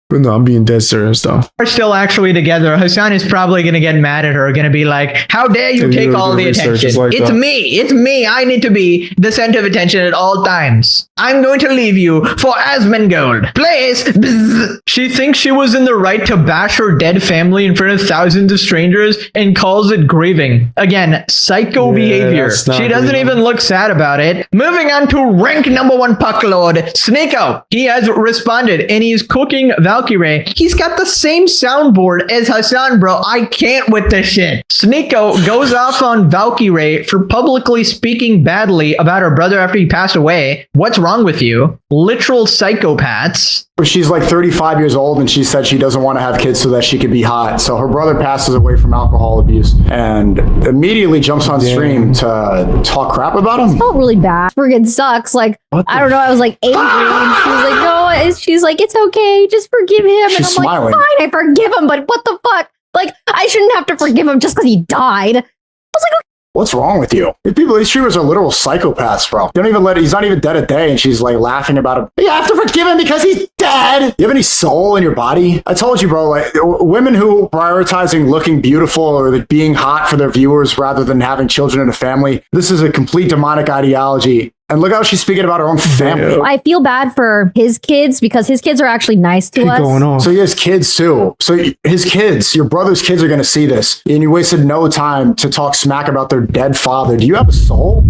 But no, I'm being dead serious though. Are still actually together. Hasan is probably going to get mad at her, going to be like, how dare you take all the attention? Like it's me. I need to be the center of attention at all times. I'm going to leave you for Asmongold. Please. Bzz. She thinks she was in the right to bash her dead family in front of thousands of strangers and calls it grieving. Again, psycho behavior. She doesn't even look sad about it. Moving on to rank number 1 puck lord, Sneeko. He has responded and he's cooking Valkyrae. He's got the same soundboard as Hasan, bro. I can't with this shit. Sneeko goes off on Valkyrae for publicly speaking badly about her brother after he passed away. What's wrong with you? Literal psychopaths. She's like 35 years old and she said she doesn't want to have kids so that she could be hot. So her brother passes away from alcohol abuse and immediately jumps on stream to talk crap about him. It felt really bad. Friggin' sucks. Like, I don't know. I was like angry and she was like, no, she's like, it's okay. Just forgive him. She's and I'm smiling. like, fine, I forgive him. But what the fuck? Like, I shouldn't have to forgive him just because he died. I was like, what's wrong with you? These streamers are literal psychopaths, bro. They don't even he's not even dead a day, and she's like laughing about him. You have to forgive him because he's dead. You have any soul in your body? I told you, bro, like women who prioritizing looking beautiful or like being hot for their viewers rather than having children and a family. This is a complete demonic ideology. And look how she's speaking about her own family. I feel bad for his kids because his kids are actually nice to us. So he has kids too. So his kids, your brother's kids are going to see this. And you wasted no time to talk smack about their dead father. Do you have a soul?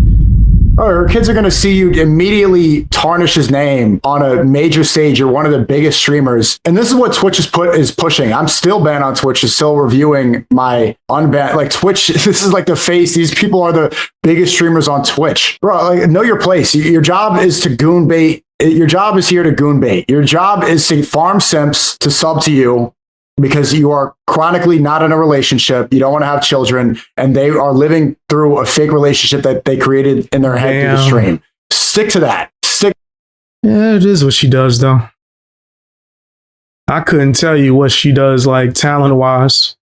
Her kids are going to see you immediately tarnish his name on a major stage. You're one of the biggest streamers. And this is what Twitch is pushing. I'm still banned on Twitch, is still reviewing my unbanned. Like Twitch, this is like the face. These people are the biggest streamers on Twitch. Bro, like, know your place. Your job is to goon bait. Your job is here to goon bait. Your job is to farm simps to sub to you because you are chronically not in a relationship. You don't want to have children, and they are living through a fake relationship that they created in their head through the stream. Stick to that. Yeah, it is what she does, though. I couldn't tell you what she does, like, talent-wise.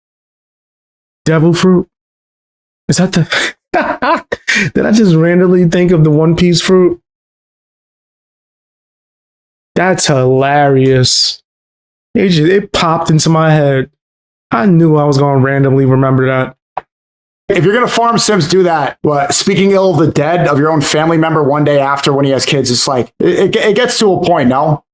Devil fruit? Is that the... Did I just randomly think of the One Piece fruit? That's hilarious. It popped into my head. I knew I was going to randomly remember that. If you're going to farm sims, do that. What, speaking ill of the dead of your own family member one day after when he has kids, it's like, it gets to a point, no?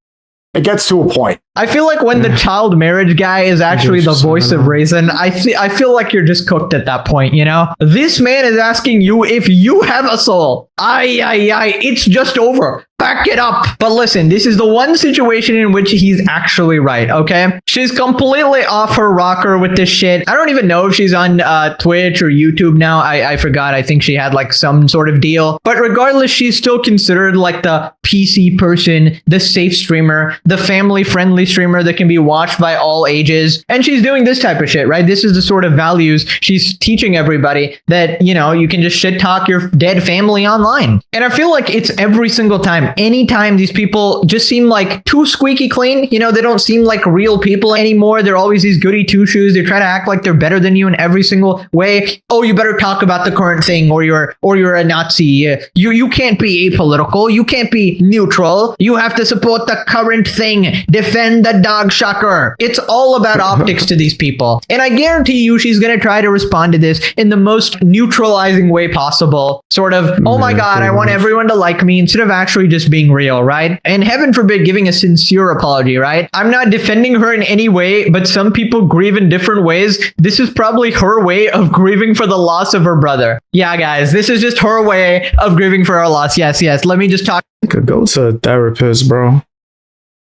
It gets to a point. I feel like when the child marriage guy is actually the voice of reason, I feel like you're just cooked at that point, you know? This man is asking you if you have a soul. It's just over. Back it up. But listen, this is the one situation in which he's actually right, okay? She's completely off her rocker with this shit. I don't even know if she's on Twitch or YouTube now. I forgot. I think she had like some sort of deal. But regardless, she's still considered like the PC person, the safe streamer, the family-friendly streamer that can be watched by all ages. And she's doing this type of shit, right? This is the sort of values she's teaching everybody, that, you know, you can just shit talk your dead family online. And I feel like it's every single time. Anytime these people just seem like too squeaky clean, you know, they don't seem like real people anymore. They're always these goody two-shoes. They try to act like they're better than you in every single way. Oh, you better talk about the current thing, or you're a Nazi. You can't be apolitical. You can't be neutral. You have to support the current thing. Defend the dog shocker. It's all about optics to these people. And I guarantee you she's going to try to respond to this in the most neutralizing way possible. Sort of, oh my God, I want everyone to like me, instead of actually just being real, right? And heaven forbid giving a sincere apology, right? I'm not defending her in any way, but some people grieve in different ways. This is probably her way of grieving for the loss of her brother. Yeah, guys, this is just her way of grieving for her loss. Yes. Let me just talk. You could go to a therapist, bro.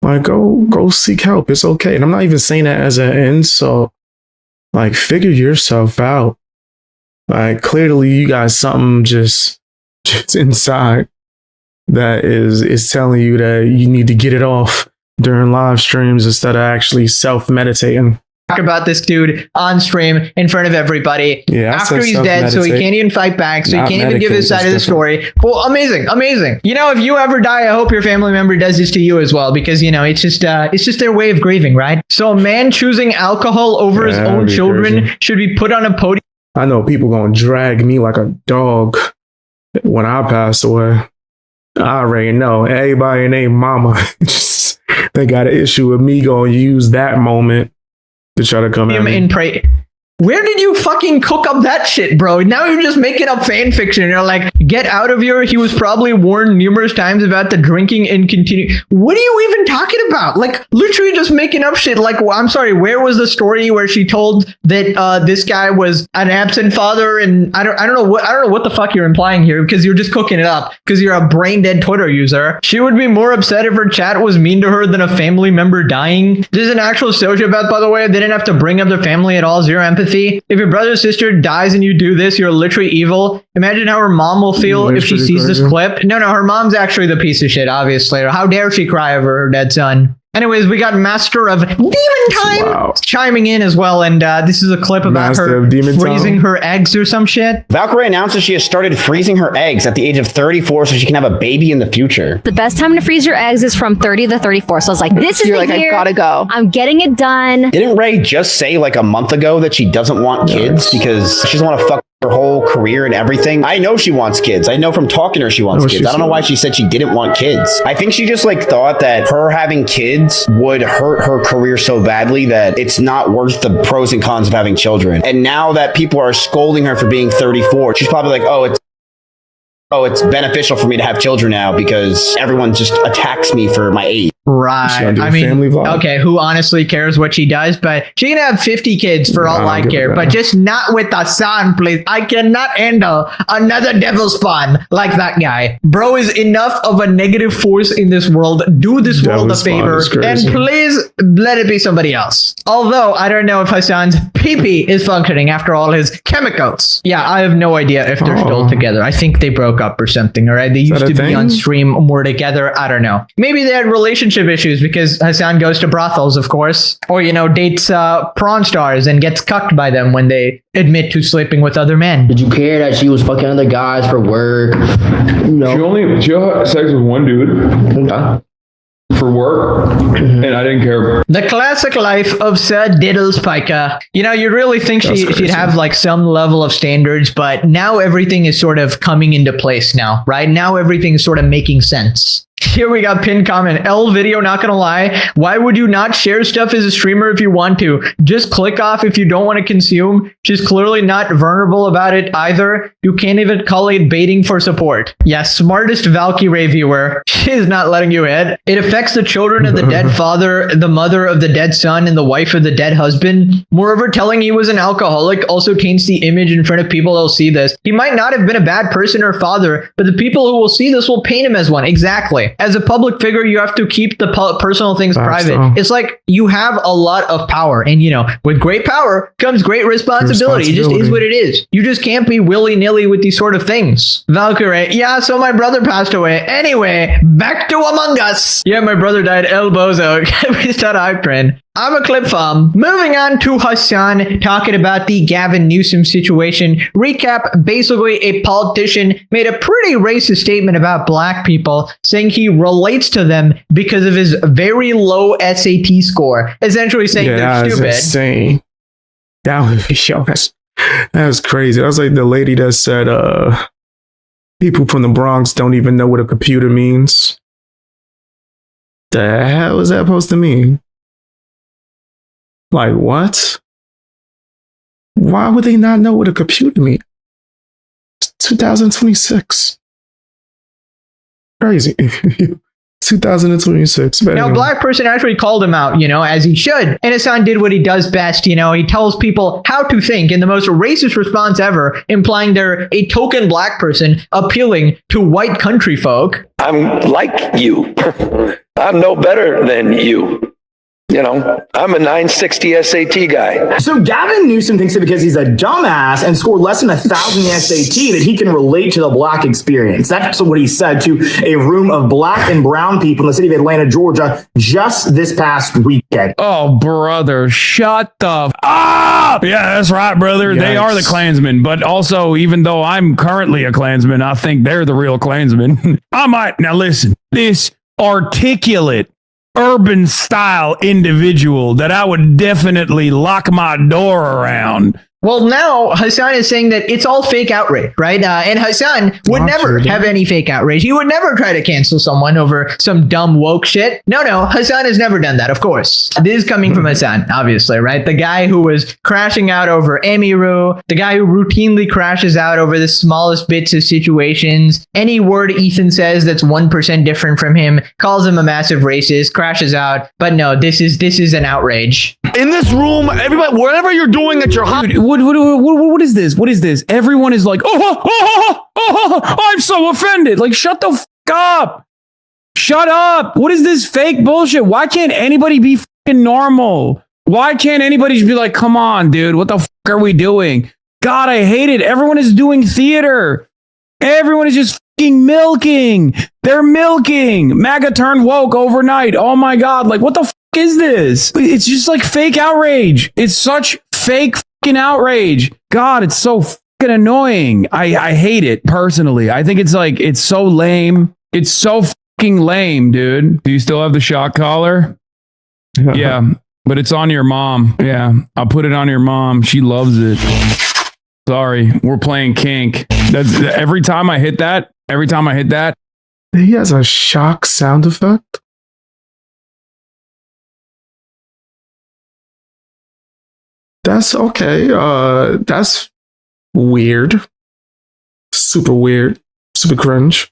Like, go seek help. It's okay. And I'm not even saying that as an insult. Like, figure yourself out. Like, clearly you got something just inside that is telling you that you need to get it off during live streams instead of actually self-meditating. Talk about this dude on stream in front of everybody after he's dead, so he can't even fight back, so he can't even give his side of the story. Well, amazing. You know, if you ever die, I hope your family member does this to you as well, because, you know, it's just their way of grieving, right? So a man choosing alcohol over his own children should be put on a podium. I know people gonna drag me like a dog when I pass away. I already know everybody and their mama they got an issue with me gonna use that moment to try to come at me and pray. Where did you fucking cook up that shit, bro? Now you're just making up fan fiction. You're like, get out of here. He was probably warned numerous times about the drinking and continue. What are you even talking about? Like, literally just making up shit. Like, well, I'm sorry, where was the story where she told that this guy was an absent father? And I don't know what the fuck you're implying here, because you're just cooking it up because you're a brain dead Twitter user. She would be more upset if her chat was mean to her than a family member dying. This is an actual sociopath, by the way. They didn't have to bring up their family at all. Zero empathy. If your brother or sister dies and you do this, you're literally evil. Imagine how her mom will feel if she sees this clip. No, her mom's actually the piece of shit, obviously. How dare she cry over her dead son? Anyways, we got Master of Demon Time chiming in as well, and this is a clip about her freezing her eggs or some shit. Valkyrae announces she has started freezing her eggs at the age of 34 so she can have a baby in the future. The best time to freeze your eggs is from 30 to 34. So I was like, this is the year. I gotta go. I'm getting it done. Didn't Ray just say like a month ago that she doesn't want kids because she doesn't want to fuck her whole career and everything? I know she wants kids. I know from talking to her she wants kids. I don't know why she said she didn't want kids. I think she just like thought that her having kids would hurt her career so badly that it's not worth the pros and cons of having children. And now that people are scolding her for being 34, she's probably like, it's beneficial for me to have children now because everyone just attacks me for my age. Right. I mean, okay, who honestly cares what she does? But she can have 50 kids for all I care, but just not with Hasan, please. I cannot handle another devil spawn like that guy. Bro is enough of a negative force in this world. Do this world a favor and please let it be somebody else. Although I don't know if Hasan's pee-pee is functioning after all his chemicals. Yeah, I have no idea if they're still together. I think they broke up or something, all right? They used to be on stream more together. I don't know. Maybe they had relationship issues because Hasan goes to brothels, of course, or dates prawn stars and gets cucked by them when they admit to sleeping with other men. Did you care that she was fucking other guys for work? No. She had sex with one dude. For work, and I didn't care. The classic life of Sir Diddles Piker. You really think she'd have like some level of standards, but now everything is sort of coming into place now, right? Now everything is sort of making sense. Here we got pinned comment. L video, not gonna lie. Why would you not share stuff as a streamer if you want to? Just click off if you don't want to consume. She's clearly not vulnerable about it either. You can't even call it baiting for support. Yeah, smartest Valkyrae viewer. She is not letting you hit. It affects the children of the dead father, the mother of the dead son, and the wife of the dead husband. Moreover, telling he was an alcoholic also taints the image in front of people who'll see this. He might not have been a bad person or father, but the people who will see this will paint him as one. Exactly. As a public figure, you have to keep the personal things private. It's like you have a lot of power, and with great power comes great responsibility. It just is what it is. You just can't be willy-nilly with these sort of things. Valkyrae, yeah, so my brother passed away. Anyway, back to Among Us. Yeah, my brother died. El Bozo. We start hyping. I'm a clip farm. Moving on to Hasan talking about the Gavin Newsom situation. Recap, basically a politician made a pretty racist statement about black people, saying he relates to them because of his very low SAT score. Essentially saying they're stupid. Insane. That was crazy. That was like the lady that said people from the Bronx don't even know what a computer means. The hell is that supposed to mean? Like, what? Why would they not know what a computer means? It's 2026. Crazy. 2026. Now, black person actually called him out, as he should. And Hasan did what he does best, he tells people how to think in the most racist response ever, implying they're a token black person appealing to white country folk. I'm like you. I'm no better than you. I'm a 960 SAT guy. So Gavin Newsom thinks that because he's a dumbass and scored less than 1,000 SAT that he can relate to the black experience. That's what he said to a room of black and brown people in the city of Atlanta, Georgia, just this past weekend. Oh, brother, shut the up! Yeah, that's right, brother. Yikes. They are the Klansmen. But also, even though I'm currently a Klansman, I think they're the real Klansmen. Now listen, this articulate, urban style individual that I would definitely lock my door around. Well, now Hasan is saying that it's all fake outrage, right? And Hasan would never have any fake outrage. He would never try to cancel someone over some dumb woke shit. No, Hasan has never done that, of course. This is coming from Hasan, obviously, right? The guy who was crashing out over Emiru, the guy who routinely crashes out over the smallest bits of situations. Any word Ethan says that's 1% different from him, calls him a massive racist, crashes out. But no, this is an outrage. In this room, everybody, whatever you're doing at your house. What is this? What is this? Everyone is like, I'm so offended. Like, shut the fuck up. Shut up. What is this fake bullshit? Why can't anybody be fucking normal? Why can't anybody just be like, come on, dude, what the fuck are we doing? God, I hate it. Everyone is doing theater. Everyone is just fucking milking. They're milking. MAGA turned woke overnight. Oh my God. Like, what the fuck is this? It's just like fake outrage. It's such fake fucking outrage. God, it's so fucking annoying. I hate it personally. I think it's so lame. It's so fucking lame, dude. Do you still have the shock collar? Yeah, but it's on your mom. Yeah, I'll put it on your mom. She loves it. Sorry, we're playing kink. That's every time I hit that. He has a shock sound effect. That's okay. That's weird. Super weird. Super cringe.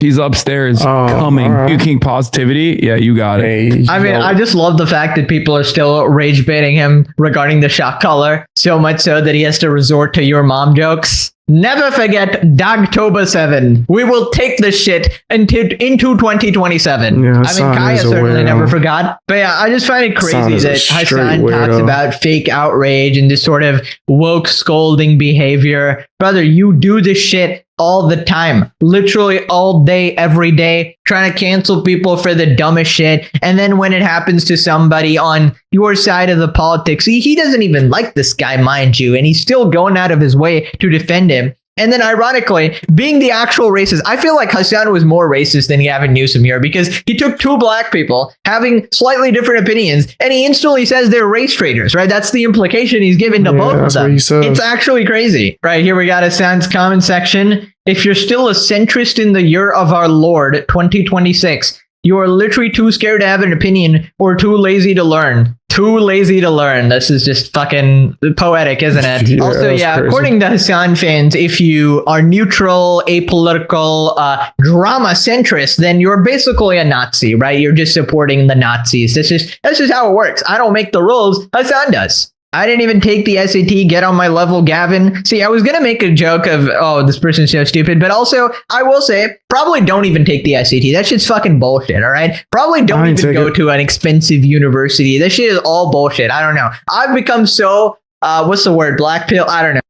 He's upstairs coming. Puking positivity. Yeah, you got it. I mean, I just love the fact that people are still rage baiting him regarding the shock collar, so much so that he has to resort to your mom jokes. Never forget Dogtober 7. We will take this shit into 2027. Yeah, I mean, Hasan Kaya is a certainly weirdo. never forgot. But yeah, I just find it crazy Hasan is a that straight Hasan talks weirdo. about fake outrage and this sort of woke scolding behavior. Brother, you do this shit all the time, literally all day, every day, trying to cancel people for the dumbest shit. And then when it happens to somebody on your side of the politics, he doesn't even like this guy, mind you, and he's still going out of his way to defend him. And then ironically, being the actual racist, I feel like Hasan was more racist than Gavin Newsom here because he took two black people having slightly different opinions and he instantly says they're race traitors, right? That's the implication he's given to both of that's what them. he says. It's actually crazy. Right here we got Hasan's comment section. If you're still a centrist in the year of our Lord, 2026, you are literally too scared to have an opinion or too lazy to learn. Too lazy to learn. This is just fucking poetic, isn't it? Yeah, Also, that's yeah, crazy. according to Hasan fans, if you are neutral, apolitical, drama centrist, then you're basically a Nazi, right? You're just supporting the Nazis. That's just how it works. I don't make the rules. Hasan does. I didn't even take the SAT. Get on my level, Gavin. See, I was going to make a joke of, oh, this person's so stupid. But also, I will say, probably don't even take the SAT. That shit's fucking bullshit, all right? Probably don't even go to an expensive university. That shit is all bullshit. I don't know. I've become so, what's the word? Black pill? I don't know.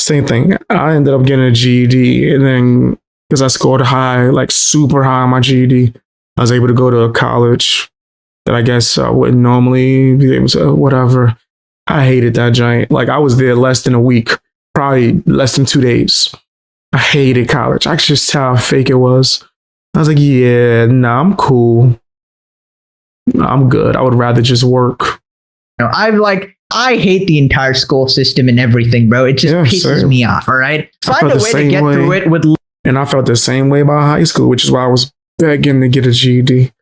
Same thing. I ended up getting a GED, and then because I scored high, like super high on my GED, I was able to go to a college that I guess I wouldn't normally be able to, whatever. I hated that giant. Like, I was there less than a week, probably less than 2 days. I hated college. I could just tell how fake it was. I was like, yeah, nah, I'm cool. I'm good. I would rather just work. I hate the entire school system and everything, bro. It just pisses me off, all right? Find a way to get through it with... And I felt the same way about high school, which is why I was begging to get a GED.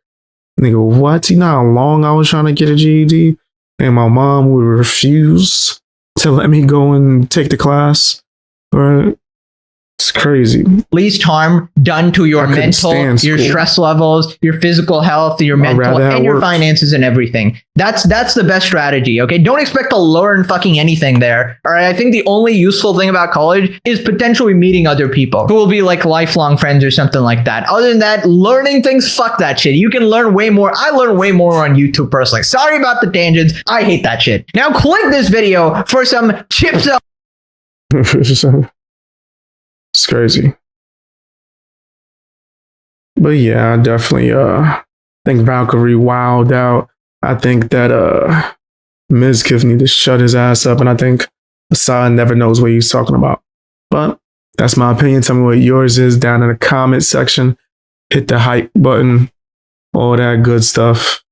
Nigga, what? You know how long I was trying to get a GED? And my mom would refuse to let me go and take the class. Right? It's crazy. Least harm done to your mental, your stress levels, your physical health, your mental, and your finances and everything. That's the best strategy, okay? Don't expect to learn fucking anything there, all right? I think the only useful thing about college is potentially meeting other people who will be like lifelong friends or something like that. Other than that, learning things, fuck that shit. You can learn way more. I learn way more on YouTube personally. Sorry about the tangents. I hate that shit. Now click this video for some chips up. It's crazy. But yeah, I definitely think Valkyrae wowed out. I think that Mizkif need to shut his ass up, and I think Hasan never knows what he's talking about. But that's my opinion. Tell me what yours is down in the comment section. Hit the hype button, all that good stuff.